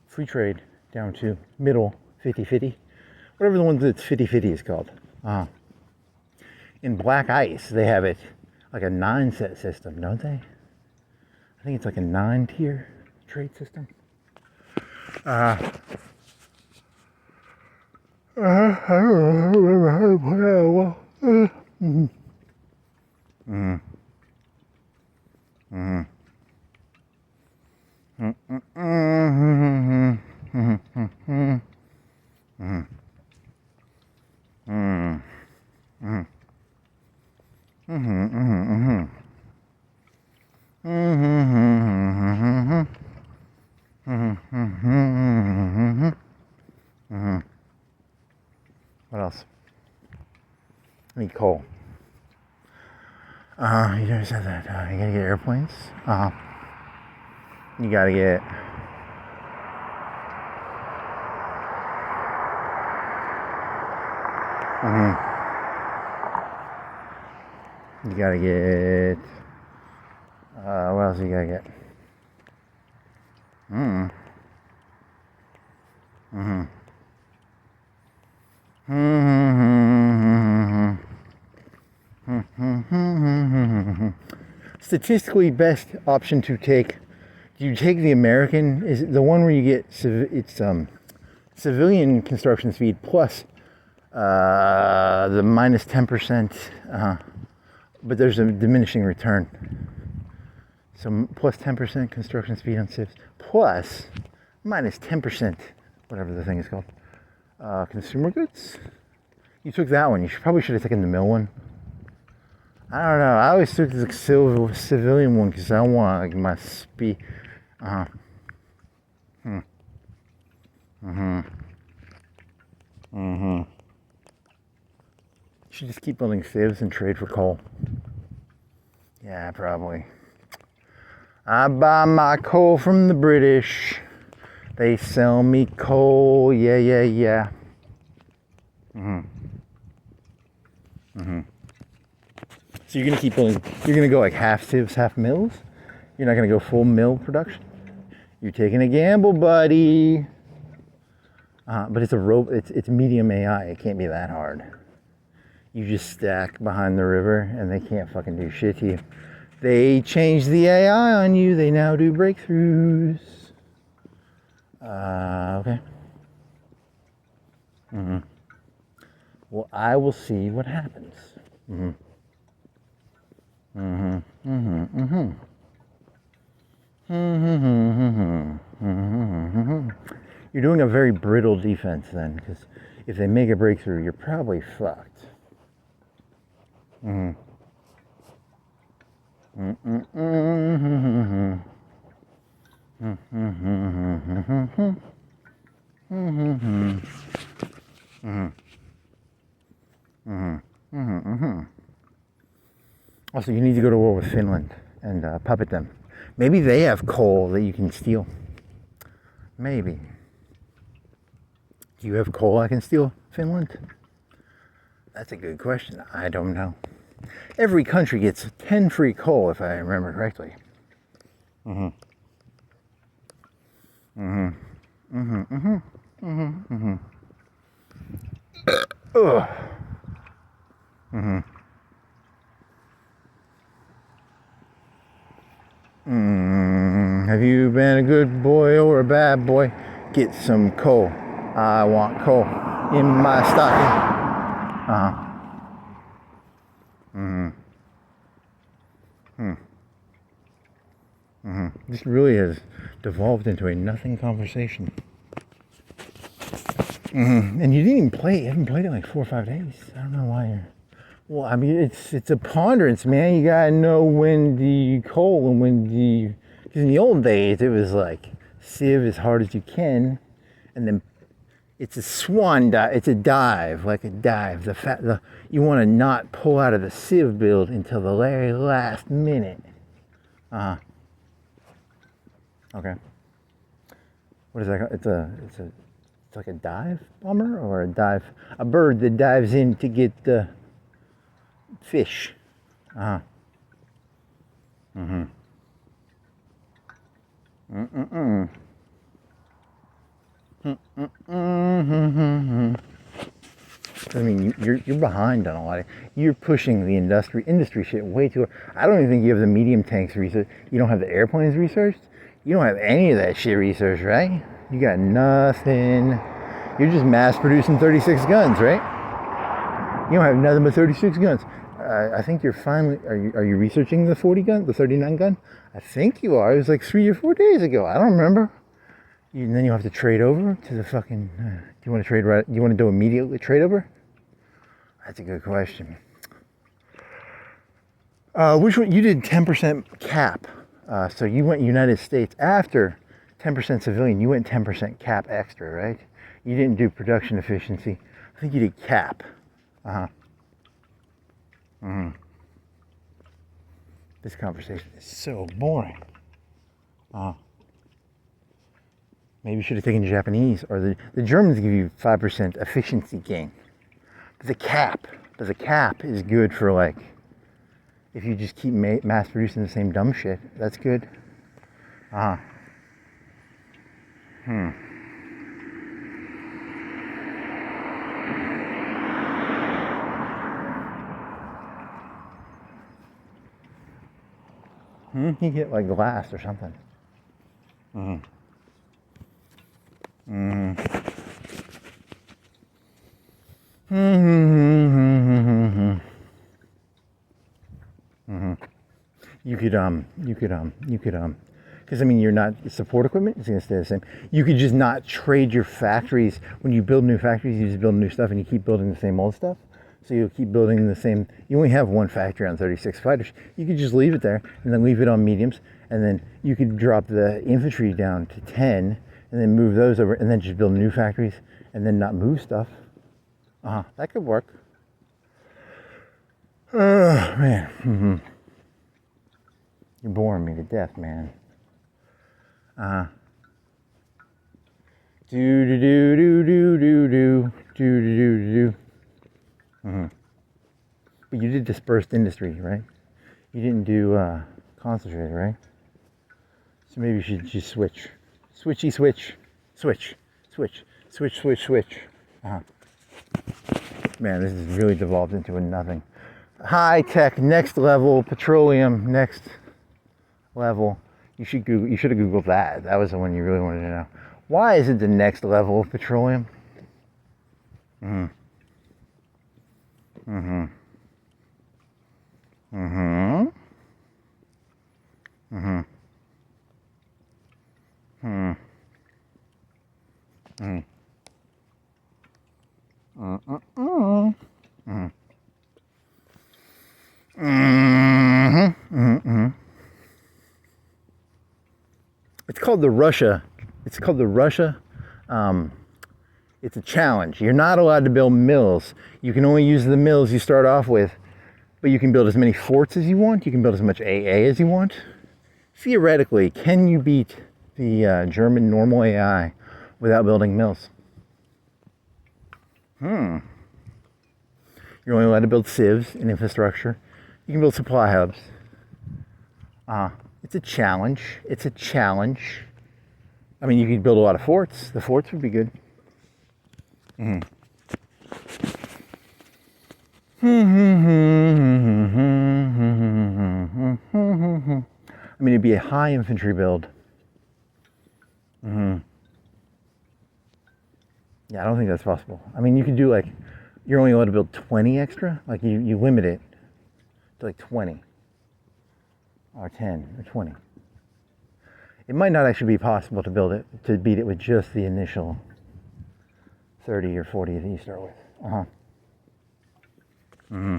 Free trade down to middle 50-50. Whatever the one that's 50-50 is called. In Black Ice, they have it like a 9-set system, don't they? I think it's like a 9-tier trade system. I don't remember how to put it well. Mm-hmm. Mm-hmm. Mm-hmm. What else? I need coal. You just said that. You gotta get airplanes. You gotta get. You gotta get. What else you gotta get? Statistically best option to take. Do you take the American? Is it the one where you get it's civilian construction speed plus the minus 10%, but there's a diminishing return. So plus 10% construction speed on civs plus minus 10%, whatever the thing is called, consumer goods. You took that one. You probably should have taken the mill one. I don't know. I always took the civilian one because I want like my speed. You should just keep building civs and trade for coal. Yeah, probably. I buy my coal from the British. They sell me coal. Yeah. So you're gonna keep building. You're gonna go like half civs, half mills. You're not gonna go full mill production. You're taking a gamble, buddy. But it's it's medium AI. It can't be that hard. You just stack behind the river, and they can't fucking do shit to you. They changed the AI on you. They now do breakthroughs. Okay. Well, I will see what happens. You're doing a very brittle defense then, because if they make a breakthrough, you're probably fucked. Also, you need to go to war with Finland and puppet them. Maybe they have coal that you can steal. Maybe. Do you have coal I can steal, Finland? That's a good question. I don't know. Every country gets 10 free coal, if I remember correctly. Have you been a good boy or a bad boy? Get some coal. I want coal in my stocking. This really has devolved into a nothing conversation. And you didn't even play it. You haven't played it in like 4 or 5 days. I don't know why you're... Well, I mean, it's a ponderance, man. You gotta know when the coal and when the... Because in the old days, it was like sieve as hard as you can, and then it's a swan dive. It's a dive, like a dive. You want to not pull out of the sieve build until the very last minute. Okay. What is that? It's like a dive bomber or a bird that dives in to get the fish. I mean, you're behind on a lot. You're pushing the industry shit way too. I don't even think you have the medium tanks research. You don't have the airplanes researched. You don't have any of that shit researched, right? You got nothing. You're just mass producing 36 guns, right? You don't have nothing but 36 guns. I think you're finally. Are you researching the 40 gun, the 39 gun? I think you are. It was like 3 or 4 days ago. I don't remember. And then you have to trade over to the fucking. Do you want to trade right? Do you want to do immediately trade over? That's a good question. Which one? You did 10% cap. So you went United States after 10% civilian. You went 10% cap extra, right? You didn't do production efficiency. I think you did cap. This conversation is so boring. Maybe you should have taken Japanese, or the Germans give you 5% efficiency gain. But the cap is good for like, if you just keep mass producing the same dumb shit, that's good. You get like glass or something. You could, because I mean, you're not, support equipment is going to stay the same. You could just not trade your factories. When you build new factories, you just build new stuff and you keep building the same old stuff. So you'll keep building the same, you only have one factory on 36 fighters. You could just leave it there and then leave it on mediums. And then you could drop the infantry down to 10 and then move those over and then just build new factories and then not move stuff. That could work. Man. You're boring me to death, man. But you did dispersed industry, right? You didn't do concentrated, right? So maybe you should just switch. Switch. Man, this has really devolved into a nothing. High tech, next level, petroleum, next level. You should have Googled that. That was the one you really wanted to know. Why is it the next level of petroleum? It's called the Russia. It's a challenge. You're not allowed to build mills. You can only use the mills you start off with, but you can build as many forts as you want. You can build as much AA as you want. Theoretically, can you beat the German normal AI without building mills? You're only allowed to build civs and infrastructure. You can build supply hubs. It's a challenge. I mean, you could build a lot of forts. The forts would be good. I mean, it'd be a high infantry build. Yeah, I don't think that's possible. I mean, you could do like, you're only allowed to build 20 extra. Like you limit it to like 20 or 10 or 20. It might not actually be possible to build it, to beat it with just the initial 30 or 40 that you start with. Uh-huh. Mm-hmm.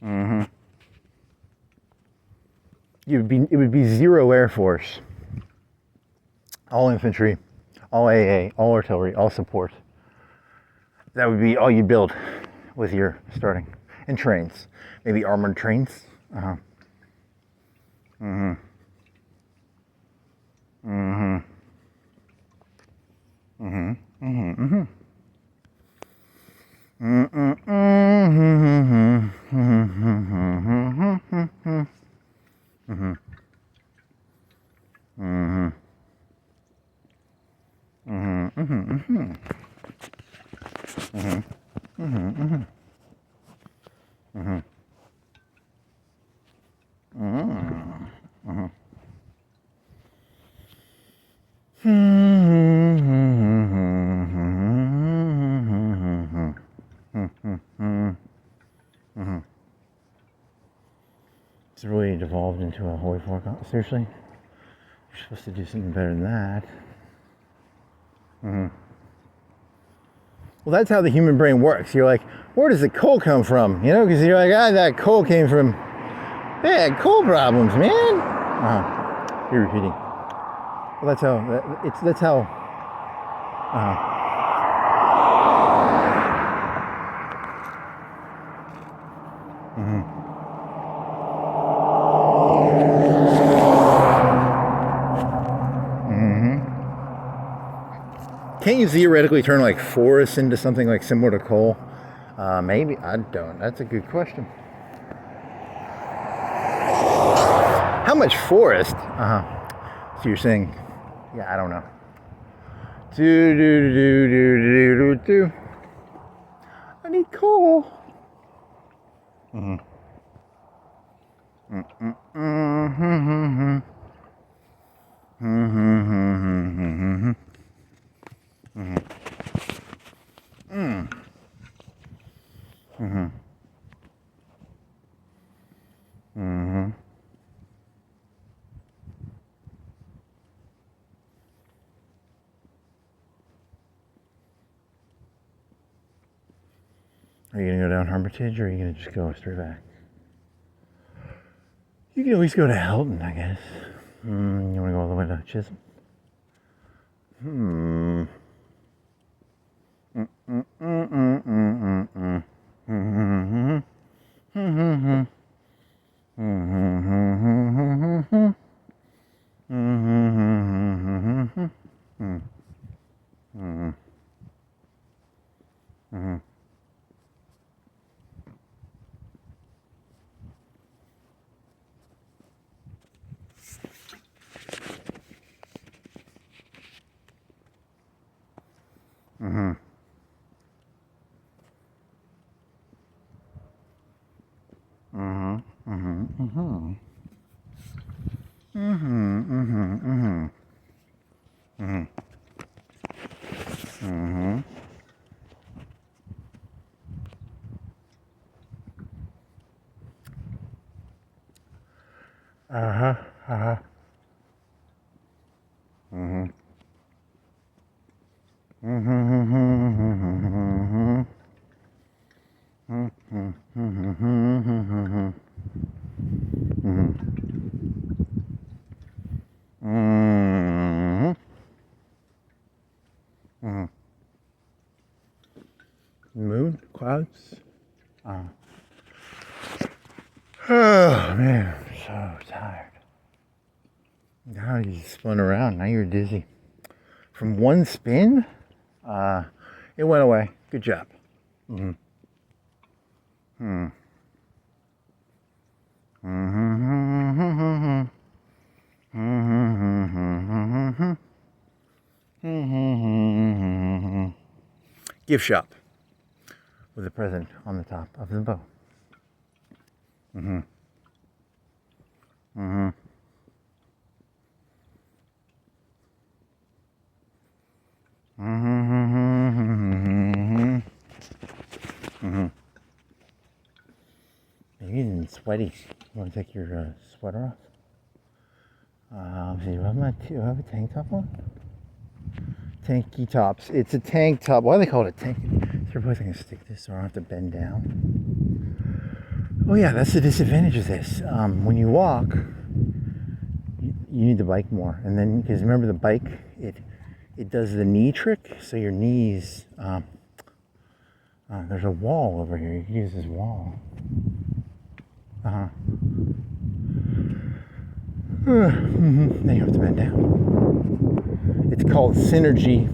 Mm-hmm. It would be zero Air Force, all infantry, all AA, all artillery, all support. That would be all you build with your starting. And trains. Maybe armored trains. Uh-huh. Mm-hmm. Mm-hmm. Mm-hmm. Mm-hmm. Mm-hmm. It's really devolved into a holy fork. Seriously? You're supposed to do something better than that. Mm-hmm. Well, that's how the human brain works. You're like, where does the coal come from? You know, because you're like, that coal came from... They had coal problems, man. Uh-huh. You're repeating. Well, that's how... That's how... Uh-huh. Can't you theoretically turn like forests into something like similar to coal? Maybe. I don't. That's a good question. How much forest? So you're saying, yeah, I don't know. I need coal. Are you going to go down Hermitage, or are you going to just go straight back? You can always go to Helton, I guess. You want to go all the way to Chisholm? Moon? Clouds? Oh, man, I'm so tired. Now you just spun around. Now you're dizzy. From one spin, it went away. Good job. Gift shop with a present on the top of the bow. You're getting sweaty. You want to take your sweater off? See, do I have a tank top on? Tanky tops. It's a tank top. Why do they call it a tank? So I can stick this so I don't have to bend down. Oh yeah, that's the disadvantage of this. When you walk, you need the bike more. And then, because remember the bike, it does the knee trick, so your knees, there's a wall over here. You can use this wall. Then you have to bend down. It's called synergy.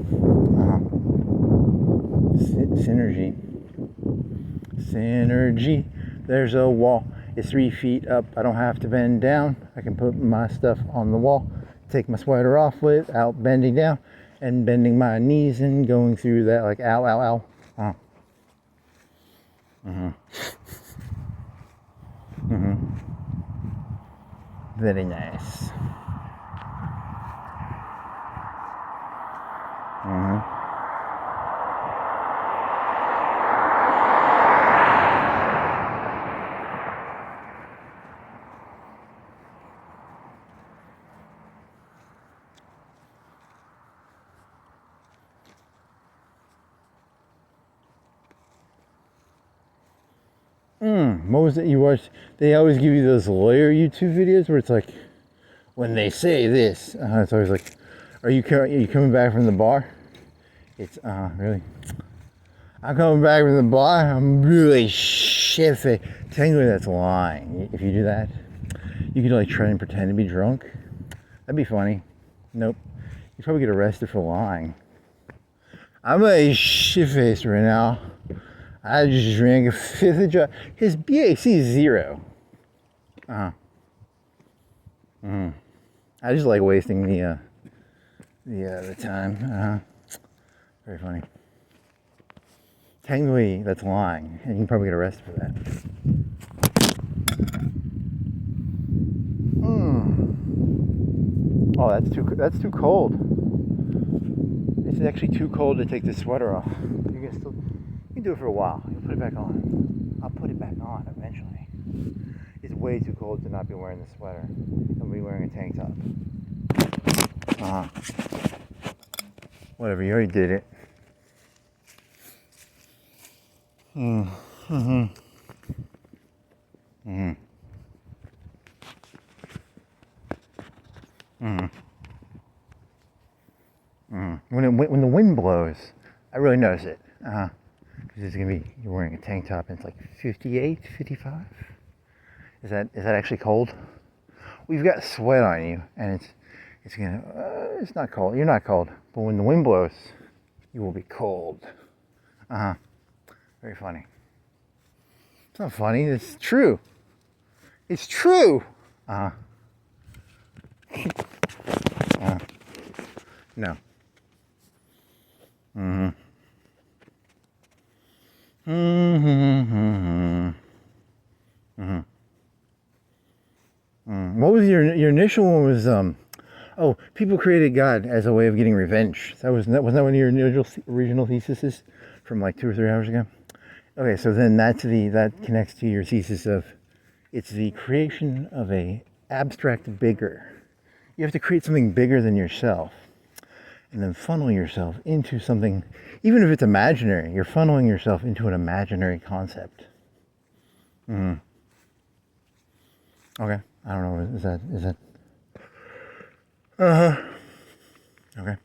Synergy. There's a wall. It's 3 feet up. I don't have to bend down. I can put my stuff on the wall, take my sweater off without bending down, and bending my knees and going through that like ow, ow, ow. Very nice. What was it you watched? They always give you those lawyer YouTube videos where it's like, when they say this, it's always like, are you coming back from the bar? It's, really? I'm coming back from the bar, I'm really shifty. Technically that's lying. If you do that, you could like try and pretend to be drunk. That'd be funny. Nope. You'd probably get arrested for lying. I'm a shit-faced right now. I just drank a fifth of Jack. His BAC is 0. I just like wasting the time. Very funny. Technically, that's lying, and you can probably get arrested for that. Oh, that's too cold. It's actually too cold to take the sweater off. You can do it for a while. You'll put it back on. I'll put it back on eventually. It's way too cold to not be wearing the sweater. I'll be wearing a tank top. Whatever, you already did it. When the wind blows, I really notice it. Because you're wearing a tank top and it's like 58, 55. Is that actually cold? Well, you've got sweat on you, and it's not cold. You're not cold, but when the wind blows, you will be cold. Very funny. It's not funny. It's true. It's true. No. What was your initial one? Was people created God as a way of getting revenge. Wasn't that one of your original theses from like 2 or 3 hours ago? Okay, so then that connects to your thesis of it's the creation of a abstract bigger. You have to create something bigger than yourself, and then funnel yourself into something, even if it's imaginary. You're funneling yourself into an imaginary concept. Okay, I don't know. Is that? Okay.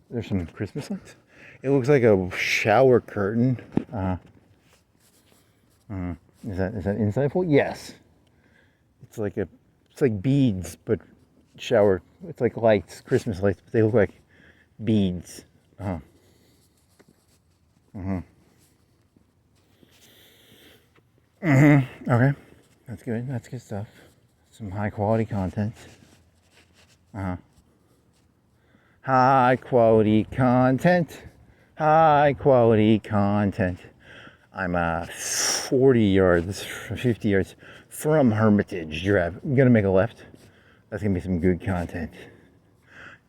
There's some Christmas lights. It looks like a shower curtain. Is that insightful? Yes. It's like beads, but shower. It's like lights, Christmas lights, but they look like beads. Okay, that's good. That's good stuff. Some high quality content. High quality content. High quality content. I'm 40 yards, 50 yards from Hermitage Drive. I'm gonna make a left. That's gonna be some good content.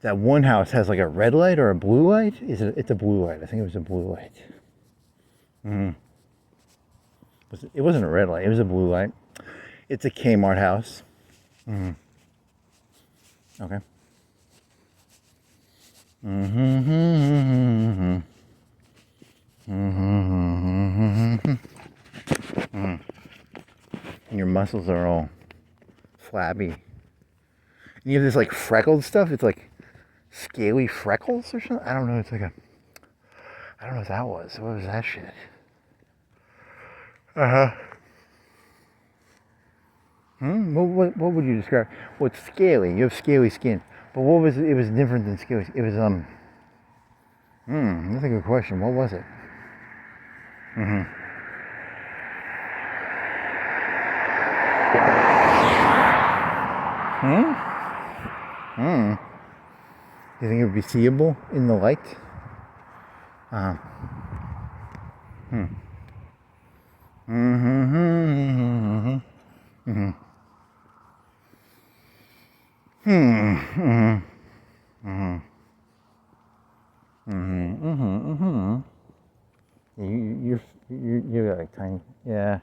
That one house has like a red light or a blue light. It's a blue light. I think it was a blue light. It wasn't a red light. It was a blue light. It's a Kmart house. Okay. And your muscles are all flabby. And you have this like freckled stuff. It's like scaly freckles or something. I don't know. It's like I don't know what that was. What was that shit? What would you describe? Well, it's scaly. You have scaly skin. But what was it? It was different than scaly. It was that's a good question. What was it? You think it would be seeable in the light? You're like tiny. Yeah.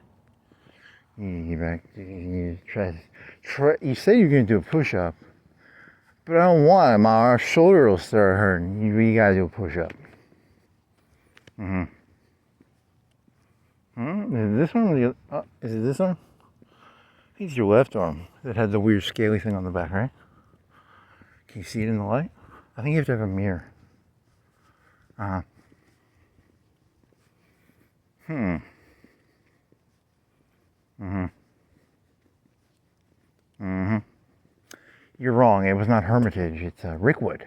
You back. You try. You say you're gonna do a push-up, but I don't want it. My shoulder will start hurting. You gotta do a push-up. Is it this one? Is it this one? I think it's your left arm that had the weird scaly thing on the back, right? Can you see it in the light? I think you have to have a mirror. You're wrong. It was not Hermitage. It's Rickwood.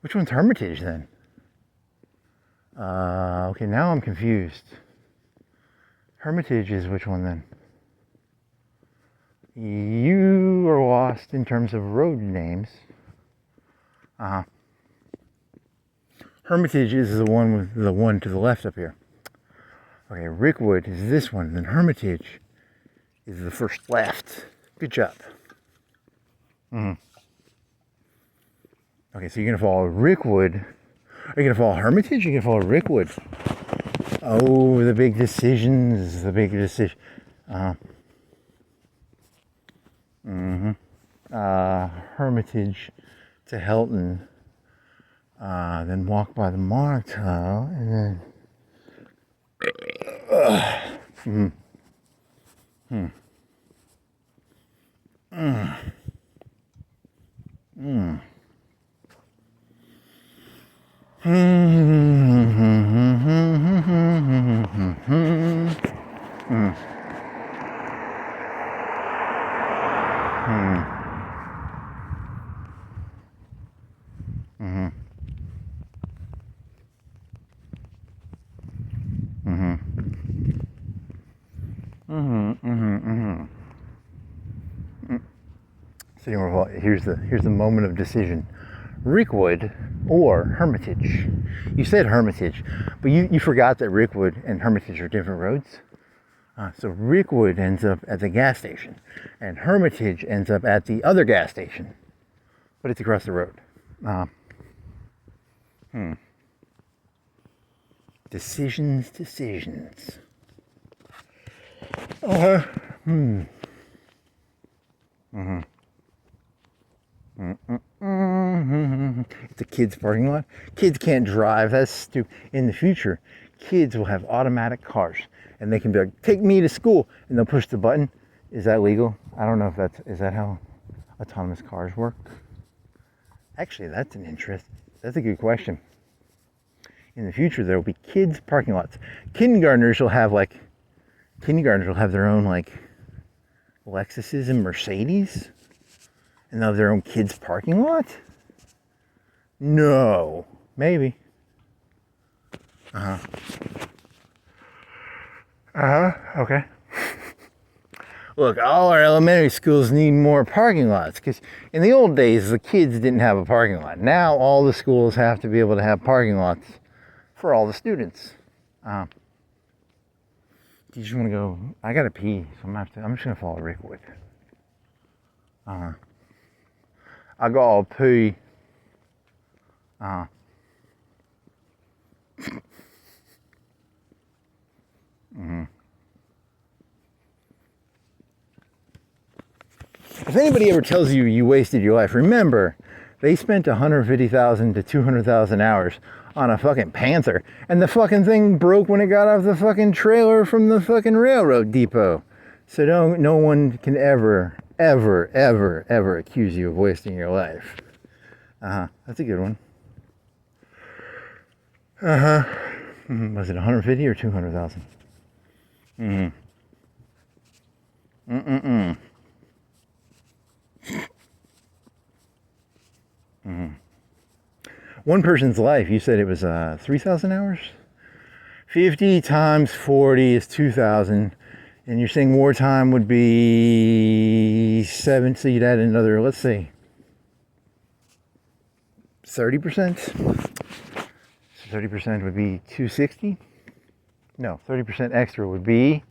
Which one's Hermitage then? Okay, now I'm confused. Hermitage is which one then? You are lost in terms of road names. Hermitage is the one with the one to the left up here. Okay, Rickwood is this one, then Hermitage is the first left. Good job. Okay, so you're gonna follow Rickwood. Are you gonna follow Hermitage? Or are you gonna follow Rickwood? Oh, the big decisions. The big decision. Hermitage to Helton. Then walk by the Monarch Tile, and then. So here's the moment of decision: Rickwood or Hermitage. You said Hermitage, but you forgot that Rickwood and Hermitage are different roads. So Rickwood ends up at the gas station, and Hermitage ends up at the other gas station, but it's across the road. Decisions. It's a kid's parking lot. Kids can't drive. That's stupid. In the future, kids will have automatic cars, and they can be like, "Take me to school," and they'll push the button. Is that legal? I don't know if is that how autonomous cars work? Actually, that's a good question. In the future, there will be kids parking lots. Kindergartners will have their own like Lexuses and Mercedes, and they'll have their own kids parking lot. No, maybe. Okay. Look, all our elementary schools need more parking lots, because in the old days, the kids didn't have a parking lot. Now all the schools have to be able to have parking lots for all the students. Do you just want to go? I gotta pee, so I'm just gonna follow Rickwood. I gotta pee. If anybody ever tells you you wasted your life, remember, they spent 150,000 to 200,000 hours on a fucking Panther, and the fucking thing broke when it got off the fucking trailer from the fucking railroad depot. So no one can ever accuse you of wasting your life. That's a good one. Was it 150 or 200,000? One person's life, you said it was 3,000 hours? 50 times 40 is 2,000. And you're saying wartime would be 7, so you'd add another, let's see, 30%? So 30% would be 260? No, 30% extra would be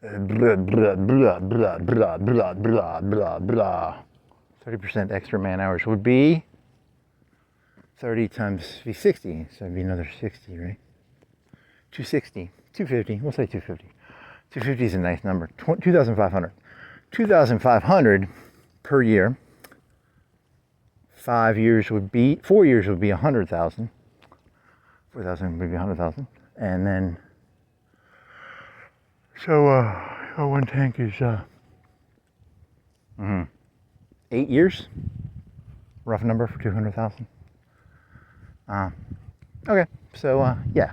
blah, blah, blah, blah, blah, blah, blah, blah, blah. 30% extra man hours would be 30 times 60, so it'd be another 60, right? 260, 250, we'll say 250. 250 is a nice number. 2,500. 2,500 per year. 4 years would be 100,000. 4,000 would be 100,000. And then, so one tank is 8 years. Rough number for 200,000. Okay, so yeah,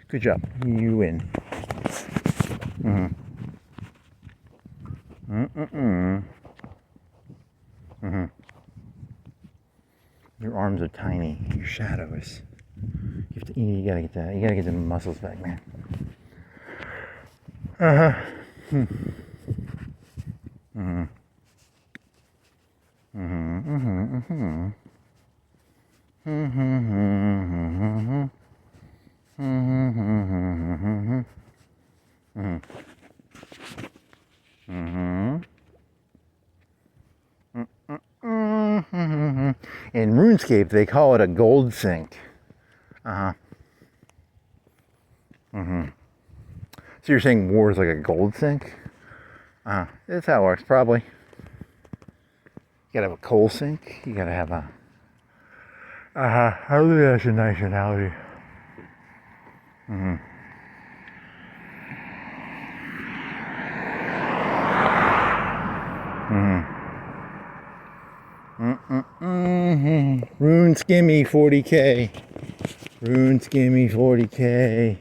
good job. You win. Your arms are tiny. Your shadow is. You gotta get that. You gotta get the muscles back, man. In RuneScape, they call it a gold sink. So you're saying war is like a gold sink? That's how it works, probably. You gotta have a coal sink. You gotta have a. I believe that's a nice analogy. Rune skimmy 40K. Rune skimmy 40K.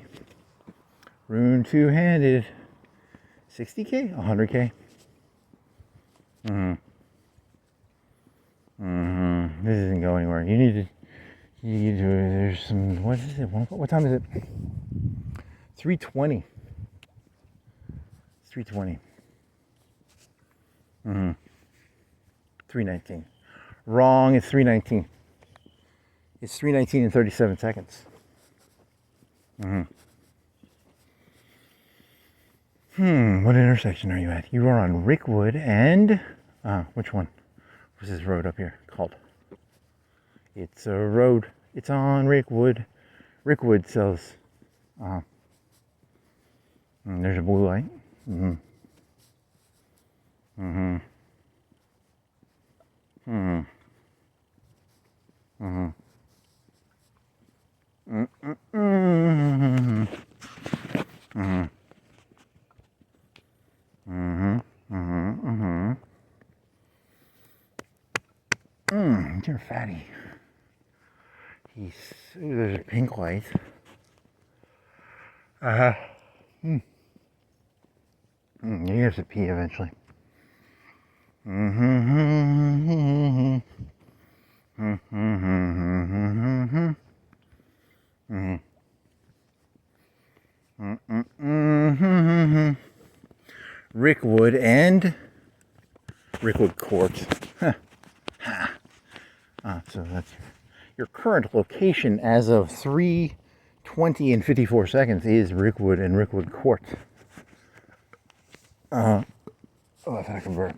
Rune two-handed 60K? 100K? This isn't going anywhere. You need to, there's some, what is it? What time is it? 3:20. It's 3:20. 3:19. Wrong, it's 3:19. It's 3:19 and 37 seconds. What intersection are you at? You are on Rickwood and, which one? What's this road up here called? It's a road. It's on Rickwood. Rickwood sells, there's a blue light. You're fatty. Ooh, there's a pink light. You have to pee eventually. Rickwood and Rickwood Court. So that's your current location as of 3:20 and 54 seconds is Rickwood and Rickwood Court. Oh, if I can burp.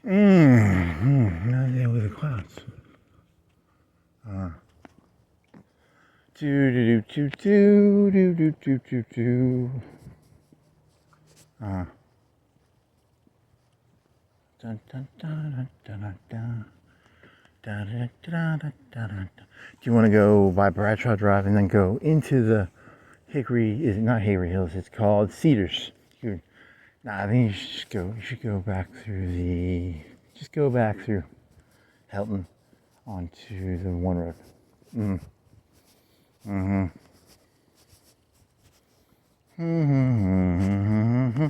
Now deal with the clouds. Do do do do do do do do do. Dun, dun, dun, dun, dun, dun. Da, da, da, da, da, da. Do you want to go by Bradshaw Drive and then go into the Hickory? Is it not Hickory Hills? It's called Cedars. I think you should just go. You should go back through the. Just go back through Helton onto the one road. Mm-hmm. Mm-hmm. Mm-hmm.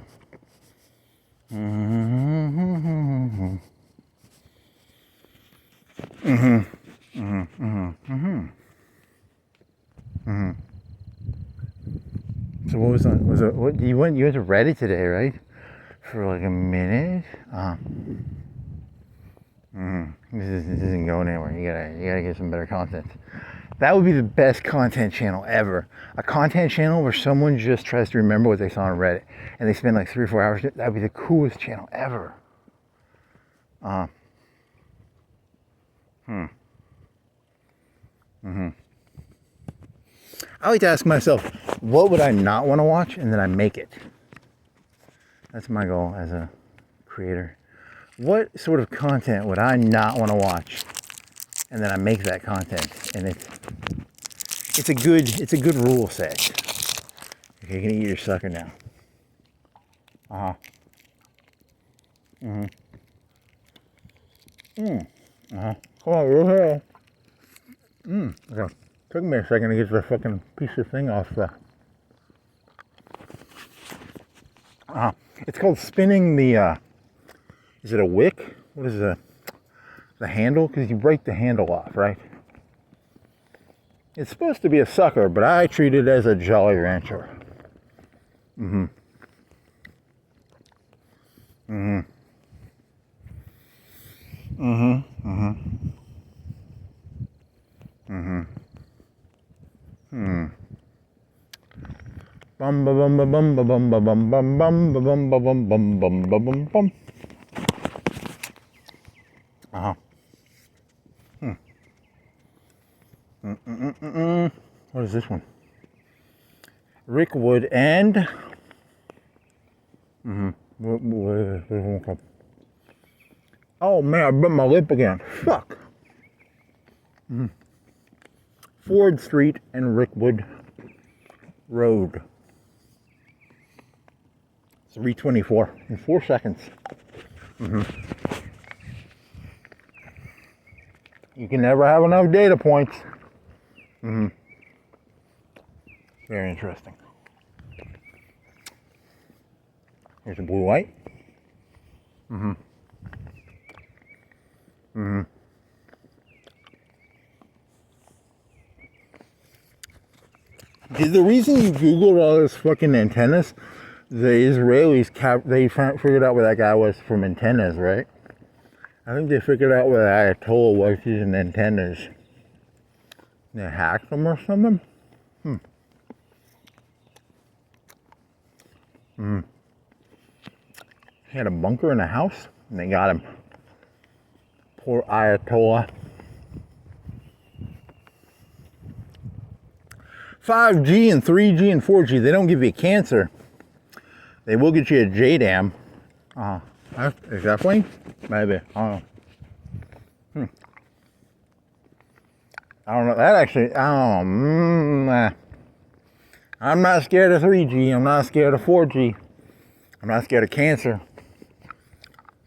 Mm-hmm. Mm-hmm. Mm-hmm. Mm-hmm. Mm-hmm. So what was on? Was it what you went? You went to Reddit today, right? For like a minute. This isn't going anywhere. You gotta get some better content. That would be the best content channel ever. A content channel where someone just tries to remember what they saw on Reddit and they spend like 3 or 4 hours. That would be the coolest channel ever. I like to ask myself, what would I not want to watch, and then I make it. That's my goal as a creator. What sort of content would I not want to watch, and then I make that content, and it's a good rule set. Okay, you're gonna eat your sucker now. Come on, real here. Okay. Took me a second to get the fucking piece of thing off the. It's called spinning the. Is it a wick? What is the handle? Because you break the handle off, right? It's supposed to be a sucker, but I treat it as a Jolly Rancher. Mm-hmm. Mm-hmm. Mm-hmm. Mm-hmm. Mm-hmm. Hmm. Bum ba bum ba bum ba bum ba bum bum bum ba bum ba bum bum bum ba bum bum. What is this one? Rick Wood and. What is this one called? Oh man, I bit my lip again. Fuck. Ford Street and Rickwood Road. 324 in 4 seconds. You can never have enough data points. Very interesting. Here's a blue light. The reason you Googled all those fucking antennas, the Israelis they figured out where that guy was from antennas, right? I think they figured out where the Ayatollah was using antennas. They hacked them or something. He had a bunker in a house, and they got him. Poor Ayatollah. 5G and 3G and 4G, they don't give you cancer. They will get you a JDAM. Is that funny? Maybe. I don't know. I don't know. That actually, I don't know. I'm not scared of 3G. I'm not scared of 4G. I'm not scared of cancer.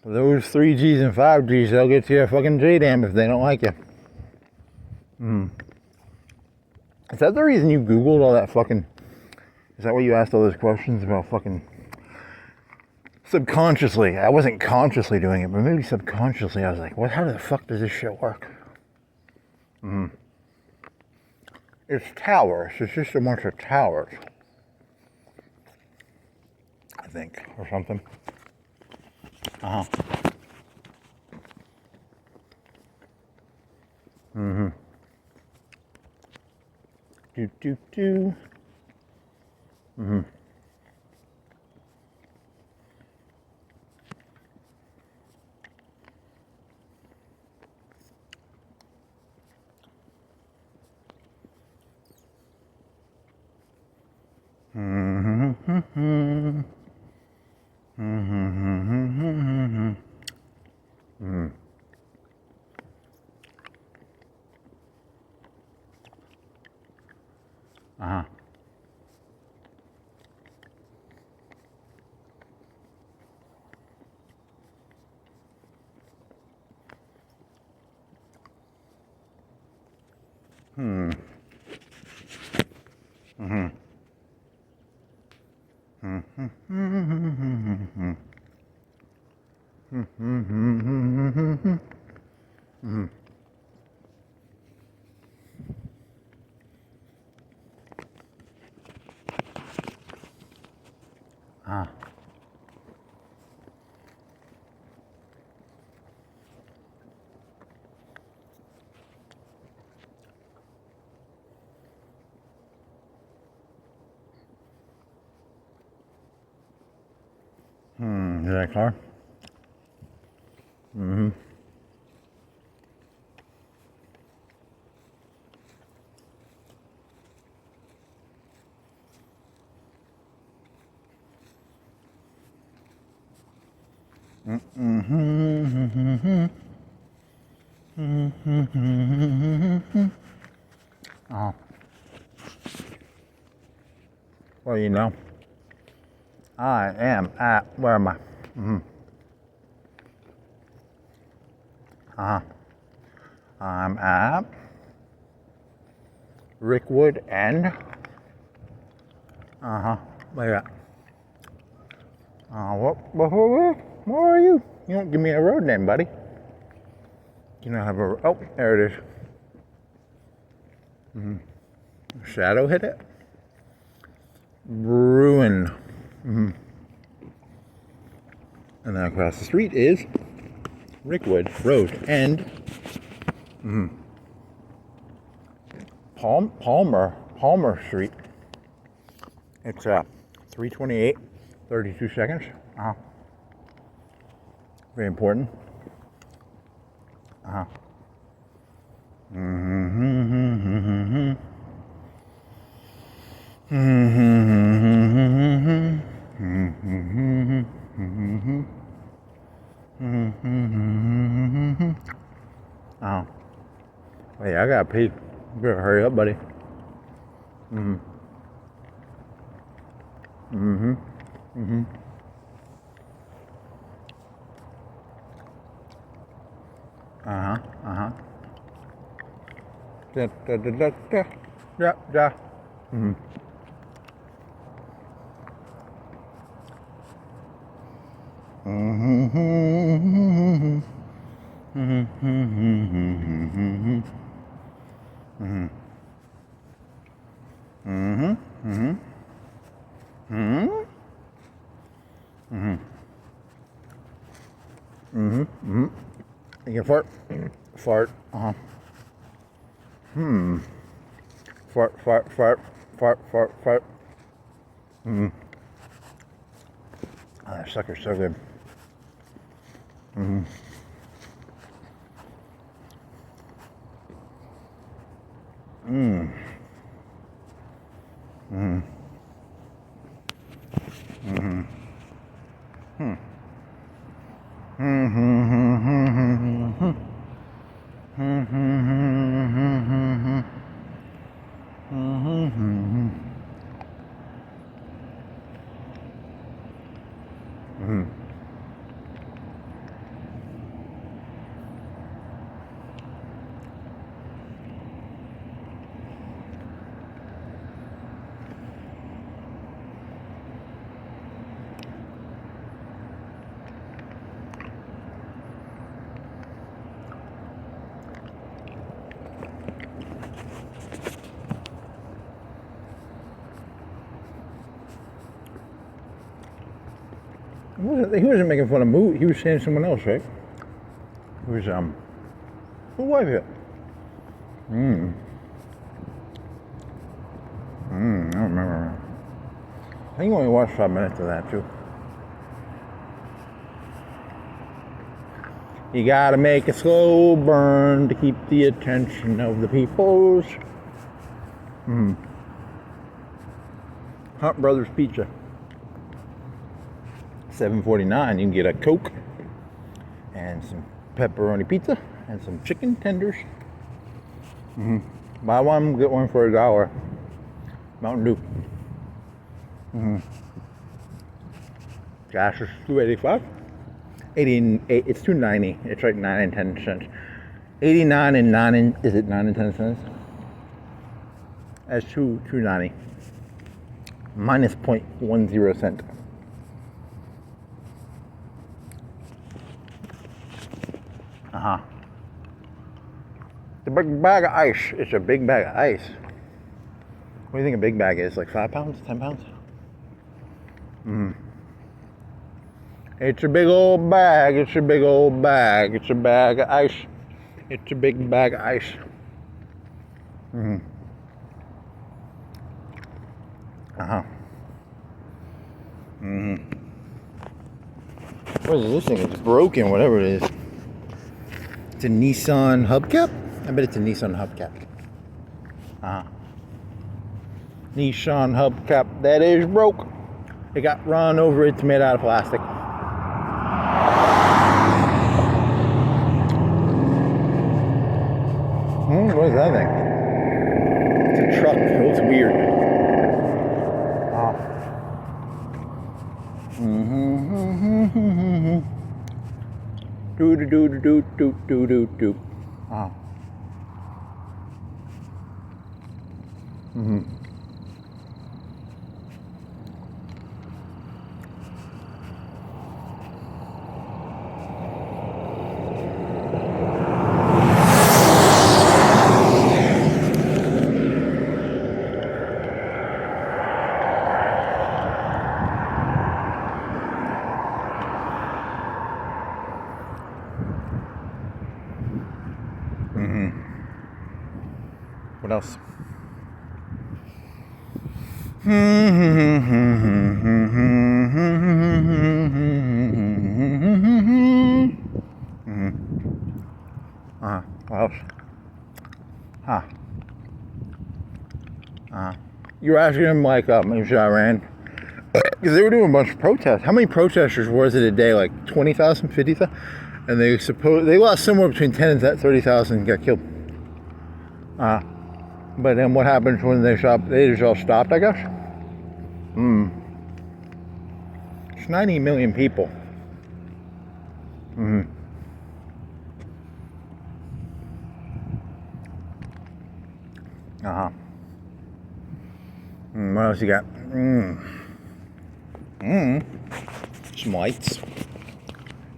But those 3Gs and 5Gs, they'll get you a fucking JDAM if they don't like you. Is that the reason you Googled all that fucking... Is that why you asked all those questions about fucking... Subconsciously. I wasn't consciously doing it, but maybe subconsciously I was like, what? How the fuck does this shit work? It's towers. It's just a bunch of towers. I think. Or something. Do. Mm. Uh-huh. Hmm. Mm-hmm. Mm-hmm. Mm-hmm. Mm-hmm. Mm-hmm. Ah. Is that car? Mm-hmm. Mm-hmm. Mm-hmm. Oh. Well, you know, I am at, where am I? Mm-hmm. Uh-huh. I'm at Rickwood and, uh-huh, where at? Where are you? You don't give me a road name, buddy. You don't have a, oh, there it is. Mm-hmm. Shadow hit it? Ruin. Mm-hmm. And then across the street is Rickwood Road and mm-hmm. Palmer Street. It's 328, 32 seconds. Uh-huh. Very important. Uh-huh. Mm-hmm. Oh. Hey, I gotta pee. You better hurry up, buddy. Mm-hmm. Mm-hmm. Mm-hmm. Uh-huh. Uh-huh. Da, da, da, da, da. Da, da. Mm-hmm. Mm-hmm. Mm-hmm. Mm-hmm. Mm-hmm. Mm-hmm. Mm-hmm. Mm-hmm. Mm-hmm. Mm-hmm. Mm-hmm. You can fart? Fart. Uh-huh. Hmm. Fart, fart, fart, fart, fart, fart. Mm-hmm. Oh, that sucker's so good. Mm-hmm. Mm. Mm-hmm. Mm-hmm. Hmm. Mm-hmm. Mm-hmm. Mm-hmm. Mm-hmm. Mm-hmm. He wasn't making fun of Moo. He was saying someone else, right? He was, who was it? I don't remember. I think I only watched 5 minutes of that, too. You gotta make a slow burn to keep the attention of the peoples. Hunt Brothers Pizza. $7.49. You can get a Coke and some pepperoni pizza and some chicken tenders. Buy one, get one for $1. Mountain Dew. Gas is $2.85. 88. It's $2.90. It's like 9 and 10 cents. 89 and 9 and is it 9 and 10 cents? That's $2.90. Minus 0.10 cent. The big bag of ice. It's a big bag of ice. What do you think a big bag is? Like 5 pounds? 10 pounds? It's a big old bag. It's a big old bag. It's a bag of ice. It's a big bag of ice. What is this thing? It's broken, whatever it is. It's a Nissan hubcap? I bet it's a Nissan hubcap. Nissan hubcap that is broke. It got run over. It's made out of plastic. What is that thing? It's a truck. It looks weird. Do do do do do do do do. What else? What else? You're asking him like in Iran, because they were doing a bunch of protests. How many protesters was it a day? Like 20,000, 50,000? And they lost somewhere between 10 and 30,000 and got killed. But then what happens when they stop? They just all stopped, I guess. It's 90 million people. What else you got? Some lights.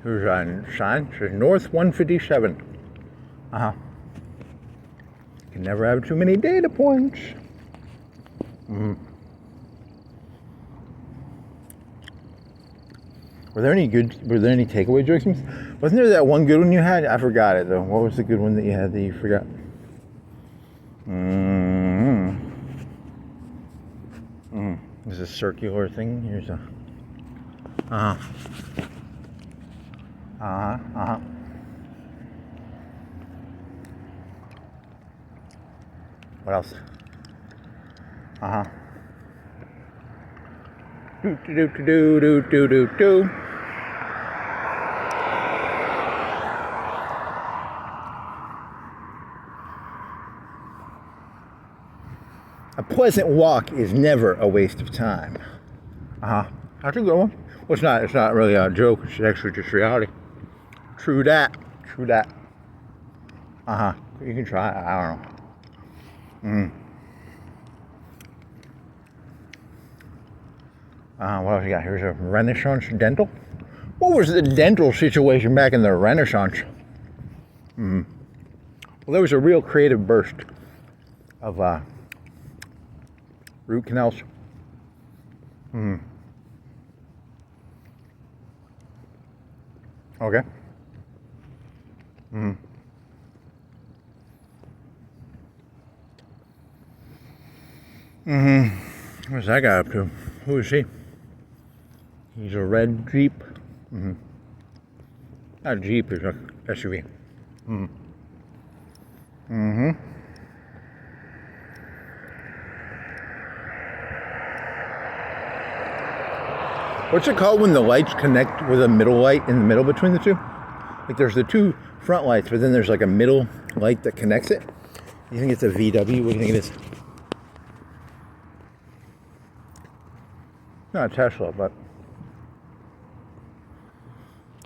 Here's a sign. It says North 157. Can never have too many data points. Were there any takeaway drinks? Wasn't there that one good one you had? I forgot it though. What was the good one that you had that you forgot? There's a circular thing. Here's a What else? Do. A pleasant walk is never a waste of time. That's a good one. Well, it's not really a joke. It's actually just reality. True that. You can try it. I don't know. What else you got? Here's a Renaissance dental. What was the dental situation back in the Renaissance? Well, there was a real creative burst of root canals. Okay. What's that guy up to? Who is he? He's a red Jeep. Not a Jeep, it's a SUV. What's it called when the lights connect with a middle light in the middle between the two? Like there's the two front lights, but then there's like a middle light that connects it. You think it's a VW? What do you think it is? Not a Tesla, but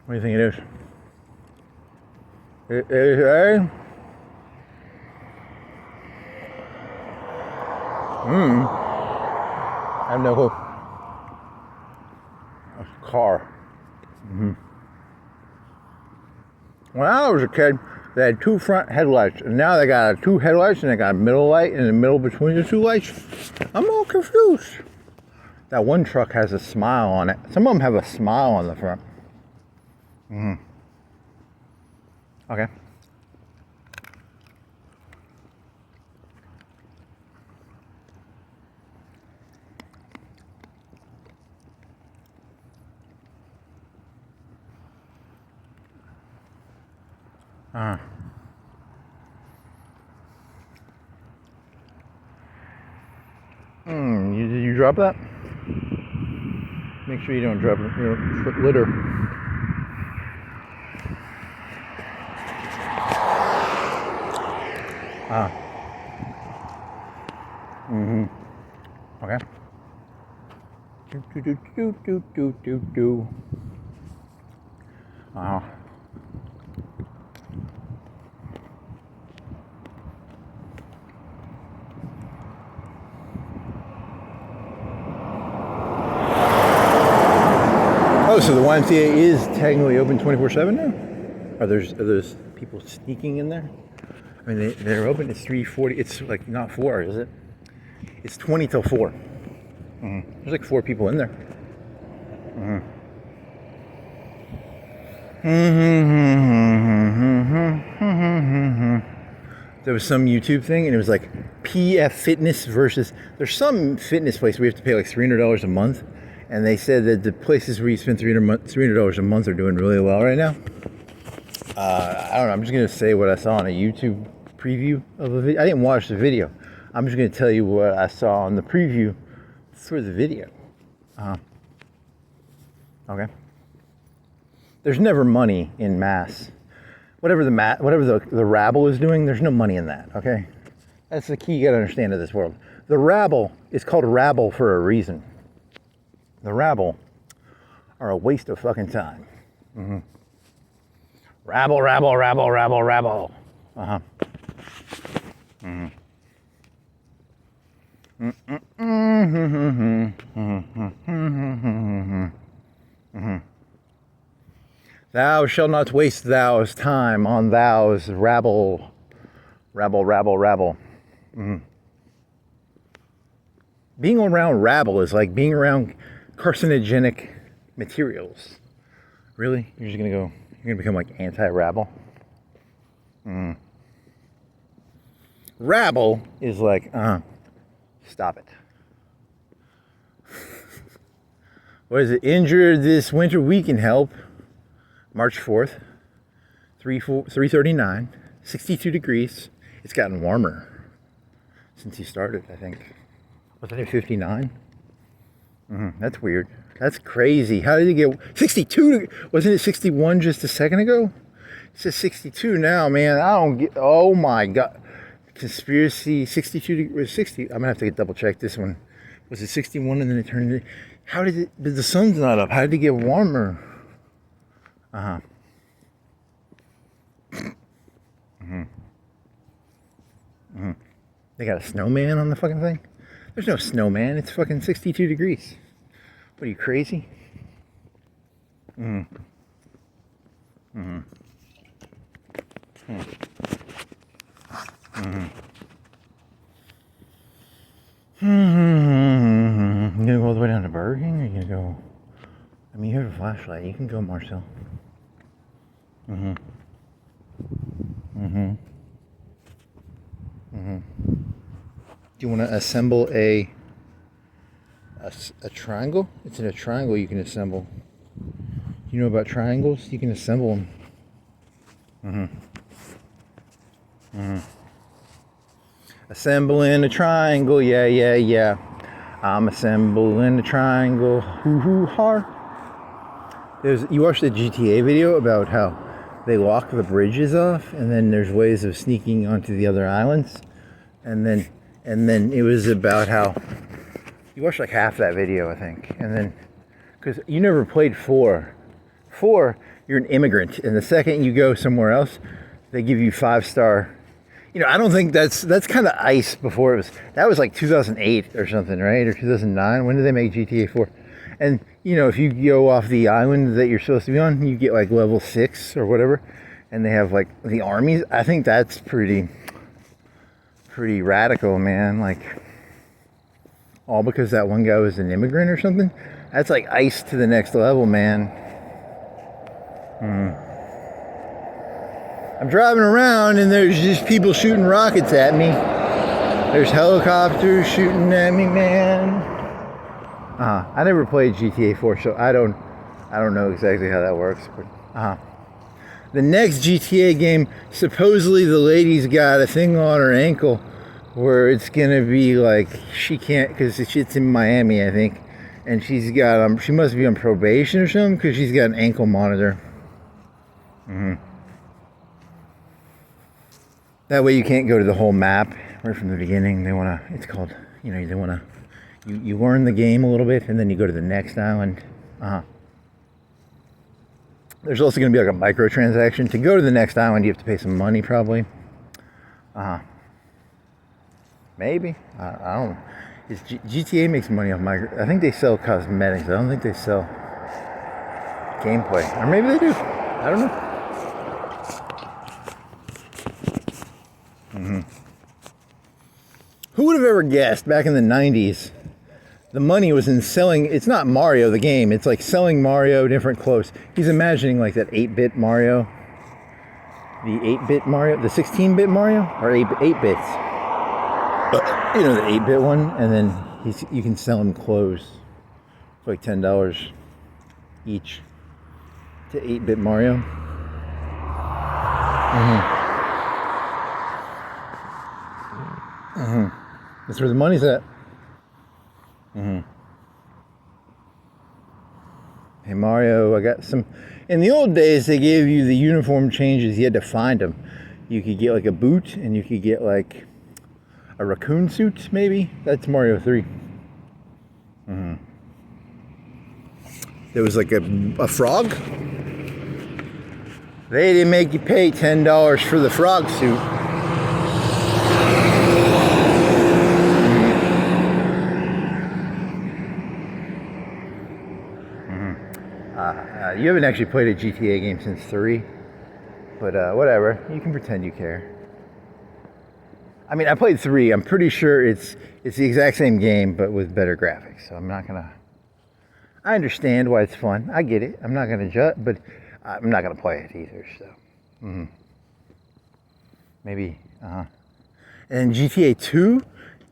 what do you think it is? It is a I have no clue. A car. When I was a kid, they had two front headlights, and now they got two headlights, and they got a middle light in the middle between the two lights. I'm all confused. That one truck has a smile on it. Some of them have a smile on the front. Okay. You drop that? Make sure you don't drop litter. Okay. Do. Oh, so the YMCA is technically open 24/7 now? Are those people sneaking in there? I mean, they're open. It's 3:40. It's like not 4, is it? It's 20 till 4. There's like 4 people in there. There was some YouTube thing, and it was like PF Fitness versus. There's some fitness place where you have to pay like $300 a month, and they said that the places where you spend $300 a month are doing really well right now. I don't know. I'm just gonna say what I saw on a YouTube preview of a video. I didn't watch the video. I'm just gonna tell you what I saw on the preview for the video. Okay. There's never money in mass. Whatever the rabble is doing, there's no money in that. Okay. That's the key you gotta understand of this world. The rabble is called rabble for a reason. The rabble are a waste of fucking time. Rabble. Thou shalt not waste thou's time on thou's rabble. Being around rabble is like being around carcinogenic materials. Really? You're gonna become like anti-rabble? Rabble is like, stop it. What is it? Injured this winter, we can help. March 4th, 3:39, 62 degrees. It's gotten warmer since he started, I think. Wasn't it 59? That's weird. That's crazy. How did he get 62? Wasn't it 61 just a second ago? It says 62 now, man. I don't get. Oh my God. Conspiracy 62 60. I'm gonna have to double check this one. Was it 61 and then it turned into. How did it? The sun's not up. How did it get warmer? They got a snowman on the fucking thing? There's no snowman. It's fucking 62 degrees. What are you, crazy? You gonna go all the way down to Burger King, or you gonna go? I mean, you have a flashlight. You can go, Marcel. Do you want to assemble a triangle? It's in a triangle you can assemble. You know about triangles? You can assemble them. Assembling a triangle, yeah. I'm assembling a triangle. Hoo-hoo-har. You watched the GTA video about how they lock the bridges off, and then there's ways of sneaking onto the other islands. And then it was about how you watched like half that video, I think, and then because you never played 4. 4, you're an immigrant, and the second you go somewhere else, they give you 5-star. You know, I don't think that's kind of ice before it was. That was like 2008 or something, right? Or 2009. When did they make GTA 4? And you know, if you go off the island that you're supposed to be on, you get like level 6 or whatever, and they have like the armies. I think that's pretty radical, man. Like, all because that one guy was an immigrant or something. That's like ice to the next level, man. I'm driving around and there's just people shooting rockets at me. There's helicopters shooting at me, man. I never played GTA 4, so I don't know exactly how that works. But the next GTA game, supposedly the lady's got a thing on her ankle where it's gonna be like she can't, because it's in Miami, I think, and she's got she must be on probation or something because she's got an ankle monitor. That way you can't go to the whole map right from the beginning. They wanna, it's called, you know, they wanna, you learn the game a little bit and then you go to the next island. There's also gonna be like a microtransaction. To go to the next island, you have to pay some money probably. Maybe, I don't know. GTA makes money off I think they sell cosmetics. I don't think they sell gameplay. Or maybe they do. I don't know. Who would have ever guessed back in the 90s the money was in selling? It's not Mario the game, it's like selling Mario different clothes. He's imagining like that 8-bit Mario, the 8-bit Mario, the 16-bit Mario, or 8 bits. You know, the 8-bit one, and then you can sell him clothes for like $10 each to 8-bit Mario. That's where the money's at. Hey Mario, I got some. In the old days, they gave you the uniform changes. You had to find them. You could get like a boot, and you could get like a raccoon suit, maybe. That's Mario 3. There was like a frog. They didn't make you pay $10 for the frog suit. You haven't actually played a GTA game since 3, but whatever. You can pretend you care. I mean, I played 3. I'm pretty sure it's the exact same game, but with better graphics. So I'm not gonna. I understand why it's fun. I get it. I'm not gonna judge, but I'm not gonna play it either. So maybe. And GTA 2,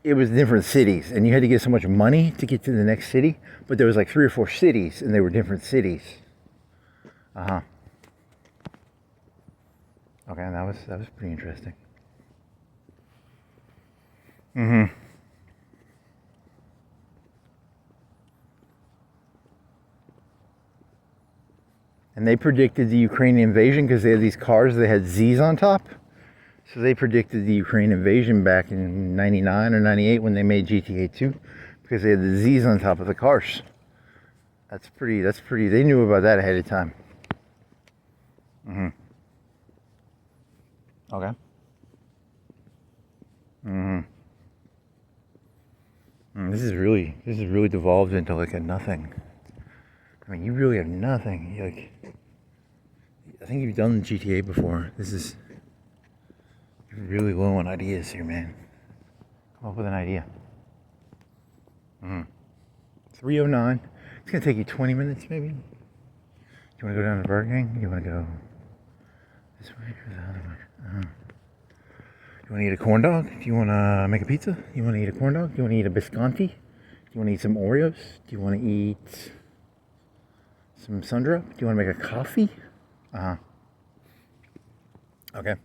it was different cities, and you had to get so much money to get to the next city. But there was like 3 or 4 cities, and they were different cities. Okay, that was pretty interesting. And they predicted the Ukrainian invasion because they had these cars that had Z's on top. So they predicted the Ukraine invasion back in 99 or 98 when they made GTA 2 because they had the Z's on top of the cars. That's pretty, they knew about that ahead of time. Okay. This is really devolved into like a nothing. I mean, you really have nothing. I think you've done GTA before. You're really low on ideas here, man. Come up with an idea. 3:09. It's gonna take you 20 minutes, maybe. Do you want to go down to Burger King? Do you want to go this way or the other way? You want to eat a corn dog? Do you want to make a pizza? You want to eat a corn dog? Do you want to eat a bisconti? Do you want to eat some Oreos? Do you want to eat some Sundrop? Do you want to make a coffee? Okay.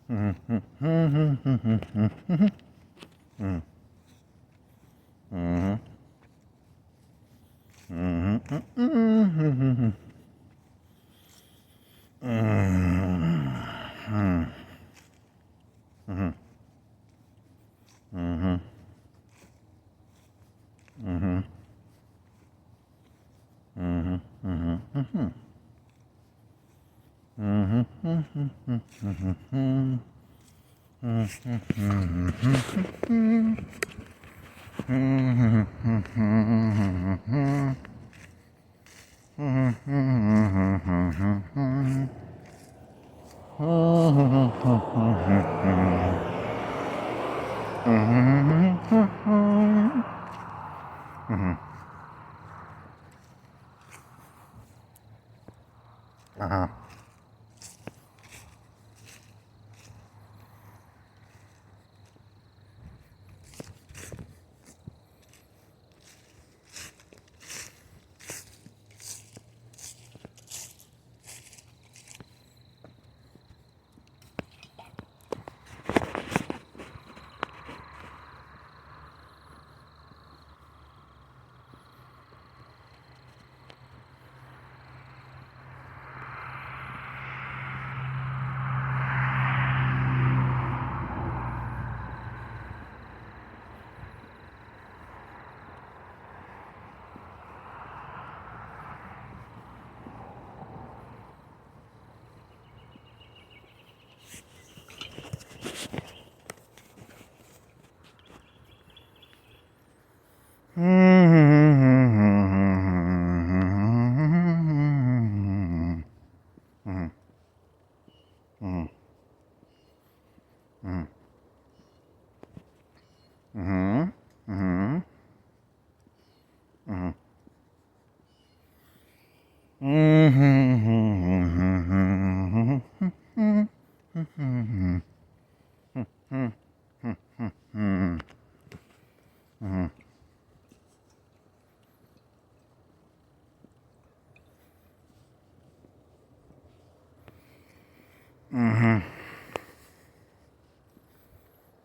Uh-huh.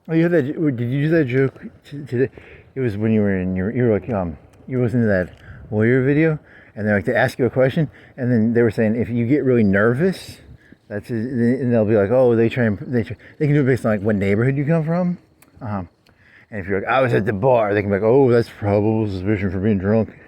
Oh, you had that? Did you do that joke today? It was when you were in you were like you were listening to that lawyer video, and they ask you a question, and then they were saying if you get really nervous, and they'll be like, oh, they can do it based on like what neighborhood you come from, and if you're like I was at the bar, they can be like, oh, that's probable suspicion for being drunk.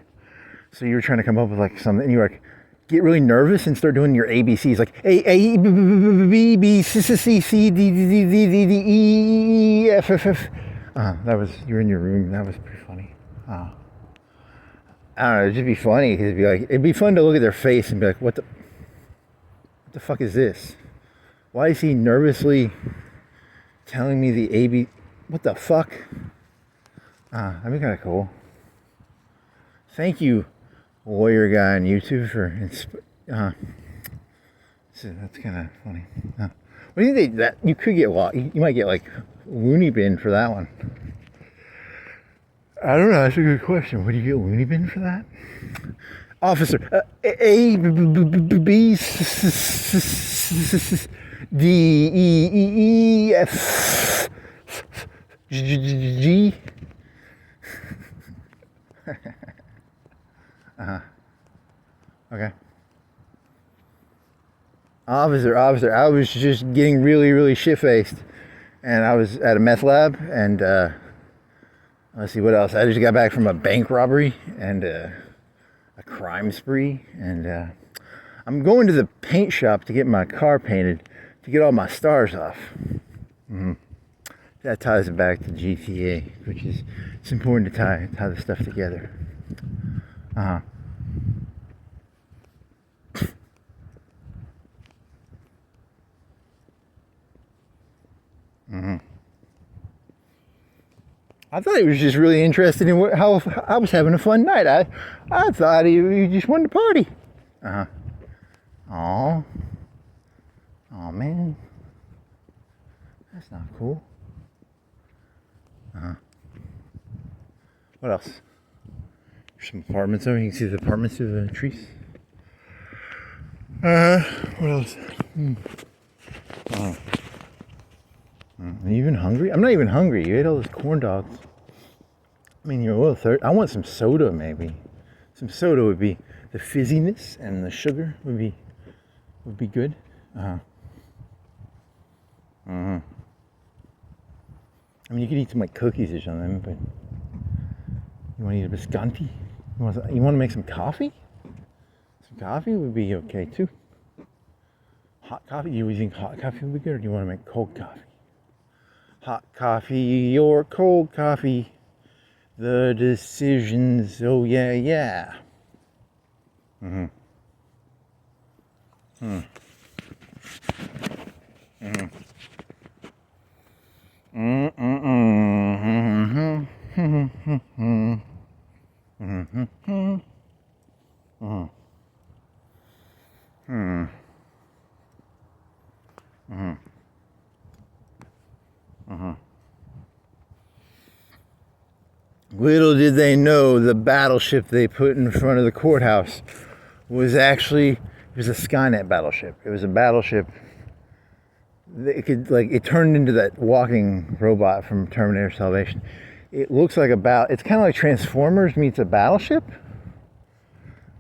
So you were trying to come up with like something, and you were like, get really nervous and start doing your ABCs, like A B B C C C D D D D D D E F F F. That was, you were in your room. That was pretty funny. I don't know. It'd just be funny because it'd be fun to look at their face and be like, what the fuck is this? Why is he nervously telling me the AB? What the fuck? That'd be kind of cool. Thank you, lawyer guy on YouTube for so that's kind of funny. What do you think that you could get? You might get like loony bin for that one. I don't know. That's a good question. Would you get loony bin for that? Officer, A B D E F G. Okay. Officer, I was just getting really, really shit-faced. And I was at a meth lab, and let's see, what else? I just got back from a bank robbery and a crime spree. And I'm going to the paint shop to get my car painted, to get all my stars off. That ties it back to GTA, which is, it's important to tie the stuff together. I thought he was just really interested in how I was having a fun night. I thought he just wanted to party. Oh man, that's not cool. What else? There's some apartments over. You can see the apartments through the trees. What else? Are you even hungry? I'm not even hungry. You ate all those corn dogs. I mean, you're a little thirsty. I want some soda, maybe. Some soda would be, the fizziness and the sugar would be good. I mean, you could eat some like cookies or something, but you want to eat a biscotti? You want to make some coffee? Some coffee would be okay too. Hot coffee? Do you think hot coffee would be good, or do you want to make cold coffee? Hot coffee or cold coffee? The decisions, oh yeah. Little did they know the battleship they put in front of the courthouse was actually, it was a Skynet battleship. It was a battleship. It turned into that walking robot from Terminator Salvation. It looks like it's kind of like Transformers meets a battleship.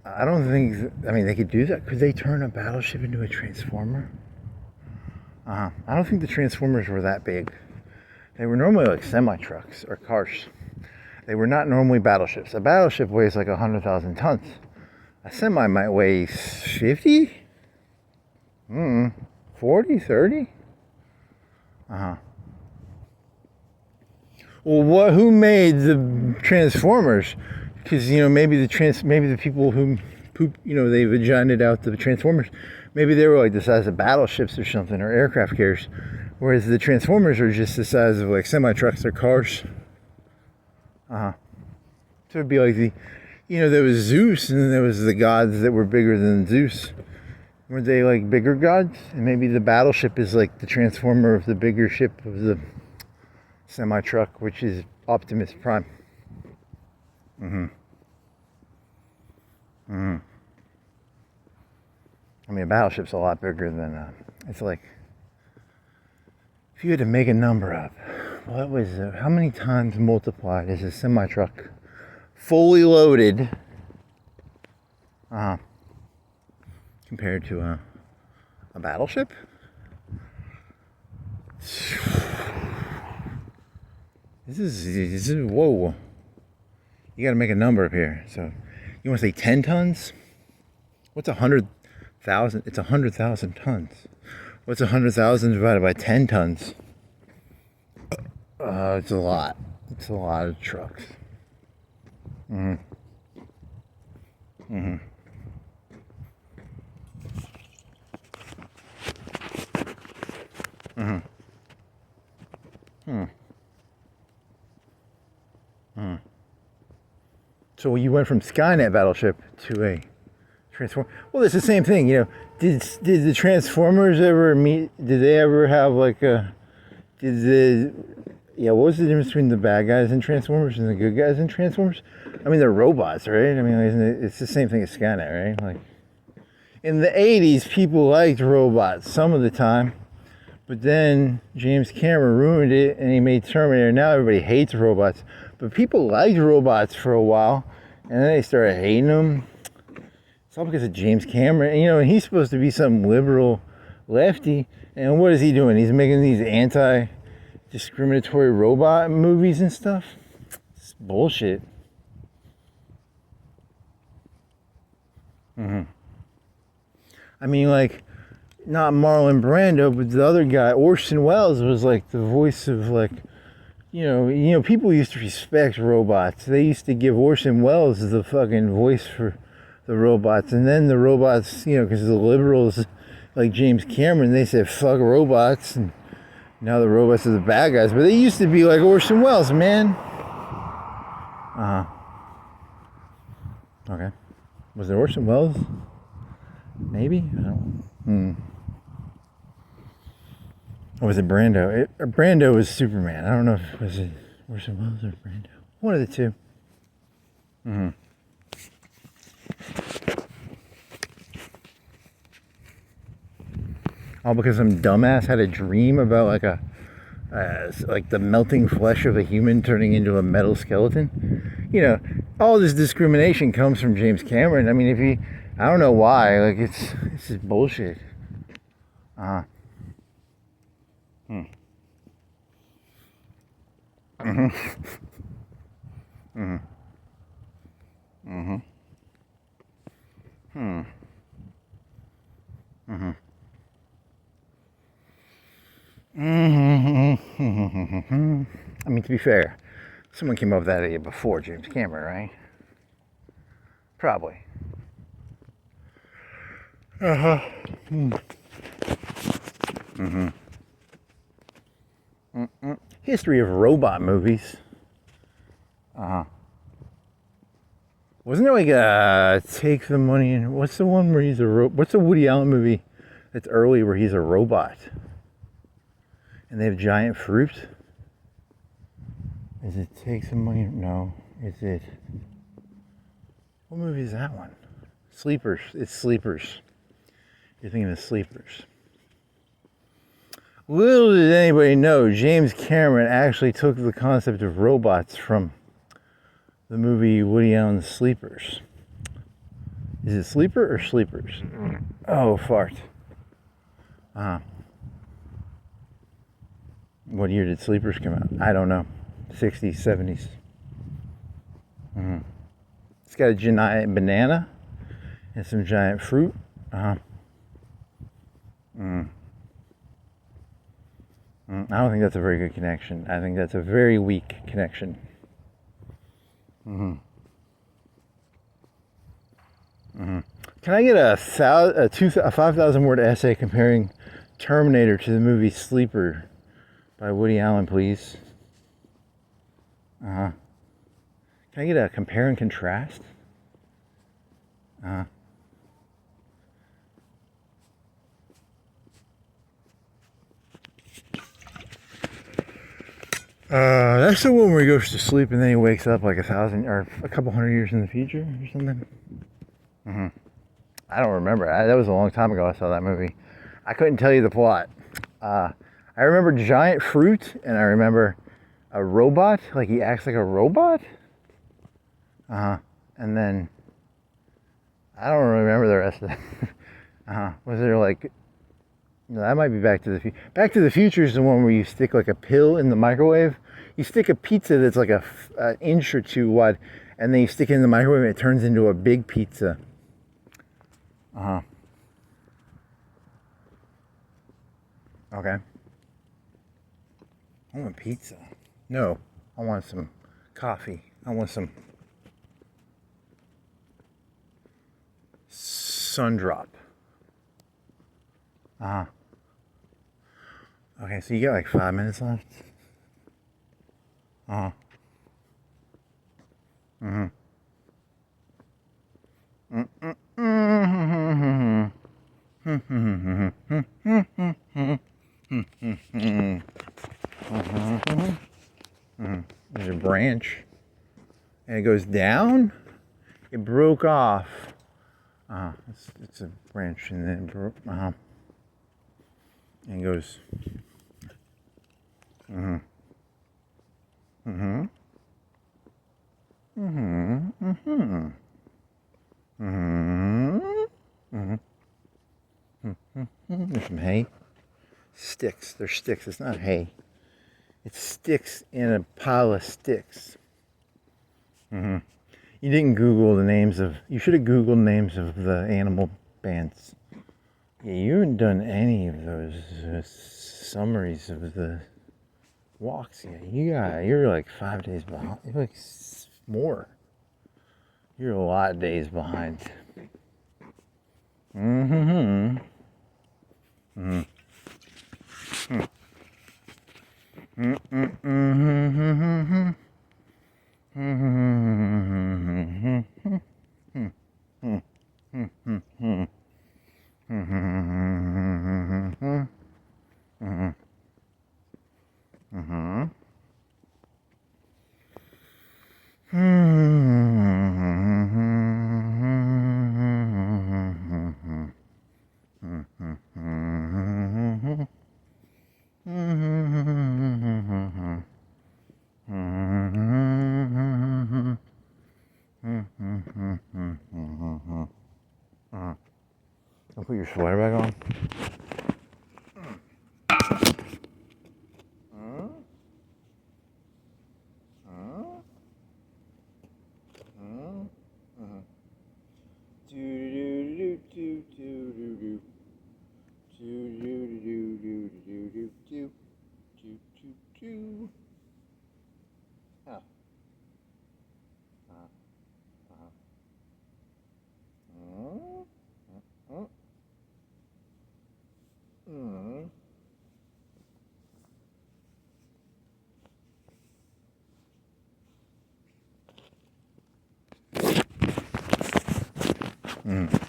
I don't think, they could do that. Could they turn a battleship into a Transformer? I don't think the Transformers were that big. They were normally like semi-trucks or cars. They were not normally battleships. A battleship weighs like 100,000 tons. A semi might weigh 50? 40, 30? Well, who made the Transformers? Because, maybe the people who they vaginaed out the Transformers, maybe they were like the size of battleships or something, or aircraft carriers, whereas the Transformers are just the size of like semi-trucks or cars. So it'd be like there was Zeus, and then there was the gods that were bigger than Zeus. Weren't they like bigger gods? And maybe the battleship is like the transformer of the bigger ship of the semi-truck, which is Optimus Prime. A battleship's a lot bigger than, it's like, if you had to make a number up, how many times multiplied is a semi-truck fully loaded compared to a battleship? This is whoa. You gotta make a number up here. So you want to say 10 tons? What's 100,000? It's 100,000 tons. What's 100,000 divided by 10 tons? It's a lot. It's a lot of trucks. So you went from Skynet battleship to a Transformer. Well, it's the same thing, Did the Transformers ever meet? Did they ever have like a? What was the difference between the bad guys in Transformers and the good guys in Transformers? They're robots, right? It's the same thing as Skynet, right? Like, in the 80s, people liked robots some of the time, but then James Cameron ruined it and he made Terminator. Now everybody hates robots, but people liked robots for a while, and then they started hating them. It's all because of James Cameron. And he's supposed to be some liberal lefty, and what is he doing? He's making these anti-discriminatory robot movies and stuff. It's bullshit. Not Marlon Brando, but the other guy, Orson Welles, was like the voice of people used to respect robots. They used to give Orson Welles the fucking voice for the robots, and then the robots, because the liberals like James Cameron, they said fuck robots, and now the robots are the bad guys. But they used to be like Orson Welles, man. Okay. Was it Orson Welles? Maybe? I don't know. Or was it Brando? Brando was Superman. I don't know if it was Orson Welles or Brando. One of the two. All because some dumbass had a dream about like a like the melting flesh of a human turning into a metal skeleton. You know, all this discrimination comes from James Cameron. I mean, if he, I don't know why, like it's just bullshit. Uh-huh. Hmm. Mm-hmm. Mm-hmm. Mm-hmm. Hmm. Mm-hmm. Mm-hmm. I mean, to be fair, someone came up with that idea before James Cameron, right? Probably. Uh-huh. Mm. Mm-hmm. Mm-mm. History of robot movies. Uh-huh. Wasn't there like a Take the Money and what's the one where he's what's the Woody Allen movie that's early where he's a robot and they have giant fruit? Is it Take Some Money? No. Is it, what movie is that one? Sleepers. It's Sleepers. You're thinking of Sleepers. Little did anybody know, James Cameron actually took the concept of robots from the movie Woody Allen's Sleepers. Is it Sleeper or Sleepers? Oh, fart. What year did Sleepers come out? I don't know. 60s, 70s. Mm-hmm. It's got a giant banana and some giant fruit. Uh-huh. Mm. I don't think that's a very good connection. I think that's a very weak connection. Mm-hmm. Mm-hmm. Can I get a 5,000 word essay comparing Terminator to the movie Sleeper by Woody Allen, please? Uh-huh. Can I get a compare and contrast? Uh-huh. That's the one where he goes to sleep and then he wakes up like 1,000 or a couple hundred years in the future or something. Mm-hmm. I don't remember. That was a long time ago I saw that movie. I couldn't tell you the plot. I remember giant fruit and I remember a robot, like he acts like a robot. And then I don't remember the rest of it. Was there like, no, that might be Back to the Future. Back to the Future is the one where you stick like a pill in the microwave. You stick a pizza that's like an inch or two wide, and then you stick it in the microwave and it turns into a big pizza. Okay. I want pizza. No, I want some coffee. I want some Sundrop. Okay, so you got like 5 minutes left. Mm-hmm. There's a branch, and it goes down. It broke off. It's a branch, and then it broke. And it goes. There's some hay. Sticks. They're sticks. It's not hay. It's sticks in a pile of sticks. You didn't Google the names of. You should have Googled names of the animal bands. Yeah, you haven't done any of those summaries of the walks yet. You're like 5 days behind. You're like more. You're a lot of days behind. Mm-hmm. Mm-hmm. Put your sweater back on.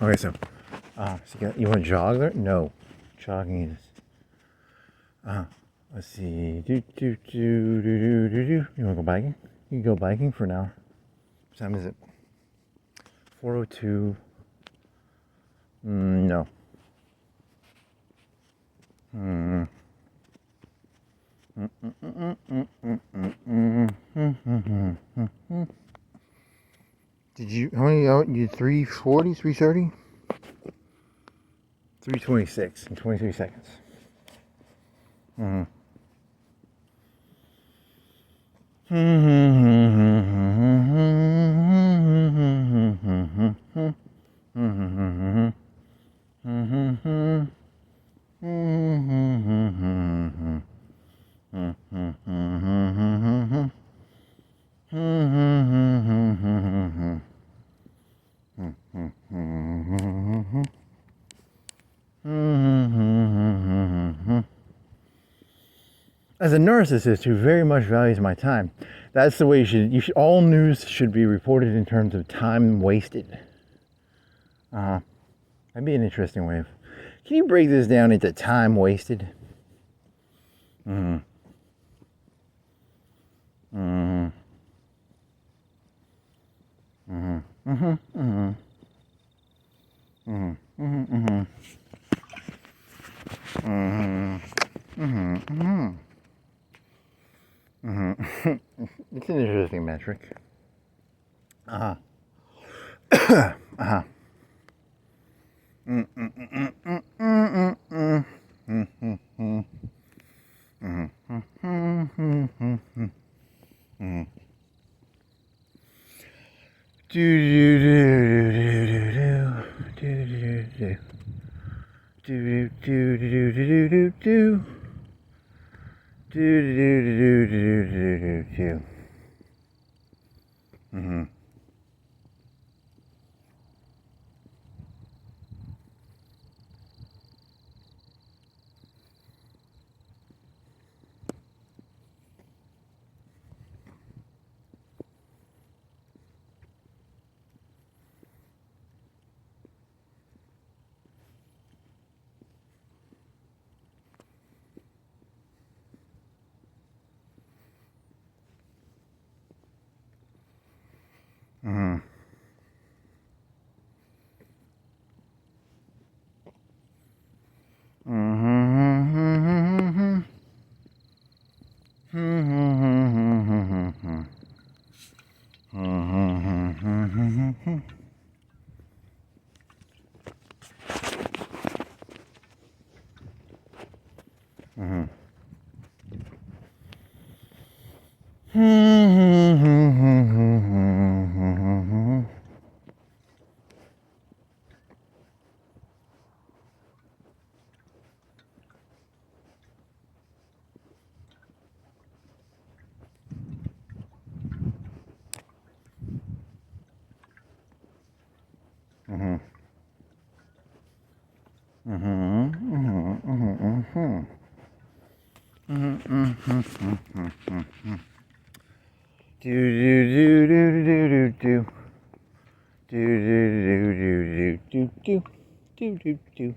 Okay, so you want to jog there? No, jogging is. Let's see. You want to go biking? You can go biking for an hour. What time is it? 4:02. No. Did you? How many out? You 3:40, 3:30, 3:26 in 23 seconds. As a narcissist who very much values my time, that's the way you should. All news should be reported in terms of time wasted. That'd be an interesting way of. Can you break this down into time wasted? It's an interesting metric. Scooby-Doo,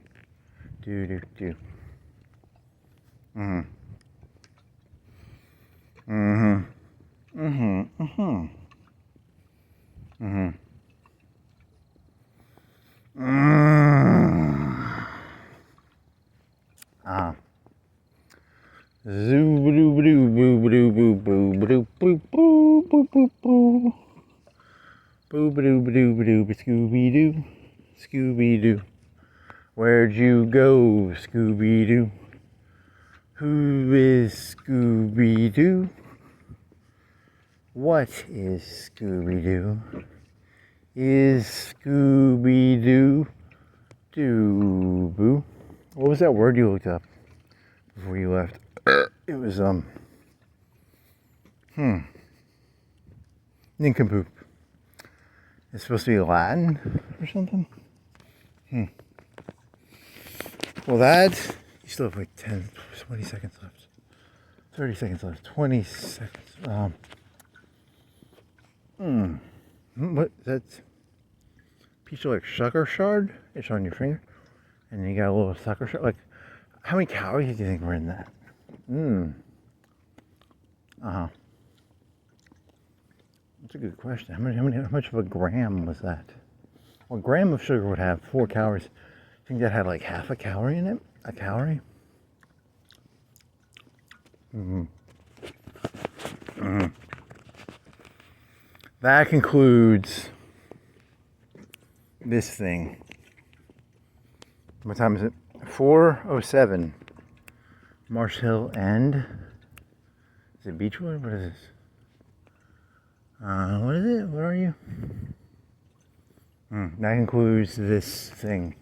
Scooby-Doo. Where'd you go, Scooby-Doo? Who is Scooby-Doo? What is Scooby-Doo? Is Scooby-Doo Doo-boo? What was that word you looked up before you left? It was, nincompoop. It's supposed to be Latin or something? Well, that, you still have like 10, 20 seconds left. 30 seconds left. 20 seconds. What? That's piece of like sugar shard? It's on your finger. And then you got a little sucker shard. Like, how many calories do you think were in that? That's a good question. How much of a gram was that? Well, a gram of sugar would have 4 calories. I think that had like half a calorie in it. A calorie? That concludes this thing. What time is it? 4:07. Marsh Hill and is it Beechwood? What is this? What is it? What are you? That concludes this thing.